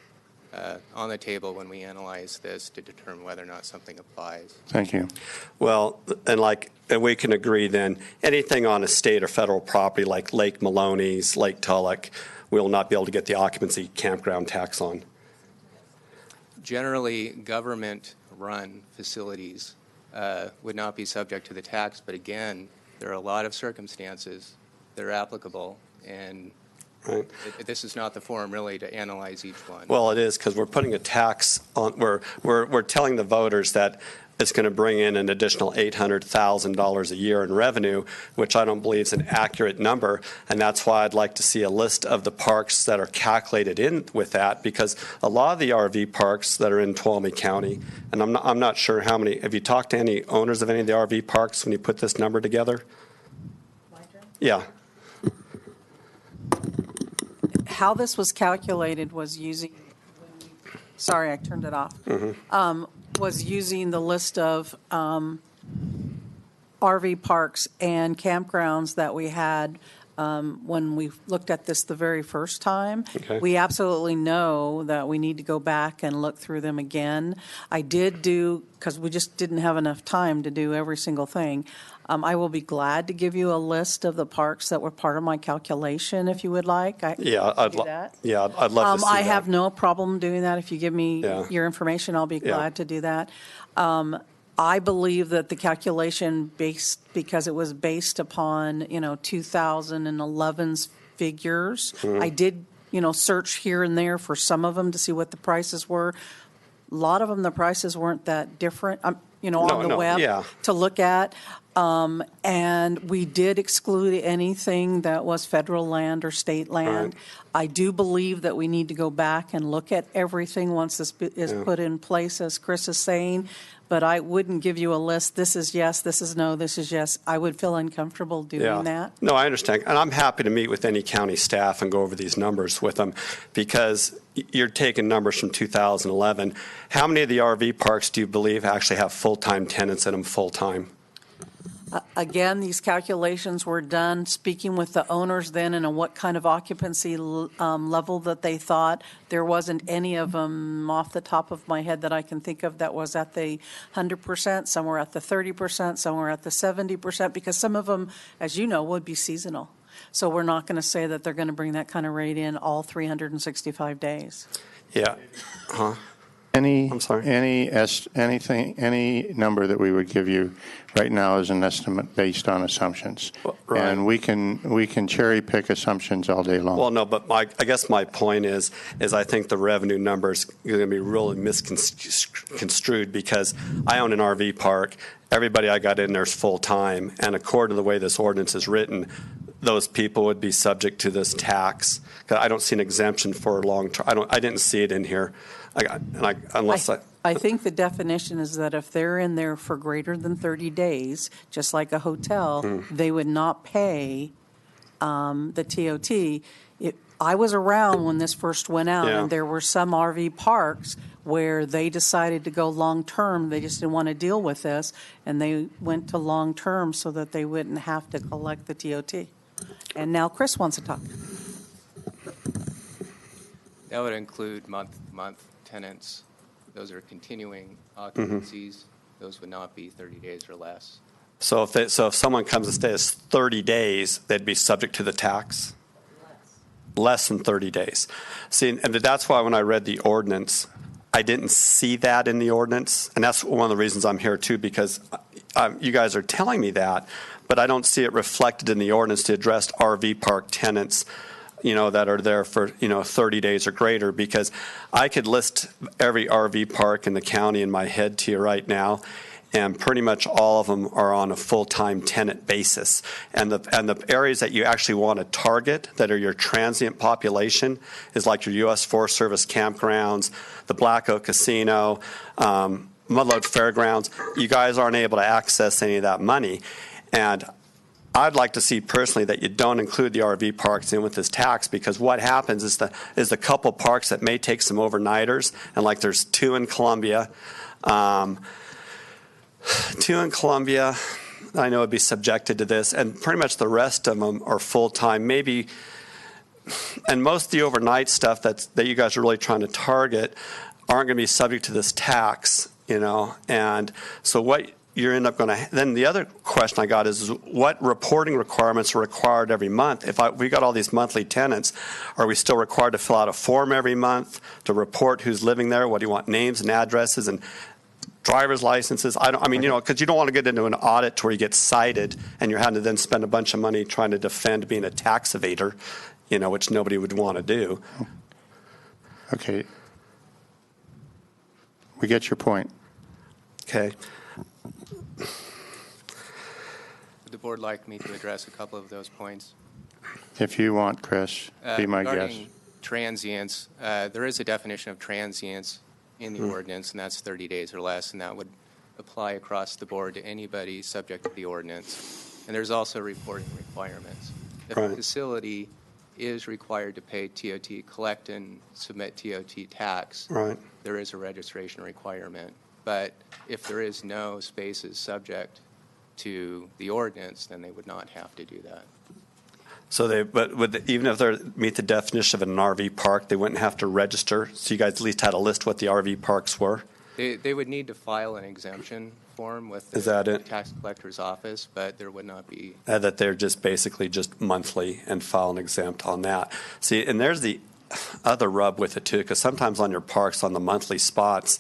on the table when we analyze this to determine whether or not something applies. Thank you. Well, and we can agree then, anything on a state or federal property like Lake Maloney's, Lake Tulloch, we will not be able to get the occupancy campground tax on. Generally, government-run facilities would not be subject to the tax, but again, there are a lot of circumstances that are applicable, and right. This is not the forum really to analyze each one. Well, it is, because we're putting a tax on. We're telling the voters that it's going to bring in an additional $800,000 a year in revenue, which I don't believe is an accurate number, and that's why I'd like to see a list of the parks that are calculated in with that, because a lot of the RV parks that are in Tuolumne County, and I'm not sure how many. Have you talked to any owners of any of the RV parks when you put this number together? Yeah. how this was calculated was using, sorry, I turned it off, was using the list of RV parks and campgrounds that we had when we looked at this the very first time. Okay. We absolutely know that we need to go back and look through them again. I did do, because we just didn't have enough time to do every single thing. I will be glad to give you a list of the parks that were part of my calculation if you would like. Yeah, I'd love to see I that. have no problem doing that. If you give me Yeah. your information, I'll be Yeah. glad to do that. I believe that the calculation because it was based upon, 2011's figures. I did, search here and there for some of them to see what the prices were. A lot of them, the prices weren't that different, on the web yeah. to look at. And we did exclude anything that was federal land or state land. Right. I do believe that we need to go back and look at everything once this is put in place, as Chris is saying. But I wouldn't give you a list. This is yes, this is no, this is yes. I would feel uncomfortable doing that. No, I understand. And I'm happy to meet with any county staff and go over these numbers with them because you're taking numbers from 2011. How many of the RV parks do you believe actually have full-time tenants in them full-time? Again, these calculations were done speaking with the owners then and on what kind of occupancy level that they thought. There wasn't any of them off the top of my head that I can think of that was at the 100%, some were at the 30%, some were at the 70%, because some of them, as you know, would be seasonal. So we're not going to say that they're going to bring that kind of rate in all 365 days. Yeah. Any number that we would give you right now is an estimate based on assumptions. Right. And we can cherry pick assumptions all day long. Well, no, but I guess my point is I think the revenue numbers are going to be really misconstrued because I own an RV park. Everybody I got in there is full-time, and according to the way this ordinance is written, those people would be subject to this tax. I don't see an exemption for long-term. I didn't see it in here. I think the definition is that if they're in there for greater than 30 days, just like a hotel, they would not pay the TOT. I was around when this first went out, and there were some RV parks where they decided to go long-term. They just didn't want to deal with this, and they went to long-term so that they wouldn't have to collect the TOT. And now Chris wants to talk. That would include month-to-month tenants. Those are continuing occupancies. Those would not be 30 days or less. So if someone comes and stays 30 days, they'd be subject to the tax? Less than 30 days. See, and that's why when I read the ordinance, I didn't see that in the ordinance. And that's one of the reasons I'm here too, because you guys are telling me that, but I don't see it reflected in the ordinance to address RV park tenants that are there for, 30 days or greater, because I could list every RV park in the county in my head to you right now, and pretty much all of them are on a full-time tenant basis. And the areas that you actually want to target that are your transient population is like your U.S. Forest Service campgrounds, the Black Oak Casino, Mudload Fairgrounds. You guys aren't able to access any of that money. And I'd like to see personally that you don't include the RV parks in with this tax, because what happens is the couple parks that may take some overnighters, and like there's two in Columbia. I know would be subjected to this, and pretty much the rest of them are full-time, maybe. And most of the overnight stuff that you guys are really trying to target aren't going to be subject to this tax, And so what you're end up going to. Then the other question I got is what reporting requirements are required every month? If we got all these monthly tenants, are we still required to fill out a form every month to report who's living there? What do you want? Names and addresses and driver's licenses? Because you don't want to get into an audit to where you get cited and you're having to then spend a bunch of money trying to defend being a tax evader, which nobody would want to do. Okay. We get your point. Okay. Would the board like me to address a couple of those points? If you want, Chris, be my guest. Regarding transients, there is a definition of transients in the ordinance, and that's 30 days or less, and that would apply across the board to anybody subject to the ordinance. And there's also reporting requirements. If a facility is required to pay TOT, collect and submit TOT tax, Right. there is a registration requirement. But if there is no spaces subject to the ordinance, then they would not have to do that. So even if they meet the definition of an RV park, they wouldn't have to register? So you guys at least had a list what the RV parks were? They would need to file an exemption form with Is that it? the tax collector's office, but there would not be. That they're just basically just monthly and file an exempt on that. See, and there's the other rub with it too, because sometimes on your parks, on the monthly spots,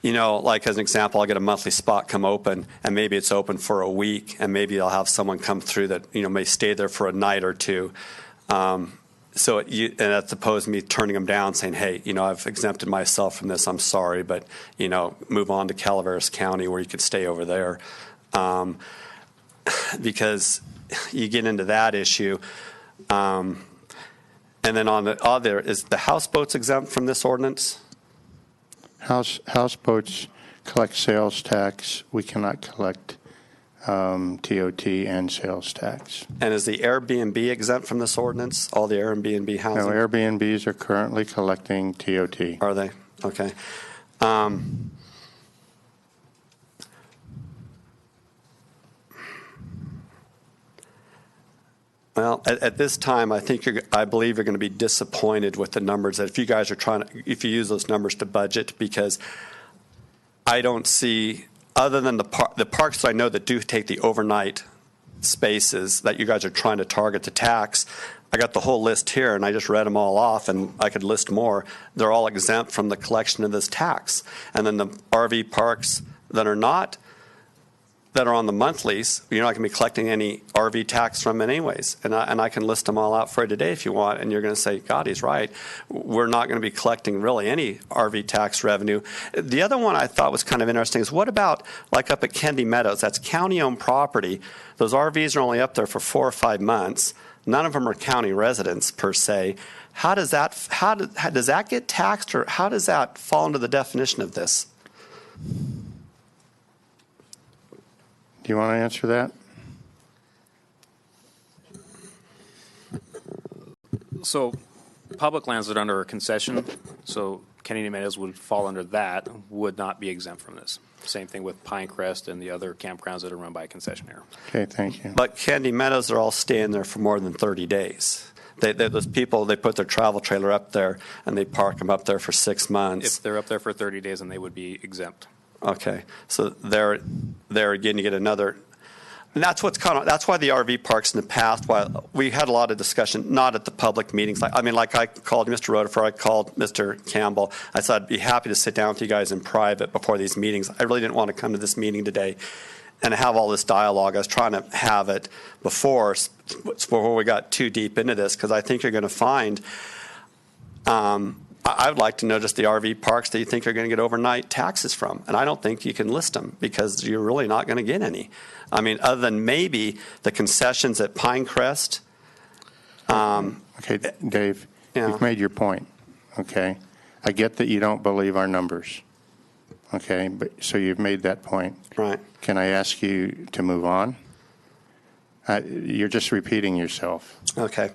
you know, like as an example, I'll get a monthly spot come open, and maybe it's open for a week, and maybe I'll have someone come through that, you know, may stay there for a night or two. And that's opposed to me turning them down, saying, hey, you know, I've exempted myself from this, I'm sorry, but, you know, move on to Calaveras County where you could stay over there. Because you get into that issue. And then on the other, is the houseboats exempt from this ordinance? Houseboats collect sales tax. We cannot collect TOT and sales tax. And is the Airbnb exempt from this ordinance? All the Airbnb housing? No, Airbnbs are currently collecting TOT. Are they? Okay. Well, at this time, I believe you're going to be disappointed with the numbers. That if you guys are if you use those numbers to budget, because I don't see, other than the parks that I know that do take the overnight spaces that you guys are trying to target the tax. I got the whole list here, and I just read them all off, and I could list more. They're all exempt from the collection of this tax. And then the RV parks that are not, that are on the monthlies, you're not going to be collecting any RV tax from anyways. And I can list them all out for you today if you want, and you're going to say, God, he's right. We're not going to be collecting really any RV tax revenue. The other one I thought was kind of interesting is what about like up at Kendi Meadows? That's county-owned property. Those RVs are only up there for 4 or 5 months. None of them are county residents per se. How does that get taxed, or how does that fall into the definition of this? Do you want to answer that? So public lands that are under a concession, so Kennedy Meadows would fall under that, would not be exempt from this. Same thing with Pinecrest and the other campgrounds that are run by a concessionaire. Okay, thank you. But Kendi Meadows are all staying there for more than 30 days. Those people, they put their travel trailer up there, and they park them up there for 6 months. If they're up there for 30 days, then they would be exempt. Okay, so there again, you get another. And that's why the RV parks in the past, while we had a lot of discussion, not at the public meetings. Like I called Mr. Rodefer, I called Mr. Campbell. I said I'd be happy to sit down with you guys in private before these meetings. I really didn't want to come to this meeting today and have all this dialogue. I was trying to have it before we got too deep into this, because I think you're going to find. I would like to know just the RV parks that you think are going to get overnight taxes from. And I don't think you can list them, because you're really not going to get any. I mean, other than maybe the concessions at Pinecrest. Okay, Dave, you've made your point, okay? I get that you don't believe our numbers, okay? But so you've made that point. Right. Can I ask you to move on? You're just repeating yourself. Okay.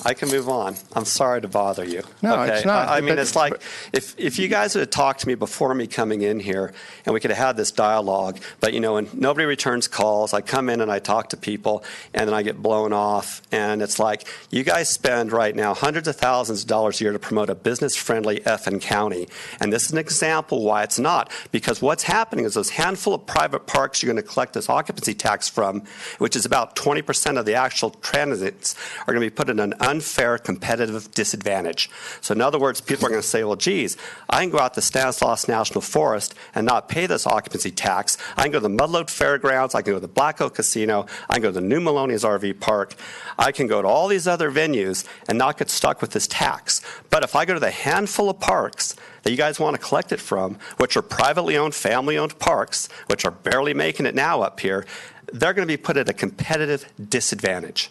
I can move on. I'm sorry to bother you. No, okay? it's not. I mean, it's like if you guys had talked to me before me coming in here, and we could have had this dialogue, but, you know, when nobody returns calls, I come in and I talk to people, and then I get blown off. And it's like, you guys spend right now hundreds of thousands of dollars a year to promote a business-friendly effing county. And this is an example why it's not. Because what's happening is those handful of private parks you're going to collect this occupancy tax from, which is about 20% of the actual transits, are going to be put in an unfair competitive disadvantage. So in other words, people are going to say, well, geez, I can go out to Stanislaus National Forest and not pay this occupancy tax. I can go to the Mudload Fairgrounds. I can go to the Black Oak Casino. I can go to the New Maloney's RV Park. I can go to all these other venues and not get stuck with this tax. But if I go to the handful of parks that you guys want to collect it from, which are privately owned, family-owned parks, which are barely making it now up here, they're going to be put at a competitive disadvantage.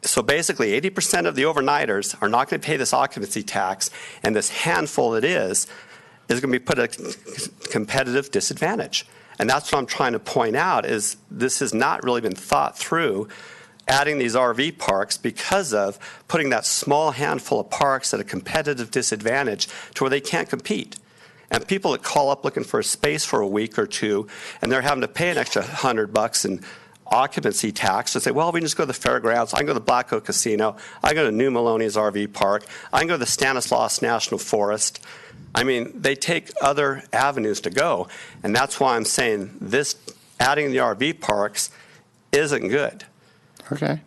So basically, 80% of the overnighters are not going to pay this occupancy tax, and this handful that is going to be put at a competitive disadvantage. And that's what I'm trying to point out is this has not really been thought through, adding these RV parks because of putting that small handful of parks at a competitive disadvantage to where they can't compete. And people that call up looking for a space for a week or two, and they're having to pay an extra $100 in occupancy tax to say, well, we can just go to the fairgrounds. I can go to the Black Oak Casino. I can go to New Maloney's RV Park. I can go to the Stanislaus National Forest. I mean, they take other avenues to go. And that's why I'm saying this, adding the RV parks isn't good. Okay.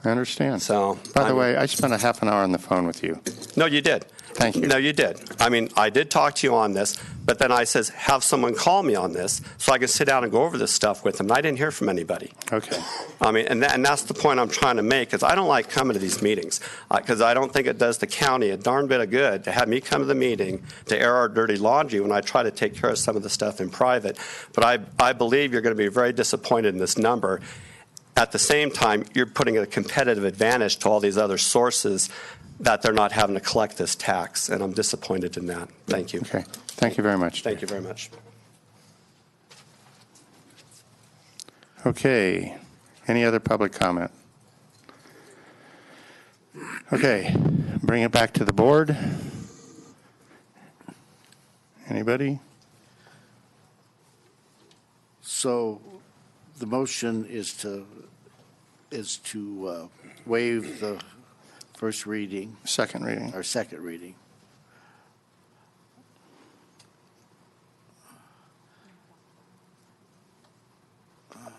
I understand. So, by the way, I spent a half an hour on the phone with you. No, you did. Thank you. No, you did. I mean, I did talk to you on this, but then I says, have someone call me on this so I can sit down and go over this stuff with them. And I didn't hear from anybody. Okay. I mean, and that's the point I'm trying to make, is I don't like coming to these meetings because I don't think it does the county a darn bit of good to have me come to the meeting to air our dirty laundry when I try to take care of some of the stuff in private. But I believe you're going to be very disappointed in this number. At the same time, you're putting a competitive advantage to all these other sources that they're not having to collect this tax, and I'm disappointed in that. Thank you. Okay. Thank you very much. Thank you very much. Okay. Any other public comment? Okay. Bring it back to the board. Anybody? So the motion is to waive the first reading. Second reading. Or second reading. I'm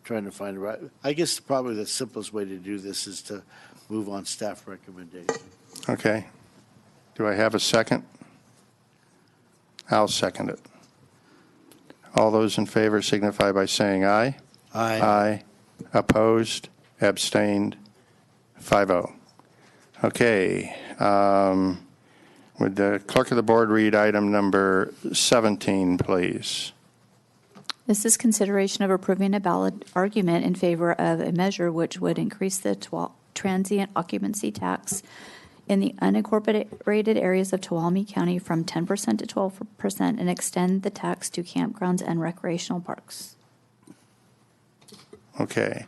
trying to find the right. I guess probably the simplest way to do this is to move on staff recommendation. Okay. Do I have a second? I'll second it. All those in favor signify by saying aye. Aye. Aye. Opposed? Abstained? 5-0. Okay. Would the clerk of the board read item number 17, please? This is consideration of approving a ballot argument in favor of a measure which would increase the transient occupancy tax in the unincorporated areas of Tuolumne County from 10% to 12% and extend the tax to campgrounds and recreational parks. Okay.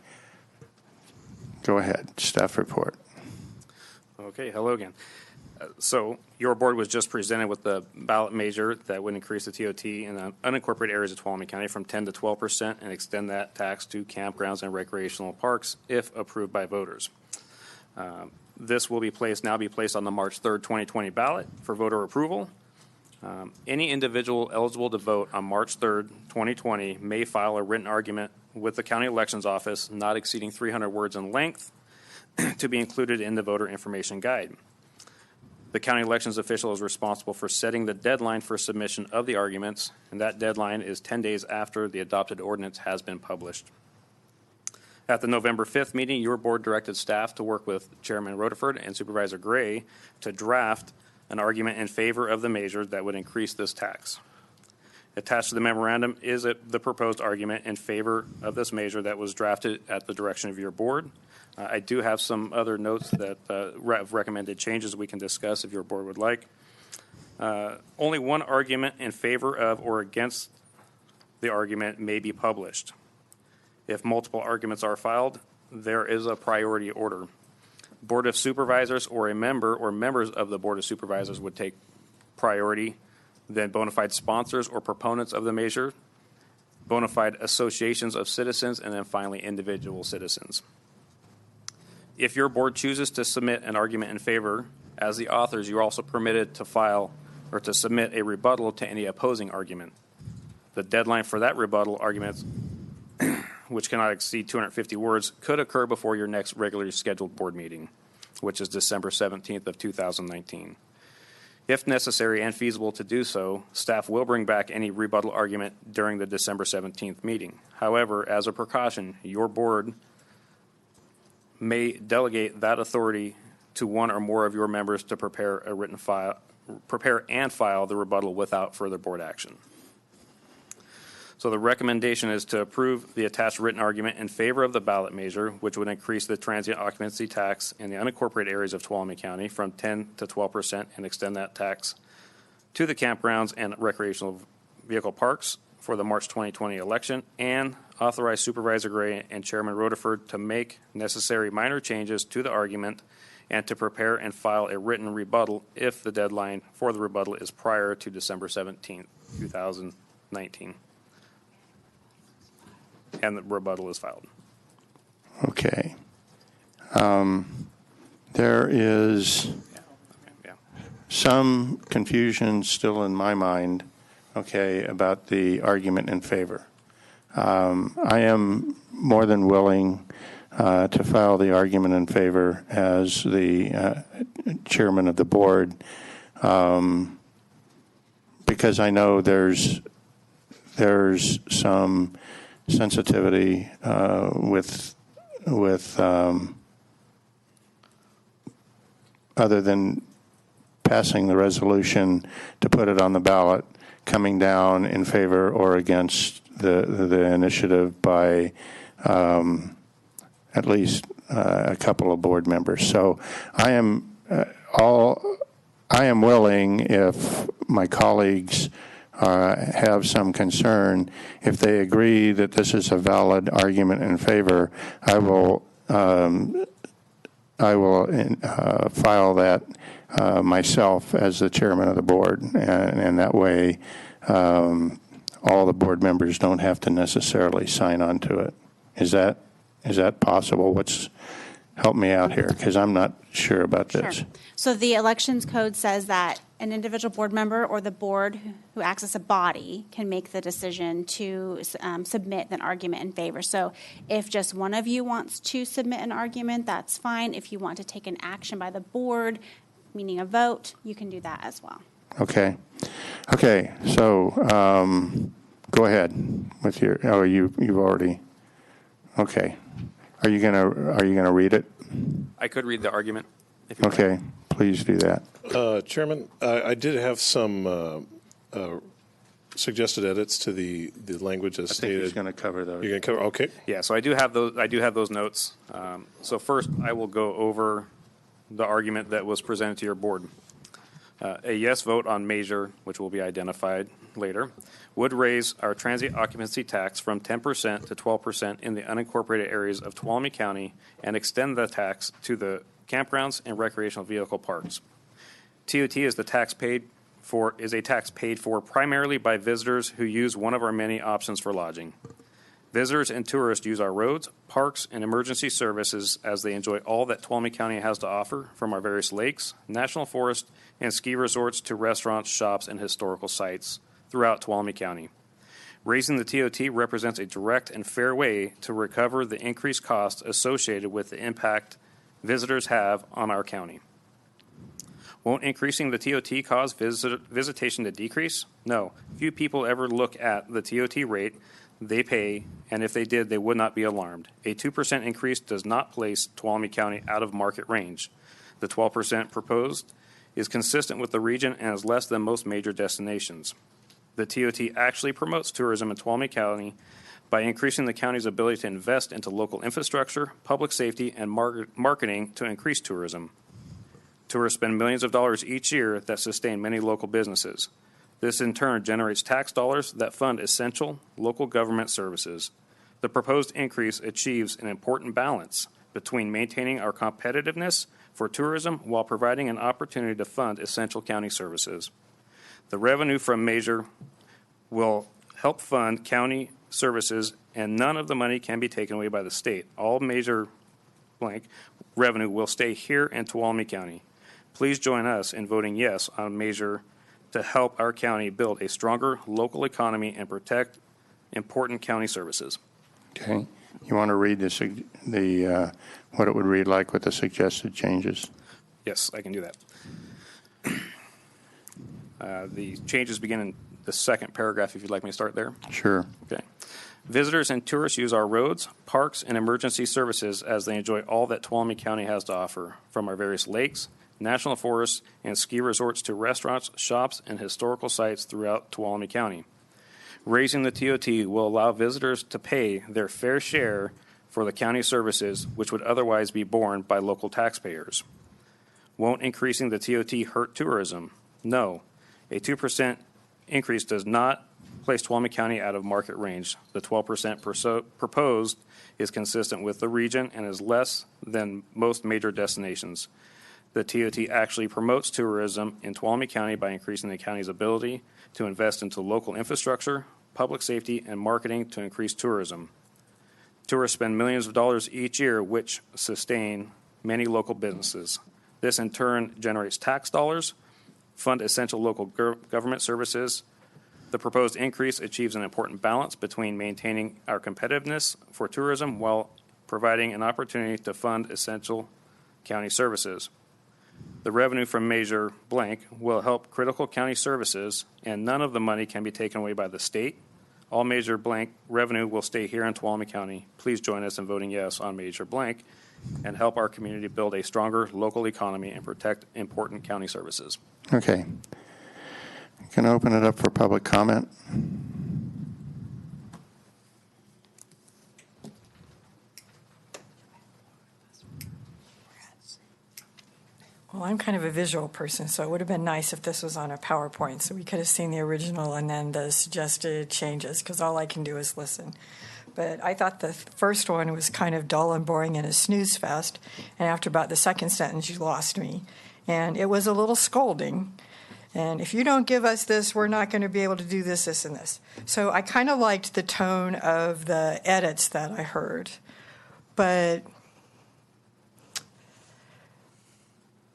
Go ahead. Staff report. Okay, hello again. So your board was just presented with the ballot measure that would increase the TOT in the unincorporated areas of Tuolumne County from 10 to 12% and extend that tax to campgrounds and recreational parks if approved by voters. This will be placed on the March 3rd, 2020 ballot for voter approval. Any individual eligible to vote on March 3rd, 2020 may file a written argument with the county elections office not exceeding 300 words in length to be included in the voter information guide. The county elections official is responsible for setting the deadline for submission of the arguments, and that deadline is 10 days after the adopted ordinance has been published. At the November 5th meeting, your board directed staff to work with Chairman Rutherford and Supervisor Gray to draft an argument in favor of the measure that would increase this tax. Attached to the memorandum is the proposed argument in favor of this measure that was drafted at the direction of your board. I do have some other notes that recommended changes we can discuss if your board would like. Only one argument in favor of or against the argument may be published. If multiple arguments are filed, there is a priority order. Board of Supervisors or a member or members of the Board of Supervisors would take priority, then bona fide sponsors or proponents of the measure, bona fide associations of citizens, and then finally individual citizens. If your board chooses to submit an argument in favor, as the authors, you're also permitted to file or to submit a rebuttal to any opposing argument. The deadline for that rebuttal argument, which cannot exceed 250 words, could occur before your next regularly scheduled board meeting, which is December 17th of 2019. If necessary and feasible to do so, staff will bring back any rebuttal argument during the December 17th meeting. However, as a precaution, your board may delegate that authority to one or more of your members to prepare and file the rebuttal without further board action. So the recommendation is to approve the attached written argument in favor of the ballot measure, which would increase the transient occupancy tax in the unincorporated areas of Tuolumne County from 10 to 12% and extend that tax to the campgrounds and recreational vehicle parks for the March 2020 election, and authorize Supervisor Gray and Chairman Rutherford to make necessary minor changes to the argument and to prepare and file a written rebuttal if the deadline for the rebuttal is prior to December 17th, 2019. And the rebuttal is filed. Okay. There is some confusion still in my mind, okay, about the argument in favor. I am more than willing to file the argument in favor as the chairman of the board, because I know there's some sensitivity with other than passing the resolution to put it on the ballot, coming down in favor or against the initiative by at least a couple of board members. So I am willing, if my colleagues have some concern, if they agree that this is a valid argument in favor, I will file that myself as the chairman of the board, and that way all the board members don't have to necessarily sign on to it. Is that possible? Help me out here, because I'm not sure about this. Sure. So the elections code says that an individual board member or the board who acts as a body can make the decision to submit an argument in favor. So if just one of you wants to submit an argument, that's fine. If you want to take an action by the board, meaning a vote, you can do that as well. Okay. So go ahead with your. Oh, you've already. Okay. Are you gonna read it? I could read the argument. If you Okay. like. Please do that. Chairman, I did have some suggested edits to the language as stated. I think he's going to cover those. You're going to cover. Okay. Yeah. So I do have those notes. So first, I will go over the argument that was presented to your board. A yes vote on measure, which will be identified later, would raise our transient occupancy tax from 10% to 12% in the unincorporated areas of Tuolumne County and extend the tax to the campgrounds and recreational vehicle parks. TOT is a tax paid for primarily by visitors who use one of our many options for lodging. Visitors and tourists use our roads, parks, and emergency services as they enjoy all that Tuolumne County has to offer, from our various lakes, national forests, and ski resorts to restaurants, shops, and historical sites throughout Tuolumne County. Raising the TOT represents a direct and fair way to recover the increased costs associated with the impact visitors have on our county. Won't increasing the TOT cause visitation to decrease? No. Few people ever look at the TOT rate they pay, and if they did, they would not be alarmed. A 2% increase does not place Tuolumne County out of market range. The 12% proposed is consistent with the region and is less than most major destinations. The TOT actually promotes tourism in Tuolumne County by increasing the county's ability to invest into local infrastructure, public safety, and marketing to increase tourism. Tourists spend millions of dollars each year that sustain many local businesses. This in turn generates tax dollars that fund essential local government services. The proposed increase achieves an important balance between maintaining our competitiveness for tourism while providing an opportunity to fund essential county services. The revenue from measure will help fund county services, and none of the money can be taken away by the state. All measure blank revenue will stay here in Tuolumne County. Please join us in voting yes on measure to help our county build a stronger local economy and protect important county services. Okay. You want to read what it would read like with the suggested changes? Yes, I can do that. The changes begin in the second paragraph, if you'd like me to start there. Sure. Okay. Visitors and tourists use our roads, parks, and emergency services as they enjoy all that Tuolumne County has to offer, from our various lakes, national forests, and ski resorts to restaurants, shops, and historical sites throughout Tuolumne County. Raising the TOT will allow visitors to pay their fair share for the county services, which would otherwise be borne by local taxpayers. Won't increasing the TOT hurt tourism? No. A 2% increase does not place Tuolumne County out of market range. The 12% proposed is consistent with the region and is less than most major destinations. The TOT actually promotes tourism in Tuolumne County by increasing the county's ability to invest into local infrastructure, public safety, and marketing to increase tourism. Tourists spend millions of dollars each year, which sustain many local businesses. This in turn generates tax dollars, fund essential local government services. The proposed increase achieves an important balance between maintaining our competitiveness for tourism while providing an opportunity to fund essential county services. The revenue from Measure Blank will help critical county services, and none of the money can be taken away by the state. All Measure Blank revenue will stay here in Tuolumne County. Please join us in voting yes on Measure Blank and help our community build a stronger local economy and protect important county services. Okay. Can I open it up for public comment? Well, I'm kind of a visual person, so it would have been nice if this was on a PowerPoint so we could have seen the original and then the suggested changes, because all I can do is listen. But I thought the first one was kind of dull and boring and a snooze fest, and after about the second sentence, you lost me. And it was a little scolding. And if you don't give us this, we're not going to be able to do this, this, and this. So I kind of liked the tone of the edits that I heard. But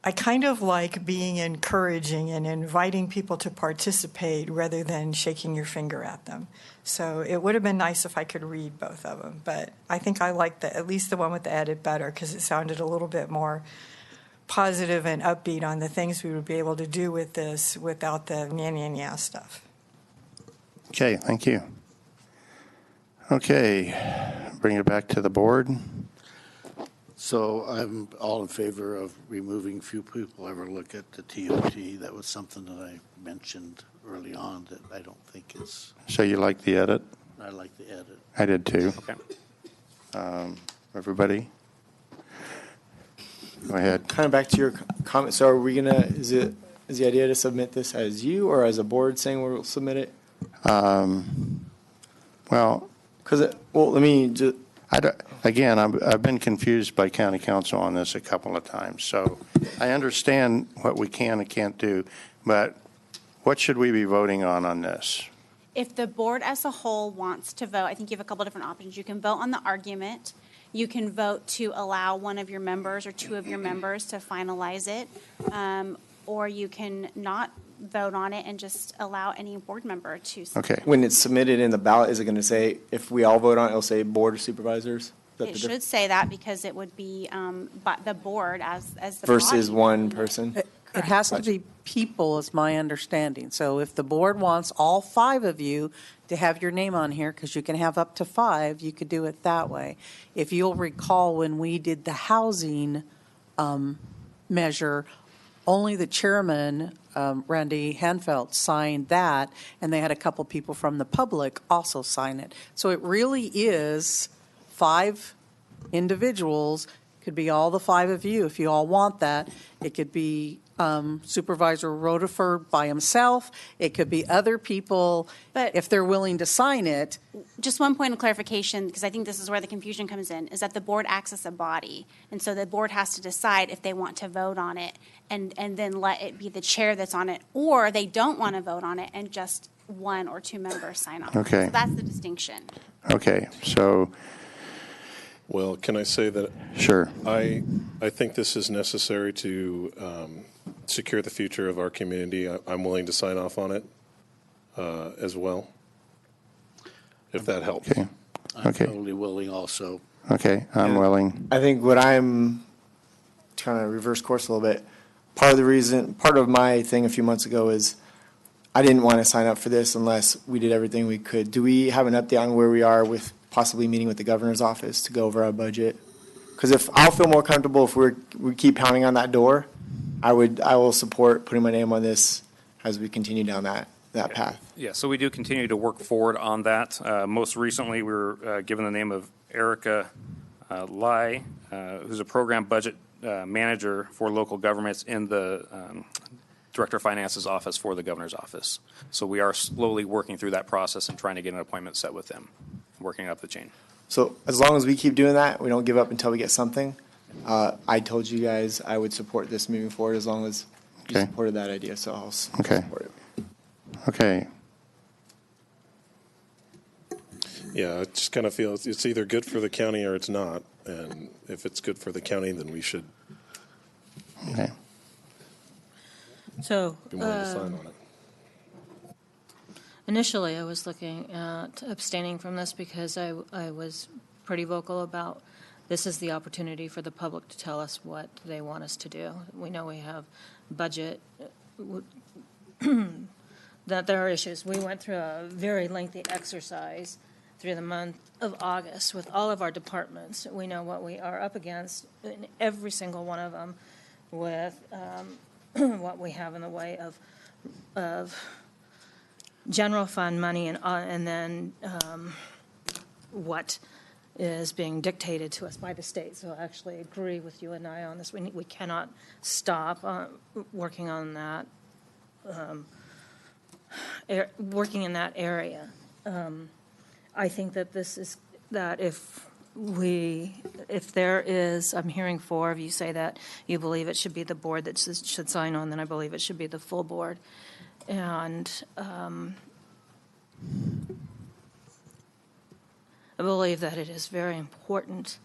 I kind of like being encouraging and inviting people to participate rather than shaking your finger at them. So it would have been nice if I could read both of them. But I think I liked at least the one with the edit better because it sounded a little bit more positive and upbeat on the things we would be able to do with this without the nya stuff. Okay, thank you. Okay, bring it back to the board. So I'm all in favor of removing few people ever look at the TOT. That was something that I mentioned early on that I don't think is. So you like the edit? I like the edit. I did too. Okay. Everybody? Go ahead. Kind of back to your comment. So are we gonna? Is the idea to submit this as you or as a board saying we'll submit it? Well, let me just. Again, I've been confused by county council on this a couple of times. So I understand what we can and can't do, but what should we be voting on this? If the board as a whole wants to vote, I think you have a couple different options. You can vote on the argument. You can vote to allow one of your members or two of your members to finalize it, or you can not vote on it and just allow any board member to. Okay. When it's submitted in the ballot, is it going to say, if we all vote on it, it'll say Board of Supervisors? It should say that because it would be the board as the versus body. one person? It has to be people, is my understanding. So if the board wants all 5 of you to have your name on here, because you can have up to 5, you could do it that way. If you'll recall, when we did the housing measure, only the chairman, Randy Hanfeld, signed that, and they had a couple people from the public also sign it. So it really is 5 individuals. Could be all the 5 of you if you all want that. It could be Supervisor Rutherford by himself. It could be other people, but if they're willing to sign it. Just one point of clarification, because I think this is where the confusion comes in, is that the board acts as a body. And so the board has to decide if they want to vote on it and then let it be the chair that's on it, or they don't want to vote on it and just 1 or 2 members sign off. Okay. So that's the distinction. Okay, so. Well, can I say that? Sure. I think this is necessary to secure the future of our community. I'm willing to sign off on it as well, if that helps. Okay. I'm totally willing also. Okay, I'm willing. I think what I'm trying to reverse course a little bit. Part of my thing a few months ago is I didn't want to sign up for this unless we did everything we could. Do we have an update on where we are with possibly meeting with the governor's office to go over our budget? Because if I'll feel more comfortable if we keep pounding on that door, I will support putting my name on this as we continue down that path. Yeah, so we do continue to work forward on that. Most recently, we were given the name of Erica Lai, who's a program budget manager for local governments in the Director of Finance's office for the governor's office. So we are slowly working through that process and trying to get an appointment set with them, working up the chain. So as long as we keep doing that, we don't give up until we get something. I told you guys I would support this moving forward as long as you Okay. supported that idea, so I'll Okay. support it. Okay. Yeah, I just kind of feel it's either good for the county or it's not. And if it's good for the county, then we should Okay. So be willing to sign on it. initially, I was looking at abstaining from this because I was pretty vocal about this is the opportunity for the public to tell us what they want us to do. We know we have budget, that there are issues. We went through a very lengthy exercise through the month of August with all of our departments. We know what we are up against in every single one of them with what we have in the way of general fund money and then what is being dictated to us by the state. So I actually agree with you and I on this. We cannot stop working on that, working in that area. I think that this is, that if there is, I'm hearing 4 of you say that you believe it should be the board that should sign on, then I believe it should be the full board. And I believe that it is very important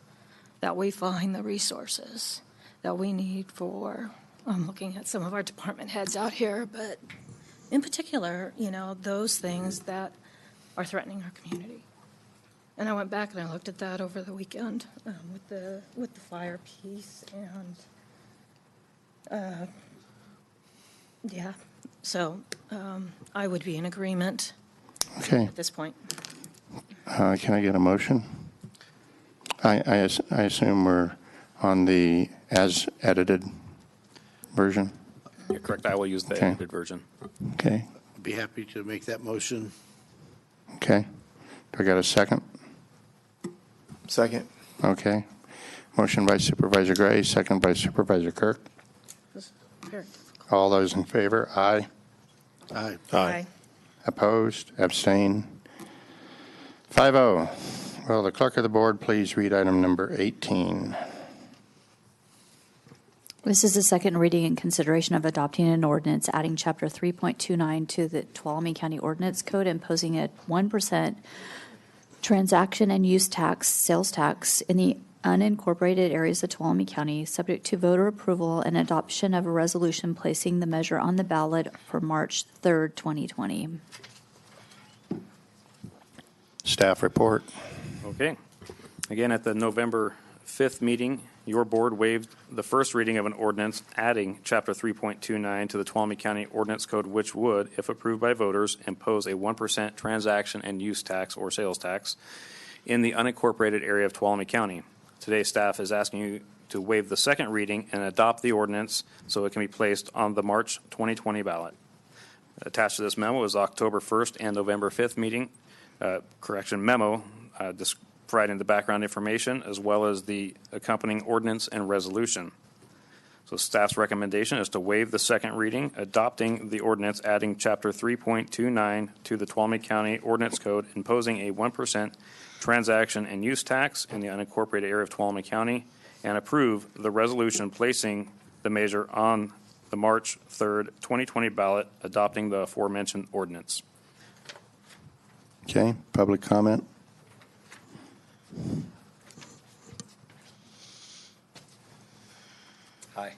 that we find the resources that we need for, I'm looking at some of our department heads out here, but in particular, those things that are threatening our community. And I went back and I looked at that over the weekend with the fire piece and yeah. So I would be in agreement Okay. at this point. Can I get a motion? I assume we're on the as edited version? You're correct. I will use the Okay. edited version. Okay. I'd be happy to make that motion. Okay. Do I got a second? Second. Okay. Motion by Supervisor Gray, second by Supervisor Kirk. Very All those in favor? Aye. Aye. Aye. Opposed? Abstain? 5-0. Will the clerk of the board please read item number 18? This is the second reading and consideration of adopting an ordinance adding Chapter 3.29 to the Tuolumne County Ordinance Code, imposing a 1% transaction and use tax, sales tax, in the unincorporated areas of Tuolumne County, subject to voter approval and adoption of a resolution placing the measure on the ballot for March 3rd, 2020. Staff report. Okay. Again, at the November 5th meeting, your board waived the first reading of an ordinance adding Chapter 3.29 to the Tuolumne County Ordinance Code, which would, if approved by voters, impose a 1% transaction and use tax or sales tax in the unincorporated area of Tuolumne County. Today, staff is asking you to waive the second reading and adopt the ordinance so it can be placed on the March 2020 ballot. Attached to this memo is October 1st and November 5th meeting memo providing the background information as well as the accompanying ordinance and resolution. So staff's recommendation is to waive the second reading, adopting the ordinance adding Chapter 3.29 to the Tuolumne County Ordinance Code, imposing a 1% transaction and use tax in the unincorporated area of Tuolumne County, and approve the resolution placing the measure on the March 3rd, 2020 ballot, adopting the aforementioned ordinance. Okay. Public comment. Hi.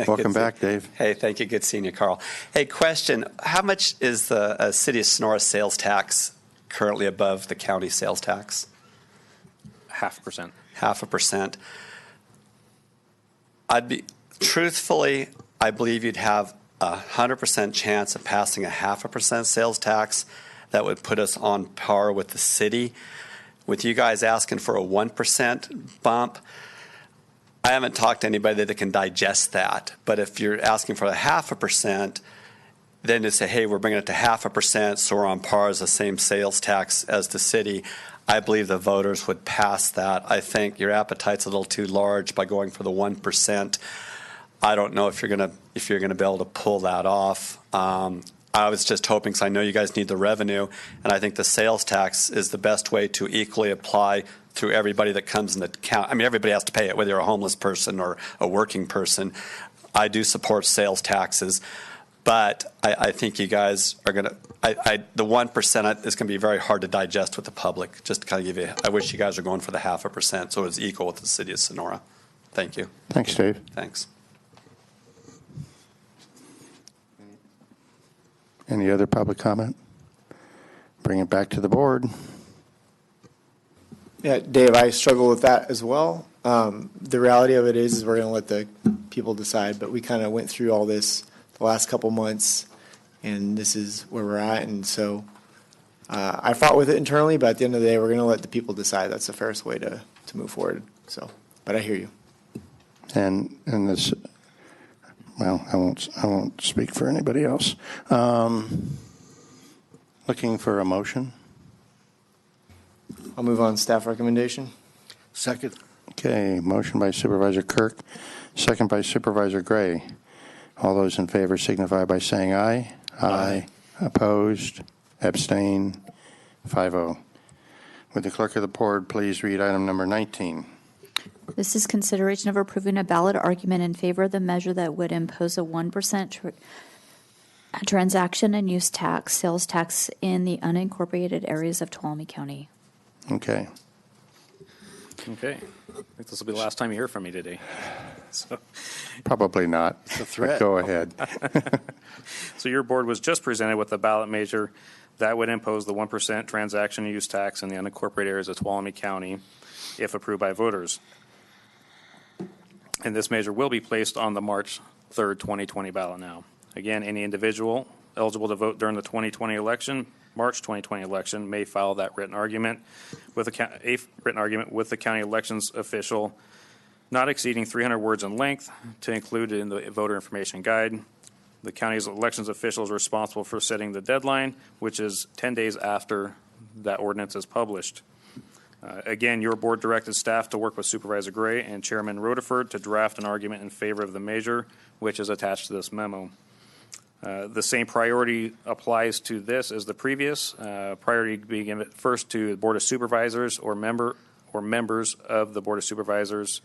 Welcome back, Dave. Hey, thank you. Good seeing you, Carl. Hey, question. How much is the city of Sonora sales tax currently above the county sales tax? 0.5%. 0.5%. Truthfully, I believe you'd have a 100% chance of passing a 0.5% sales tax that would put us on par with the city. With you guys asking for a 1% bump, I haven't talked to anybody that can digest that. But if you're asking for a 0.5%, then to say, hey, we're bringing it to 0.5%, so we're on par as the same sales tax as the city, I believe the voters would pass that. I think your appetite's a little too large by going for the 1%. I don't know if you're gonna be able to pull that off. I was just hoping, because I know you guys need the revenue, and I think the sales tax is the best way to equally apply to everybody that comes in the county. I mean, everybody has to pay it, whether you're a homeless person or a working person. I do support sales taxes, but I think you guys are going to, the 1% is going to be very hard to digest with the public. Just to kind of give you, I wish you guys were going for the 0.5%, so it's equal with the city of Sonora. Thank you. Thanks, Dave. Thanks. Any other public comment? Bring it back to the board. Yeah, Dave, I struggle with that as well. The reality of it is we're going to let the people decide, but we kind of went through all this the last couple months, and this is where we're at. And so I fought with it internally, but at the end of the day, we're going to let the people decide. That's the fairest way to move forward. So, but I hear you. And this, well, I won't speak for anybody else. Looking for a motion. I'll move on staff recommendation. Second. Okay, motion by Supervisor Kirk, second by Supervisor Gray. All those in favor signify by saying aye. Aye. Opposed? Abstain? 5-0. Would the clerk of the board please read item number 19? This is consideration of approving a ballot argument in favor of the measure that would impose a 1% transaction and use tax, sales tax in the unincorporated areas of Tuolumne County. Okay. Okay. I think this will be the last time you hear from me today. So, Probably not. It's a threat. But go ahead. So your board was just presented with a ballot measure that would impose the 1% transaction use tax in the unincorporated areas of Tuolumne County if approved by voters. And this measure will be placed on the March 3rd, 2020 ballot now. Again, any individual eligible to vote during the 2020 election, March 2020 election, may file that written argument with the county elections official, not exceeding 300 words in length, to include in the voter information guide. The county's elections official is responsible for setting the deadline, which is 10 days after that ordinance is published. Again, your board directed staff to work with Supervisor Gray and Chairman Rutherford to draft an argument in favor of the measure, which is attached to this memo. The same priority applies to this as the previous. Priority being given first to the Board of Supervisors or members of the Board of Supervisors,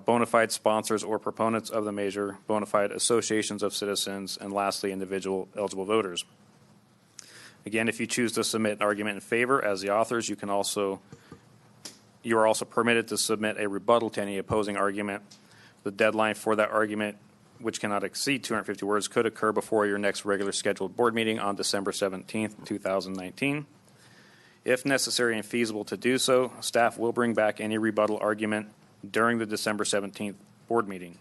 bona fide sponsors or proponents of the measure, bona fide associations of citizens, and lastly, individual eligible voters. Again, if you choose to submit an argument in favor as the authors, you are also permitted to submit a rebuttal to any opposing argument. The deadline for that argument, which cannot exceed 250 words, could occur before your next regular scheduled board meeting on December 17th, 2019. If necessary and feasible to do so, staff will bring back any rebuttal argument during the December 17th board meeting.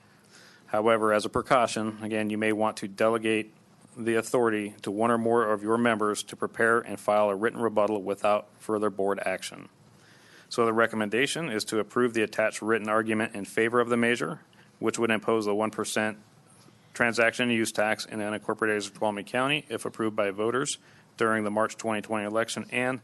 However, as a precaution, again, you may want to delegate the authority to one or more of your members to prepare and file a written rebuttal without further board action. So the recommendation is to approve the attached written argument in favor of the measure, which would impose the 1% transaction use tax in the unincorporated areas of Tuolumne County if approved by voters during the March 2020 election, and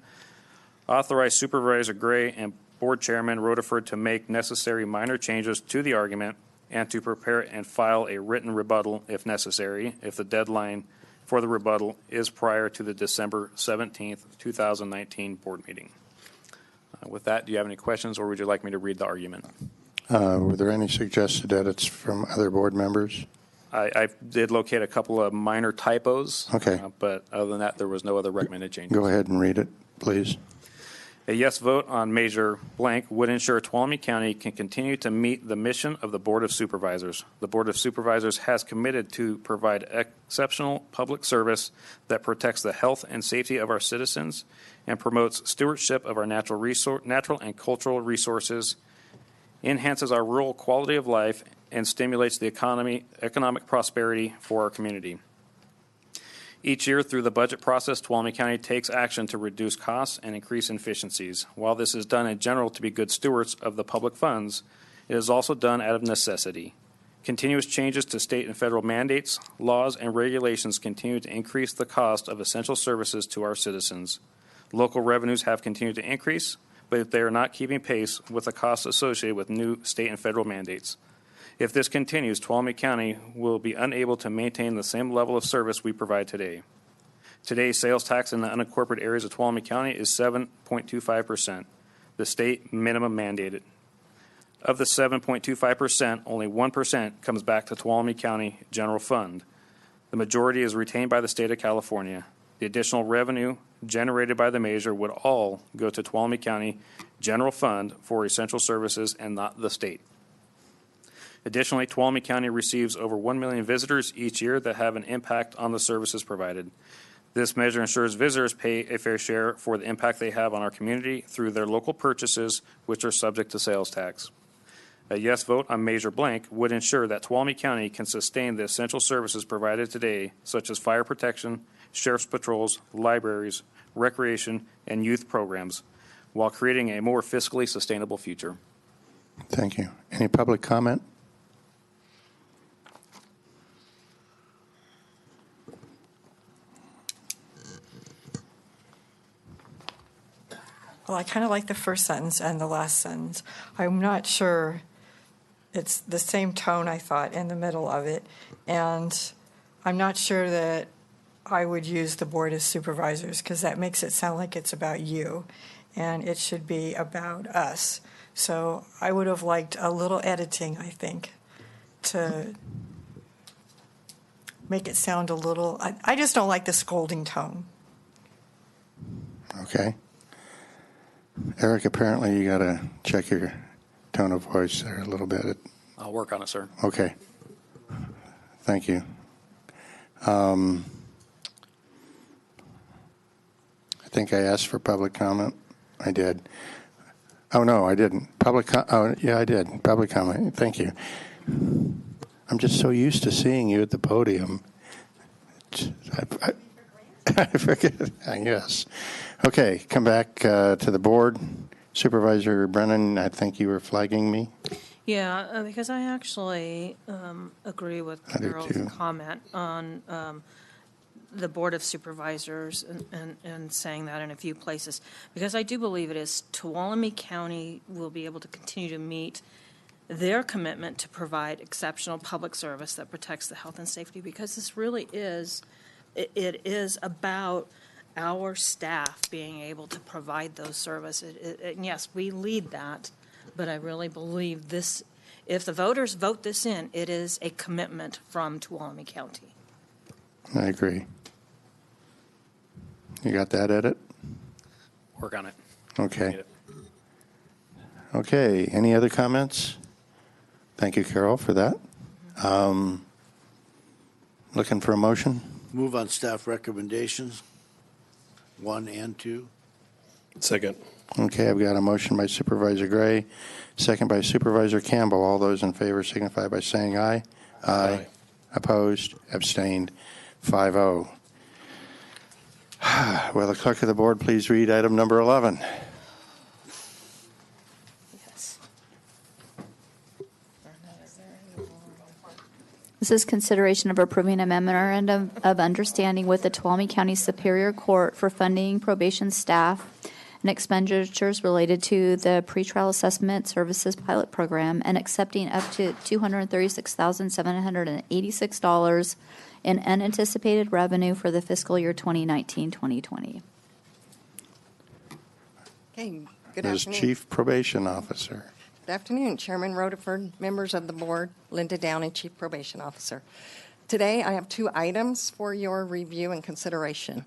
authorize Supervisor Gray and Board Chairman Rutherford to make necessary minor changes to the argument and to prepare and file a written rebuttal if necessary, if the deadline for the rebuttal is prior to the December 17th, 2019 board meeting. With that, do you have any questions, or would you like me to read the argument? Were there any suggested edits from other board members? I did locate a couple of minor typos. Okay. But other than that, there was no other recommended changes. Go ahead and read it, please. A yes vote on Measure blank would ensure Tuolumne County can continue to meet the mission of the Board of Supervisors. The Board of Supervisors has committed to provide exceptional public service that protects the health and safety of our citizens and promotes stewardship of our natural and cultural resources, enhances our rural quality of life, and stimulates the economic prosperity for our community. Each year through the budget process, Tuolumne County takes action to reduce costs and increase efficiencies. While this is done in general to be good stewards of the public funds, it is also done out of necessity. Continuous changes to state and federal mandates, laws, and regulations continue to increase the cost of essential services to our citizens. Local revenues have continued to increase, but they are not keeping pace with the costs associated with new state and federal mandates. If this continues, Tuolumne County will be unable to maintain the same level of service we provide today. Today's sales tax in the unincorporated areas of Tuolumne County is 7.25%, the state minimum mandated. Of the 7.25%, only 1% comes back to Tuolumne County General Fund. The majority is retained by the state of California. The additional revenue generated by the measure would all go to Tuolumne County General Fund for essential services and not the state. Additionally, Tuolumne County receives over 1 million visitors each year that have an impact on the services provided. This measure ensures visitors pay a fair share for the impact they have on our community through their local purchases, which are subject to sales tax. A yes vote on Measure Blank would ensure that Tuolumne County can sustain the essential services provided today, such as fire protection, sheriff's patrols, libraries, recreation, and youth programs, while creating a more fiscally sustainable future. Thank you. Any public comment? Well, I kind of like the first sentence and the last sentence. I'm not sure it's the same tone, I thought, in the middle of it. And I'm not sure that I would use the Board of Supervisors because that makes it sound like it's about you. And it should be about us. So I would have liked a little editing, I think, to make it sound a little, I just don't like the scolding tone. Okay. Eric, apparently you got to check your tone of voice there a little bit. I'll work on it, sir. Okay. Thank you. I think I asked for public comment. I did. Oh, no, I didn't. Oh, yeah, I did. Public comment. Thank you. I'm just so used to seeing you at the podium. I forget. Yes. Okay, come back to the board. Supervisor Brennan, I think you were flagging me. Yeah, because I actually agree with I do Carol's too. comment on the Board of Supervisors and saying that in a few places. Because I do believe it is Tuolumne County will be able to continue to meet their commitment to provide exceptional public service that protects the health and safety, because this really is, it is about our staff being able to provide those services. And yes, we lead that, but I really believe this, if the voters vote this in, it is a commitment from Tuolumne County. I agree. You got that edit? Work on it. Okay. Okay, any other comments? Thank you, Carol, for that. Looking for a motion? Move on staff recommendations, 1 and 2. Second. Okay, I've got a motion by Supervisor Gray, second by Supervisor Campbell. All those in favor signify by saying aye. Aye. Opposed? Abstained? 5-0. Will the clerk of the board please read item number 11? This is consideration of approving a memorandum of understanding with the Tuolumne County Superior Court for funding probation staff and expenditures related to the pretrial assessment services pilot program and accepting up to $236,786 in unanticipated revenue for the fiscal year 2019-2020. Okay, good Ms. afternoon. Chief Probation Officer. Good afternoon, Chairman Rutherford, members of the board, Linda Downey, Chief Probation Officer. Today, I have 2 items for your review and consideration.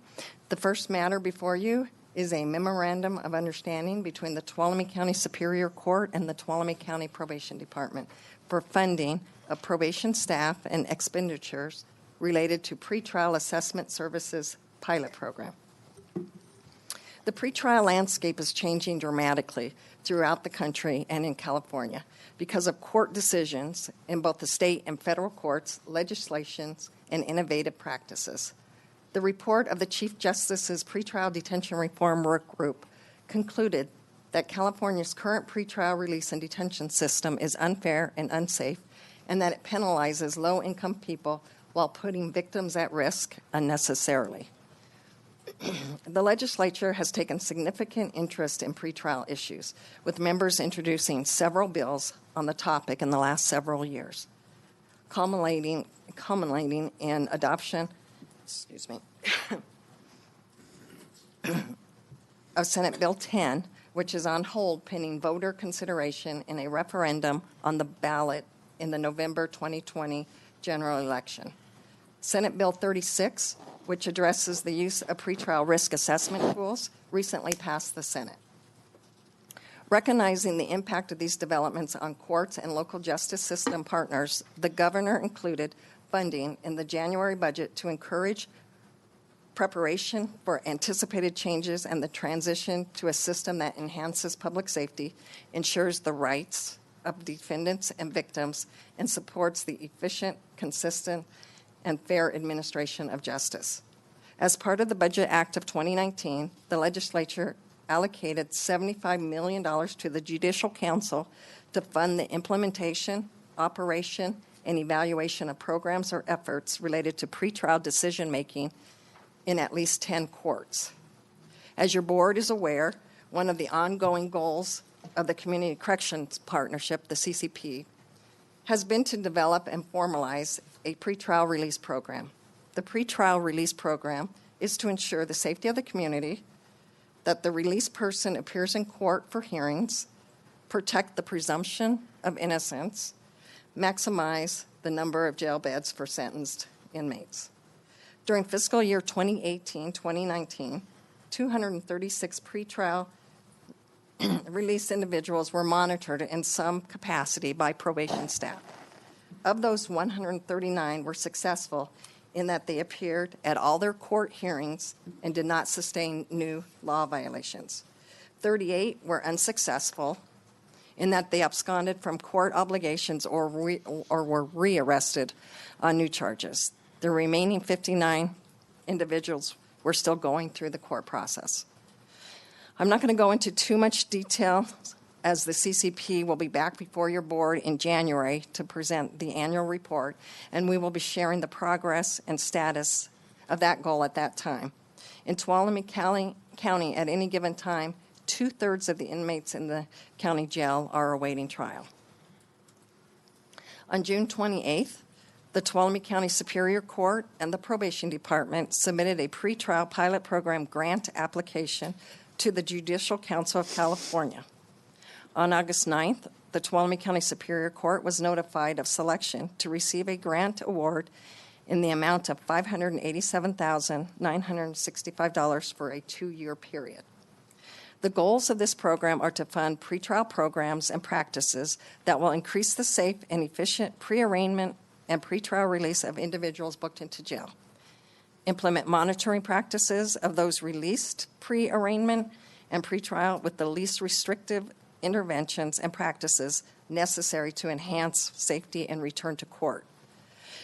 The first matter before you is a memorandum of understanding between the Tuolumne County Superior Court and the Tuolumne County Probation Department for funding of probation staff and expenditures related to pretrial assessment services pilot program. The pretrial landscape is changing dramatically throughout the country and in California because of court decisions in both the state and federal courts, legislations, and innovative practices. The report of the Chief Justice's Pretrial Detention Reform Work Group concluded that California's current pretrial release and detention system is unfair and unsafe, and that it penalizes low-income people while putting victims at risk unnecessarily. The legislature has taken significant interest in pretrial issues, with members introducing several bills on the topic in the last several years, culminating in adoption, of Senate Bill 10, which is on hold pending voter consideration in a referendum on the ballot in the November 2020 general election. Senate Bill 36, which addresses the use of pretrial risk assessment tools, recently passed the Senate. Recognizing the impact of these developments on courts and local justice system partners, the governor included funding in the January budget to encourage preparation for anticipated changes and the transition to a system that enhances public safety, ensures the rights of defendants and victims, and supports the efficient, consistent, and fair administration of justice. As part of the Budget Act of 2019, the legislature allocated $75 million to the Judicial Council to fund the implementation, operation, and evaluation of programs or efforts related to pretrial decision-making in at least 10 courts. As your board is aware, one of the ongoing goals of the Community Corrections Partnership, the CCP, has been to develop and formalize a pretrial release program. The pretrial release program is to ensure the safety of the community, that the released person appears in court for hearings, protect the presumption of innocence, maximize the number of jail beds for sentenced inmates. During fiscal year 2018-2019, 236 pretrial released individuals were monitored in some capacity by probation staff. Of those, 139 were successful in that they appeared at all their court hearings and did not sustain new law violations. 38 were unsuccessful in that they absconded from court obligations or were rearrested on new charges. The remaining 59 individuals were still going through the court process. I'm not going to go into too much detail, as the CCP will be back before your board in January to present the annual report, and we will be sharing the progress and status of that goal at that time. In Tuolumne County, at any given time, 2/3 of the inmates in the county jail are awaiting trial. On June 28th, the Tuolumne County Superior Court and the Probation Department submitted a pretrial pilot program grant application to the Judicial Council of California. On August 9th, the Tuolumne County Superior Court was notified of selection to receive a grant award in the amount of $587,965 for a 2-year period. The goals of this program are to fund pretrial programs and practices that will increase the safe and efficient pre-arraignment and pretrial release of individuals booked into jail, implement monitoring practices of those released pre-arraignment and pretrial with the least restrictive interventions and practices necessary to enhance safety and return to court,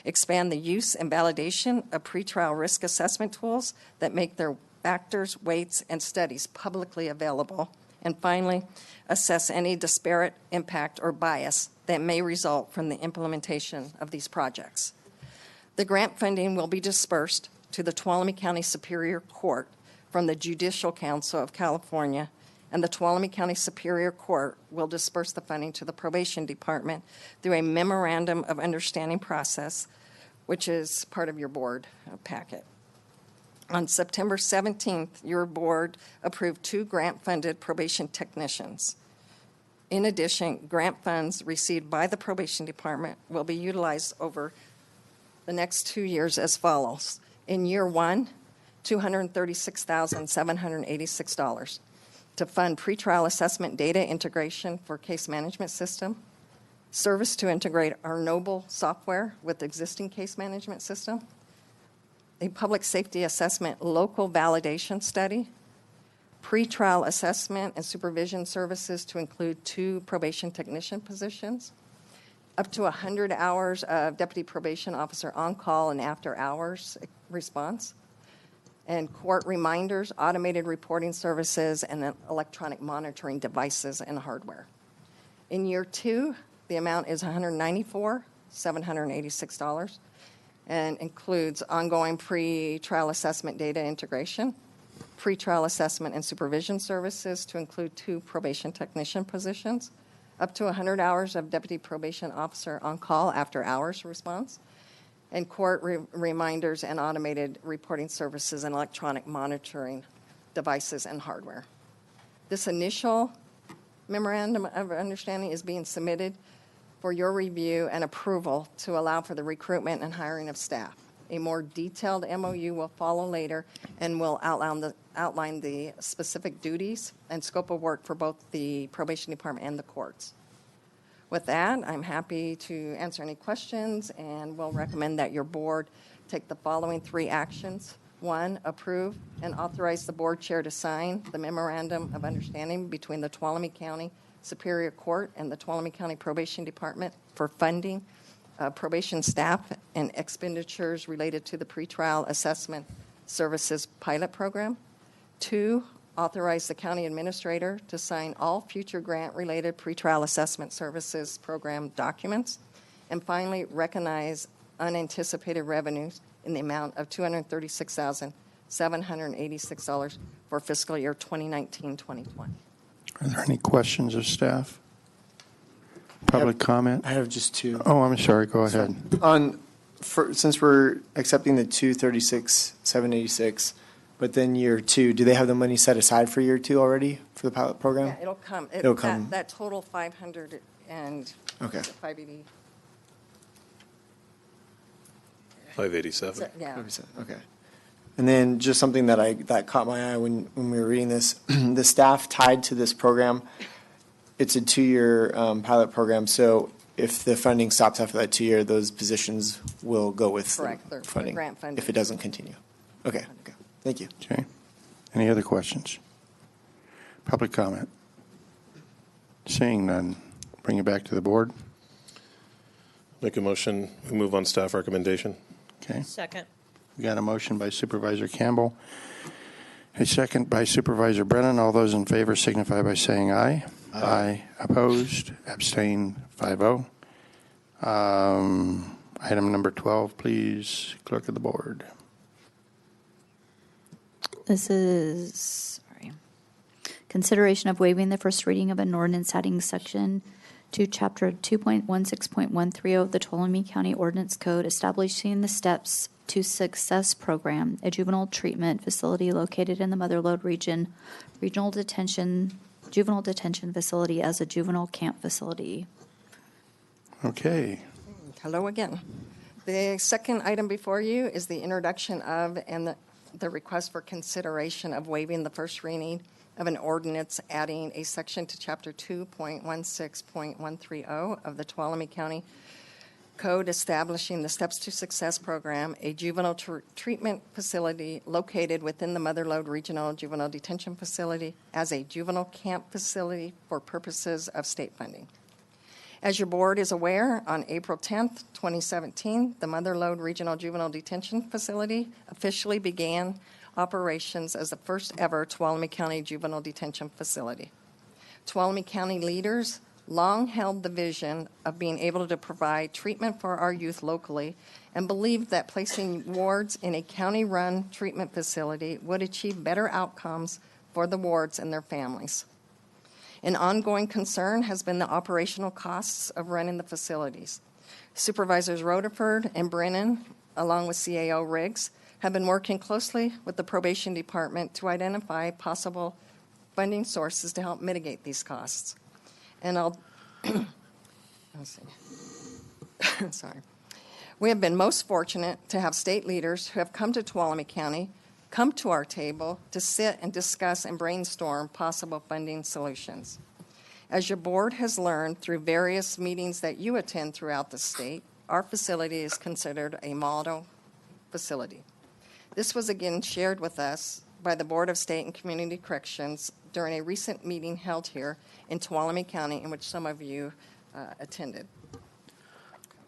expand the use and validation of pretrial risk assessment tools that make their factors, weights, and studies publicly available, and finally, assess any disparate impact or bias that may result from the implementation of these projects. The grant funding will be dispersed to the Tuolumne County Superior Court from the Judicial Council of California, and the Tuolumne County Superior Court will disperse the funding to the Probation Department through a memorandum of understanding process, which is part of your board packet. On September 17th, your board approved 2 grant-funded probation technicians. In addition, grant funds received by the Probation Department will be utilized over the next 2 years as follows. In year 1, $236,786 to fund pretrial assessment data integration for case management system, service to integrate our Noble software with existing case management system, a public safety assessment local validation study, pretrial assessment and supervision services to include 2 probation technician positions, up to 100 hours of deputy probation officer on-call and after-hours response, and court reminders, automated reporting services, and then electronic monitoring devices and hardware. In year 2, the amount is $194,786 and includes ongoing pre-trial assessment data integration, pretrial assessment and supervision services to include 2 probation technician positions, up to 100 hours of deputy probation officer on-call after-hours response, and court reminders and automated reporting services and electronic monitoring devices and hardware. This initial memorandum of understanding is being submitted for your review and approval to allow for the recruitment and hiring of staff. A more detailed MOU will follow later and will outline the specific duties and scope of work for both the probation department and the courts. With that, I'm happy to answer any questions and will recommend that your board take the following 3 actions. 1, approve and authorize the board chair to sign the memorandum of understanding between the Tuolumne County Superior Court and the Tuolumne County Probation Department for funding probation staff and expenditures related to the pretrial assessment services pilot program. 2, authorize the county administrator to sign all future grant-related pretrial assessment services program documents. And finally, recognize unanticipated revenues in the amount of $236,786 for fiscal year 2019-2020. Are there any questions of staff? Public comment? I have just 2. Oh, I'm sorry. Go ahead. Since we're accepting the 236,786, but then year 2, do they have the money set aside for year 2 already for the pilot program? Yeah, it'll come. It'll come. That total 500 and Okay. 580. 587. Yeah. Okay. And then just something that caught my eye when we were reading this, the staff tied to this program, it's a 2-year pilot program. So if the funding stops after that 2 year, those positions will go with Correct. They're funding, grant funding. if it doesn't continue. Okay. Thank you. Okay. Any other questions? Public comment? Seeing none, bring it back to the board. Make a motion. We move on staff recommendation. Okay. Second. We got a motion by Supervisor Campbell, a second by Supervisor Brennan. All those in favor signify by saying aye. Aye. Opposed? Abstain? 5-0. Item number 12, please, clerk of the board. This is, consideration of waiving the first reading of an ordinance adding section to Chapter 2.16.130 of the Tuolumne County Ordinance Code, establishing the Steps to Success Program, a juvenile treatment facility located in the Motherlode region, juvenile detention facility as a juvenile camp facility. Okay. Hello again. The second item before you is the introduction of and the request for consideration of waiving the first reading of an ordinance adding a section to Chapter 2.16.130 of the Tuolumne County Code, establishing the Steps to Success Program, a juvenile treatment facility located within the Motherlode Regional Juvenile Detention Facility as a juvenile camp facility for purposes of state funding. As your board is aware, on April 10th, 2017, the Motherlode Regional Juvenile Detention Facility officially began operations as the first ever Tuolumne County Juvenile Detention Facility. Tuolumne County leaders long held the vision of being able to provide treatment for our youth locally and believed that placing wards in a county-run treatment facility would achieve better outcomes for the wards and their families. An ongoing concern has been the operational costs of running the facilities. Supervisors Rutherford and Brennan, along with CAO Riggs, have been working closely with the probation department to identify possible funding sources to help mitigate these costs. And I'll sorry. We have been most fortunate to have state leaders who have come to Tuolumne County, come to our table to sit and discuss and brainstorm possible funding solutions. As your board has learned through various meetings that you attend throughout the state, our facility is considered a model facility. This was again shared with us by the Board of State and Community Corrections during a recent meeting held here in Tuolumne County in which some of you attended.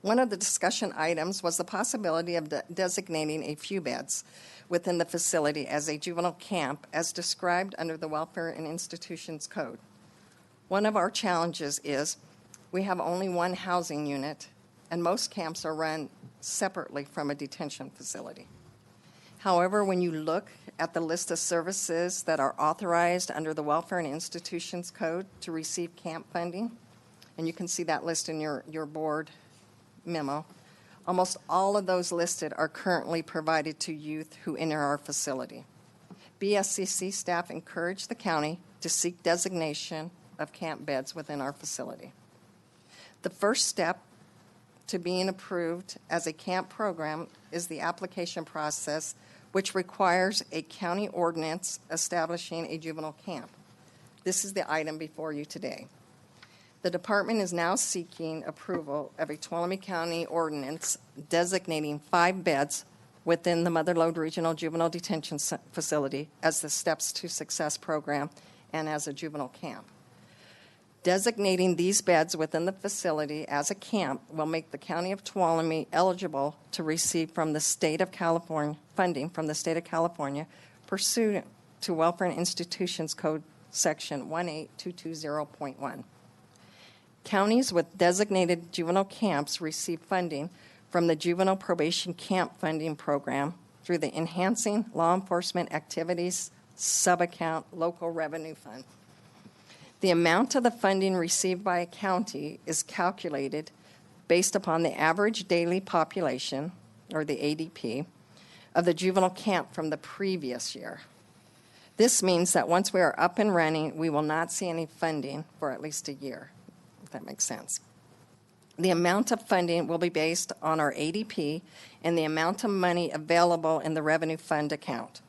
One of the discussion items was the possibility of designating a few beds within the facility as a juvenile camp as described under the Welfare and Institutions Code. One of our challenges is we have only one housing unit and most camps are run separately from a detention facility. However, when you look at the list of services that are authorized under the Welfare and Institutions Code to receive camp funding, and you can see that list in your board memo, almost all of those listed are currently provided to youth who enter our facility. BSCC staff encourage the county to seek designation of camp beds within our facility. The first step to being approved as a camp program is the application process, which requires a county ordinance establishing a juvenile camp. This is the item before you today. The department is now seeking approval of a Tuolumne County ordinance designating 5 beds within the Mother Lode Regional Juvenile Detention Facility as the Steps to Success program and as a juvenile camp. Designating these beds within the facility as a camp will make the County of Tuolumne eligible to receive from the State of California funding from the State of California pursuant to Welfare and Institutions Code Section 18220.1. Counties with designated juvenile camps receive funding from the Juvenile Probation Camp Funding Program through the Enhancing Law Enforcement Activities Subaccount Local Revenue Fund. The amount of the funding received by a county is calculated based upon the average daily population, or the ADP, of the juvenile camp from the previous year. This means that once we are up and running, we will not see any funding for at least a year, if that makes sense. The amount of funding will be based on our ADP and the amount of money available in the revenue fund account.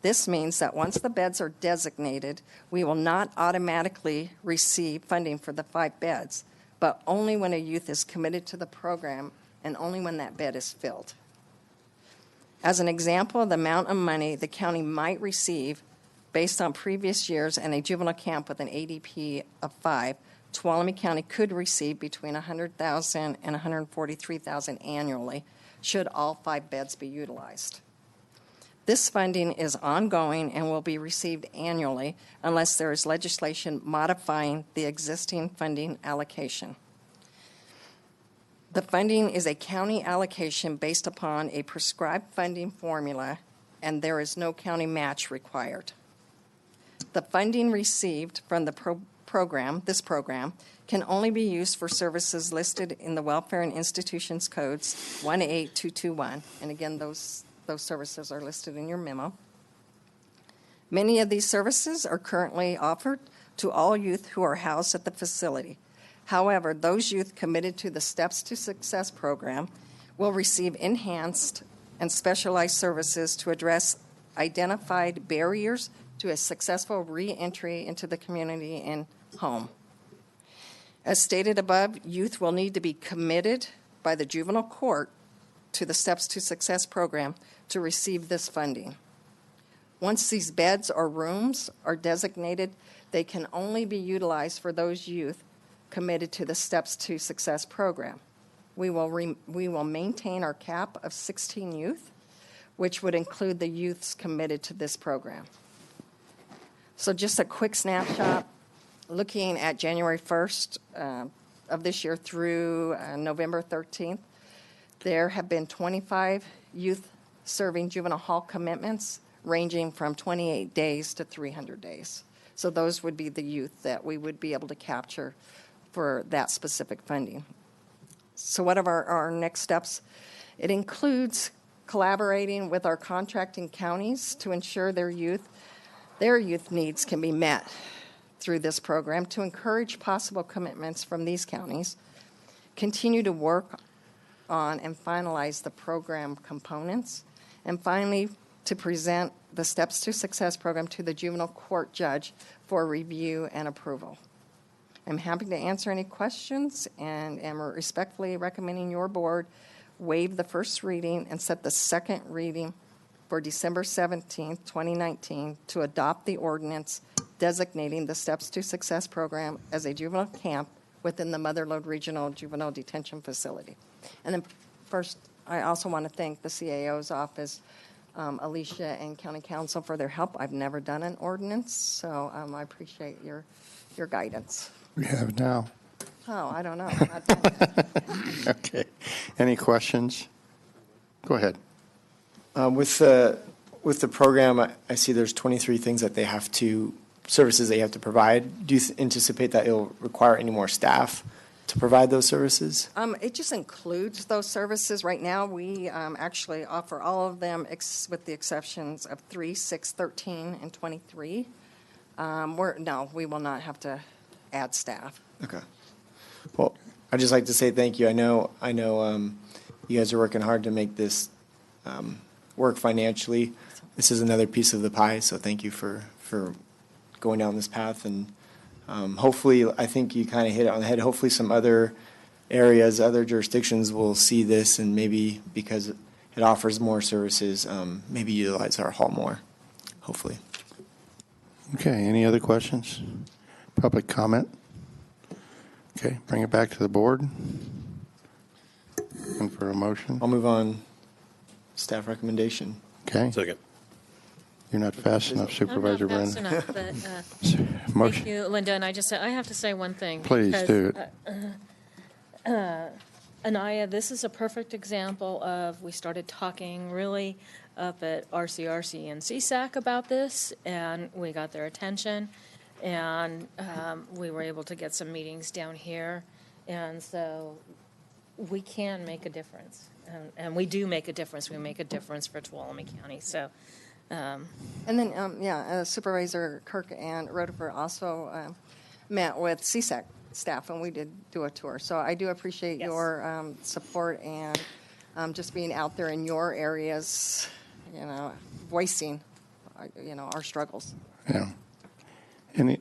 This means that once the beds are designated, we will not automatically receive funding for the 5 beds, but only when a youth is committed to the program and only when that bed is filled. As an example of the amount of money the county might receive based on previous years and a juvenile camp with an ADP of 5, Tuolumne County could receive between $100,000 and $143,000 annually should all 5 beds be utilized. This funding is ongoing and will be received annually unless there is legislation modifying the existing funding allocation. The funding is a county allocation based upon a prescribed funding formula, and there is no county match required. The funding received from the this program, can only be used for services listed in the Welfare and Institutions Codes 18221, and again, those services are listed in your memo. Many of these services are currently offered to all youth who are housed at the facility. However, those youth committed to the Steps to Success program will receive enhanced and specialized services to address identified barriers to a successful re-entry into the community and home. As stated above, youth will need to be committed by the juvenile court to the Steps to Success program to receive this funding. Once these beds or rooms are designated, they can only be utilized for those youth committed to the Steps to Success program. We will maintain our cap of 16 youth, which would include the youths committed to this program. So just a quick snapshot, looking at January 1st of this year through November 13th, there have been 25 youth serving juvenile hall commitments ranging from 28 days to 300 days. So those would be the youth that we would be able to capture for that specific funding. So what are our next steps? It includes collaborating with our contracting counties to ensure their youth needs can be met through this program, to encourage possible commitments from these counties, continue to work on and finalize the program components, and finally, to present the Steps to Success program to the juvenile court judge for review and approval. I'm happy to answer any questions and am respectfully recommending your board waive the first reading and set the second reading for December 17th, 2019, to adopt the ordinance designating the Steps to Success program as a juvenile camp within the Mother Lode Regional Juvenile Detention Facility. And then first, I also want to thank the CAO's office, Alicia and County Council for their help. I've never done an ordinance, so I appreciate your guidance. We have now. Oh, I don't know. Okay. Any questions? Go ahead. With the with the program, I see there's 23 things that they have to, services they have to provide. Do you anticipate that it'll require any more staff to provide those services? It just includes those services. Right now, we actually offer all of them with the exceptions of 3, 6, 13, and 23. No, we will not have to add staff. Okay. Well, I'd just like to say thank you. I know, you guys are working hard to make this work financially. This is another piece of the pie, so thank you for going down this path. And hopefully, I think you kind of hit it on the head. Hopefully some other areas, other jurisdictions will see this and maybe because it offers more services, maybe utilize our hall more, hopefully. Okay, any other questions? Public comment? Okay, bring it back to the board. And for a motion? I'll move on. Staff recommendation. Okay. Second. You're not fast enough, Supervisor I'm not Brennan. fast enough, but Motion. thank you, Linda. And I have to say one thing. Please because, do it. Anaya, this is a perfect example of, we started talking really up at RCRC and CSAC about this, and we got their attention, and we were able to get some meetings down here, and so we can make a difference, and we do make a difference. We make a difference for Tuolumne County, so. And then, Supervisor Kirk and Rutherford also met with CSAC staff, and we did do a tour. So I do appreciate your support and just being out there in your areas, voicing, our struggles. Yeah. And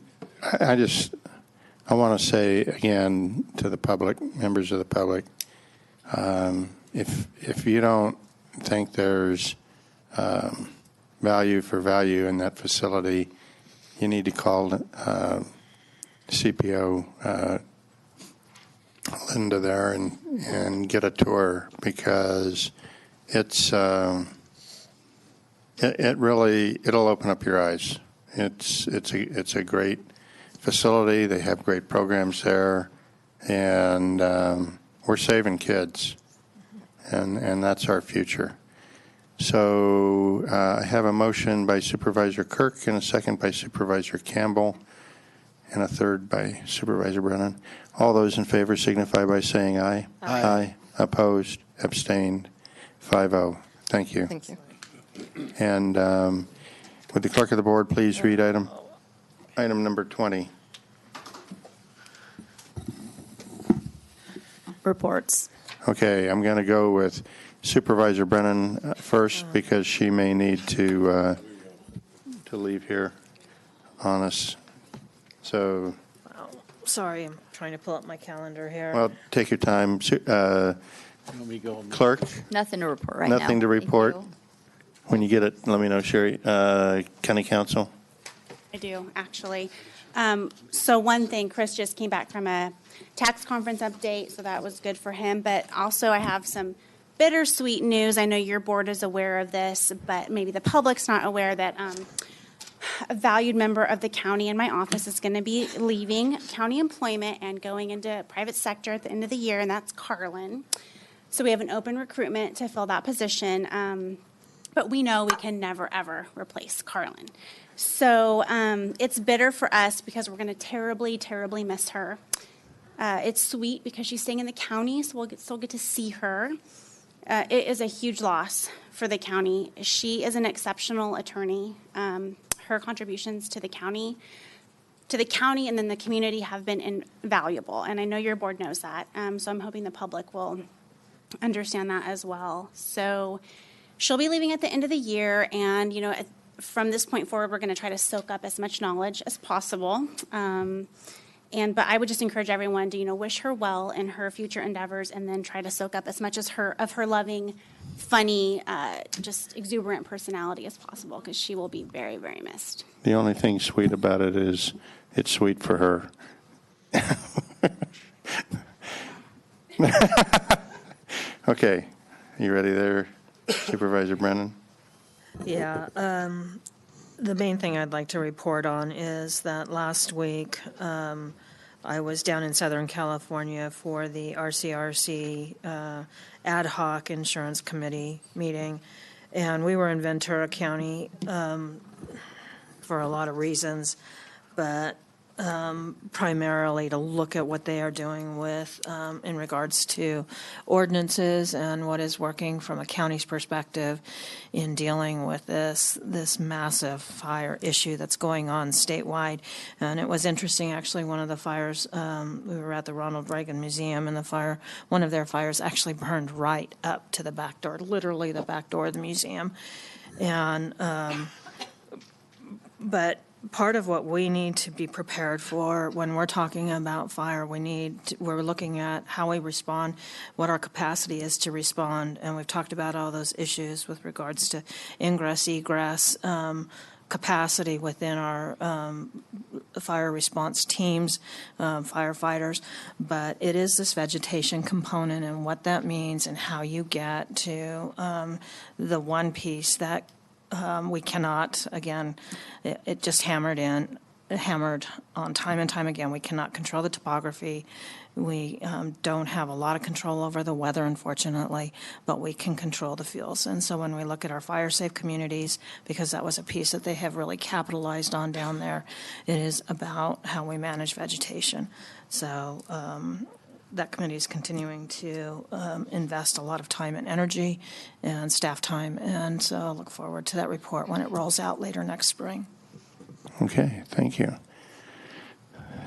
I want to say again to the public, members of the public, if you don't think there's value for value in that facility, you need to call CPO Linda there and get a tour, because it'll open up your eyes. It's a great facility. They have great programs there, and we're saving kids, and that's our future. So I have a motion by Supervisor Kirk and a second by Supervisor Campbell and a third by Supervisor Brennan. All those in favor signify by saying aye. Aye. Opposed? Abstained? 5-0. Thank you. Thank you. And would the clerk of the board please read item number 20? Reports. Okay, I'm going to go with Supervisor Brennan first, because she may need to leave here on us. So, Sorry, I'm trying to pull up my calendar here. well, take your time. Clerk? Nothing to report right now. Nothing to Thank report. you. When you get it, let me know, Sherry. County Council? I do, actually. So one thing, Chris just came back from a tax conference update, so that was good for him. But also I have some bittersweet news. I know your board is aware of this, but maybe the public's not aware that a valued member of the county in my office is going to be leaving county employment and going into private sector at the end of the year, and that's Carlin. So we have an open recruitment to fill that position, but we know we can never, ever replace Carlin. So it's bitter for us because we're going to terribly, terribly miss her. It's sweet because she's staying in the county, so we'll still get to see her. It is a huge loss for the county. She is an exceptional attorney. Her contributions to the county and then the community have been invaluable, and I know your board knows that. So I'm hoping the public will understand that as well. So she'll be leaving at the end of the year, and from this point forward, we're going to try to soak up as much knowledge as possible. But I would just encourage everyone to, wish her well in her future endeavors, and then try to soak up as much of her loving, funny, just exuberant personality as possible, because she will be very, very missed. The only thing sweet about it is it's sweet for her. Okay. You ready there, Supervisor Brennan? Yeah. The main thing I'd like to report on is that last week I was down in Southern California for the RCRC ad hoc insurance committee meeting, And we were in Ventura County for a lot of reasons, but primarily to look at what they are doing with in regards to ordinances and what is working from a county's perspective in dealing with this massive fire issue that's going on statewide. And it was interesting, actually, one of the fires, we were at the Ronald Reagan Museum, and one of their fires actually burned right up to the back door, literally the back door of the museum. And but part of what we need to be prepared for when we're talking about fire, we're looking at how we respond, what our capacity is to respond, and we've talked about all those issues with regards to ingress, egress, capacity within our fire response teams, firefighters, but it is this vegetation component and what that means and how you get to the one piece that we cannot, again, it just hammered on time and time again. We cannot control the topography. We don't have a lot of control over the weather, unfortunately, but we can control the fuels. And so when we look at our fire-safe communities, because that was a piece that they have really capitalized on down there, it is about how we manage vegetation. So that committee is continuing to invest a lot of time and energy and staff time, and so I look forward to that report when it rolls out later next spring. Okay, thank you.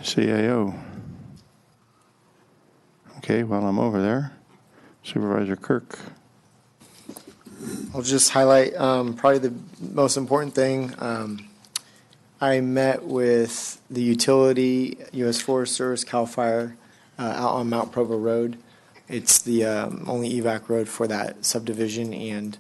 CAO. Okay, while I'm over there, Supervisor Kirk. I'll just highlight probably the most important thing. I met with the utility, U.S. Forest Service, CAL FIRE, out on Mount Provo Road. It's the only evac road for that subdivision, and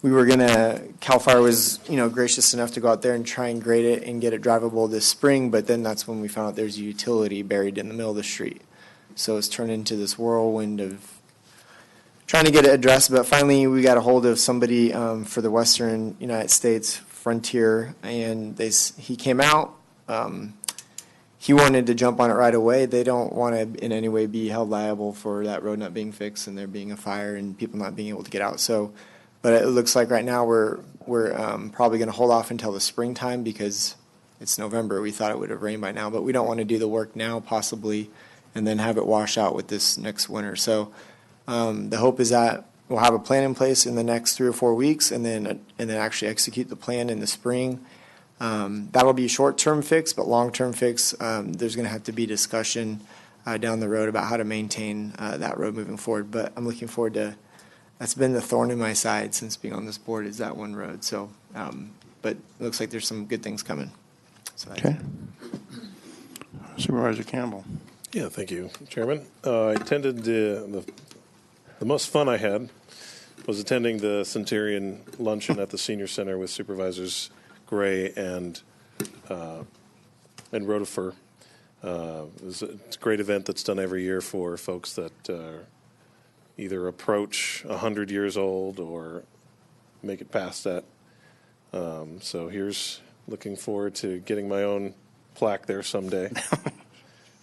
CAL FIRE was, gracious enough to go out there and try and grade it and get it drivable this spring, but then that's when we found out there's a utility buried in the middle of the street. So it's turned into this whirlwind of trying to get it addressed, but finally we got a hold of somebody for the Western United States Frontier, and he came out. He wanted to jump on it right away. They don't want to in any way be held liable for that road not being fixed and there being a fire and people not being able to get out. So, but it looks like right now we're probably going to hold off until the springtime because it's November. We thought it would have rained by now, but we don't want to do the work now possibly and then have it wash out with this next winter. So the hope is that we'll have a plan in place in the next 3 or 4 weeks and then actually execute the plan in the spring. That'll be a short-term fix, but long-term fix, there's going to have to be discussion down the road about how to maintain that road moving forward. But I'm looking forward to, that's been the thorn in my side since being on this board is that one road. So, but it looks like there's some good things coming. So Okay. Supervisor Campbell. Yeah, thank you, Chairman. I attended the most fun I had was attending the Centurion luncheon at the Senior Center with Supervisors Gray and Rotifer. It's a great event that's done every year for folks that either approach 100 years old or make it past that. So here's looking forward to getting my own plaque there someday.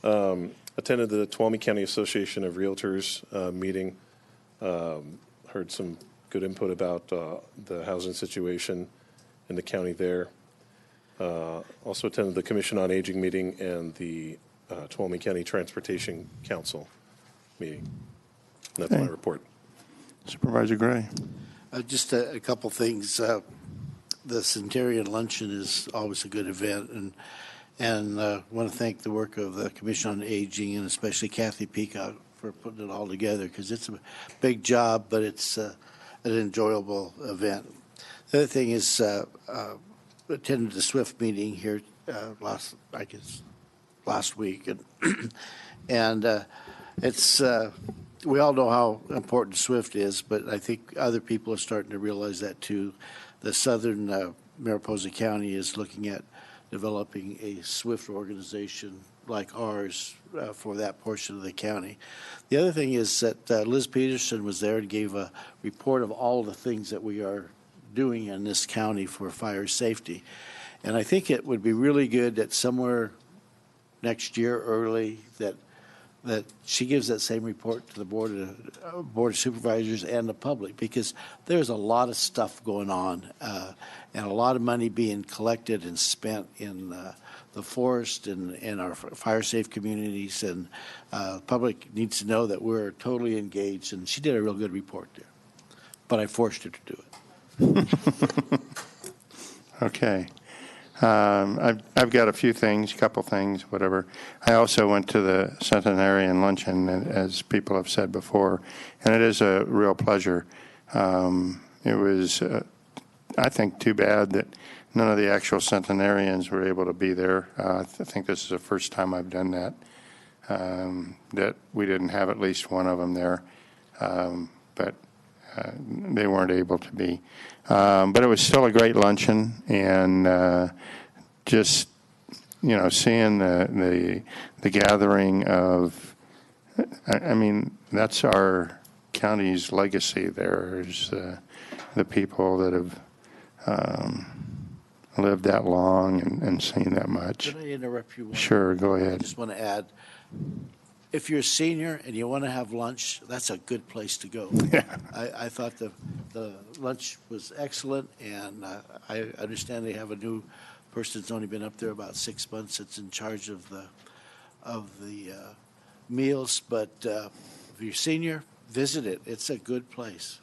Attended the Tuolumne County Association of Realtors meeting. Heard some good input about the housing situation in the county there. Also attended the Commission on Aging meeting and the Tuolumne County Transportation Council meeting. That's my report. Supervisor Gray. Just a couple things. The Centurion Luncheon is always a good event, and want to thank the work of the Commission on Aging and especially Kathy Peacock for putting it all together because it's a big job, but it's an enjoyable event. The other thing is attended the SWIFT meeting here last week, and it's we all know how important SWIFT is, but I think other people are starting to realize that too. The southern Mariposa County is looking at developing a SWIFT organization like ours for that portion of the county. The other thing is that Liz Peterson was there and gave a report of all the things that we are doing in this county for fire safety. And I think it would be really good that somewhere next year early that that she gives that same report to the Board of Supervisors and the public, because there's a lot of stuff going on and a lot of money being collected and spent in the forest and in our fire-safe communities, and the public needs to know that we're totally engaged, and she did a real good report there. But I forced her to do it. Okay. I've got a few things, a couple things, whatever. I also went to the centenarian luncheon, as people have said before, and it is a real pleasure. It was, I think, too bad that none of the actual centenarians were able to be there. I think this is the first time I've done that, that we didn't have at least one of them there, but they weren't able to be. But it was still a great luncheon, and just, you know, seeing the gathering of, I mean, that's our county's legacy. There's the people that have lived that long and seen that much. Can I interrupt you? Sure, go ahead. I just want to add, if you're a senior and you want to have lunch, that's a good place to go. Yeah. I thought the lunch was excellent, and I understand they have a new person that's only been up there about 6 months that's in charge of the meals. But if you're a senior, visit it. It's a good place.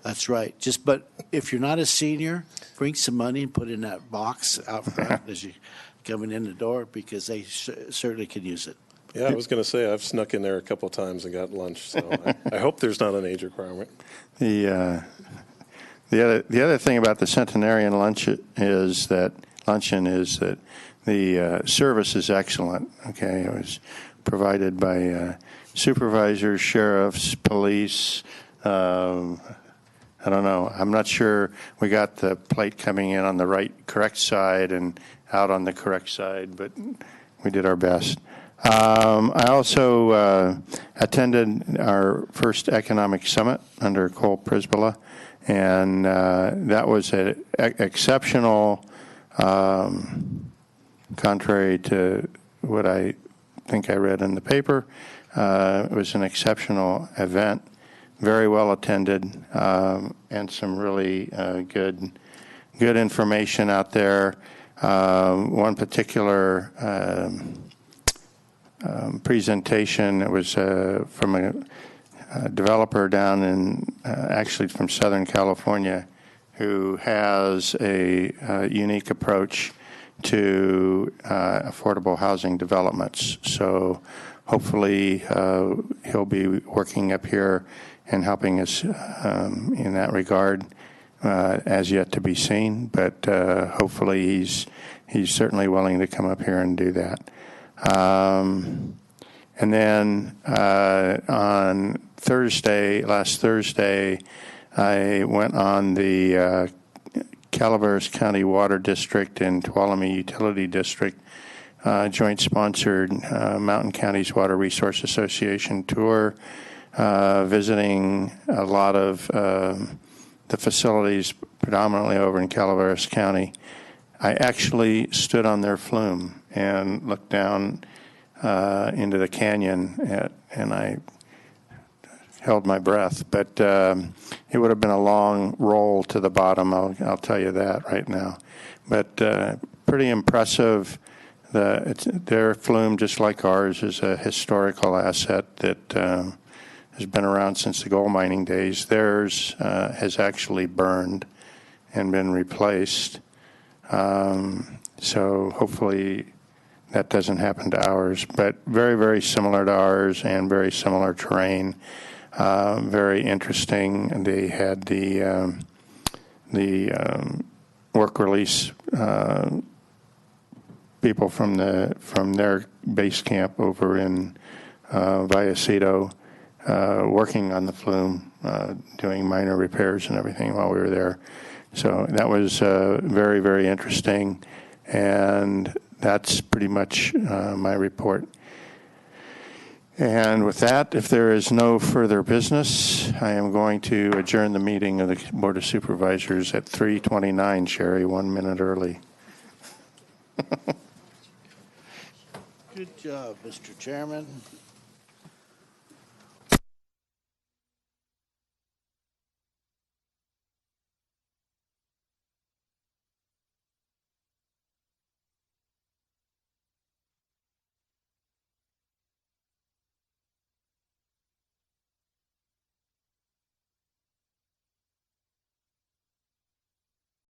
That's right. But if you're not a senior, bring some money and put it in that box out front as you coming in the door, because they certainly can use it. Yeah, I was going to say, I've snuck in there a couple times and got lunch, so I hope there's not an age requirement. The other thing about the centenarian luncheon is that the service is excellent. Okay, it was provided by supervisors, sheriffs, police. I don't know. I'm not sure we got the plate coming in on the correct side and out on the correct side, but we did our best. I also attended our first economic summit under Cole Prisbilla, and that was an exceptional, contrary to what I think I read in the paper. It was an exceptional event, very well attended, and some really good information out there. One particular presentation, it was from a developer down in, actually from Southern California, who has a unique approach to affordable housing developments. So hopefully he'll be working up here and helping us in that regard, as yet to be seen. But hopefully he's certainly willing to come up here and do that. And then on last Thursday, I went on the Calaveras County Water District and Tuolumne Utility District joint sponsored Mountain Counties Water Resource Association tour, visiting a lot of the facilities predominantly over in Calaveras County. I actually stood on their flume and looked down into the canyon, and I held my breath. But it would have been a long roll to the bottom, I'll tell you that right now. But pretty impressive. Their flume, just like ours, is a historical asset that has been around since the gold mining days. Theirs has actually burned and been replaced. So hopefully that doesn't happen to ours, but very, very similar to ours and very similar terrain. Very interesting. They had the work release people from their base camp over in Vallecito working on the flume, doing minor repairs and everything while we were there. So that was very, very interesting, and that's pretty much my report. And with that, if there is no further business, I am going to adjourn the meeting of the Board of Supervisors at 3:29, Sherry, 1 minute early. Good job, Mr. Chairman.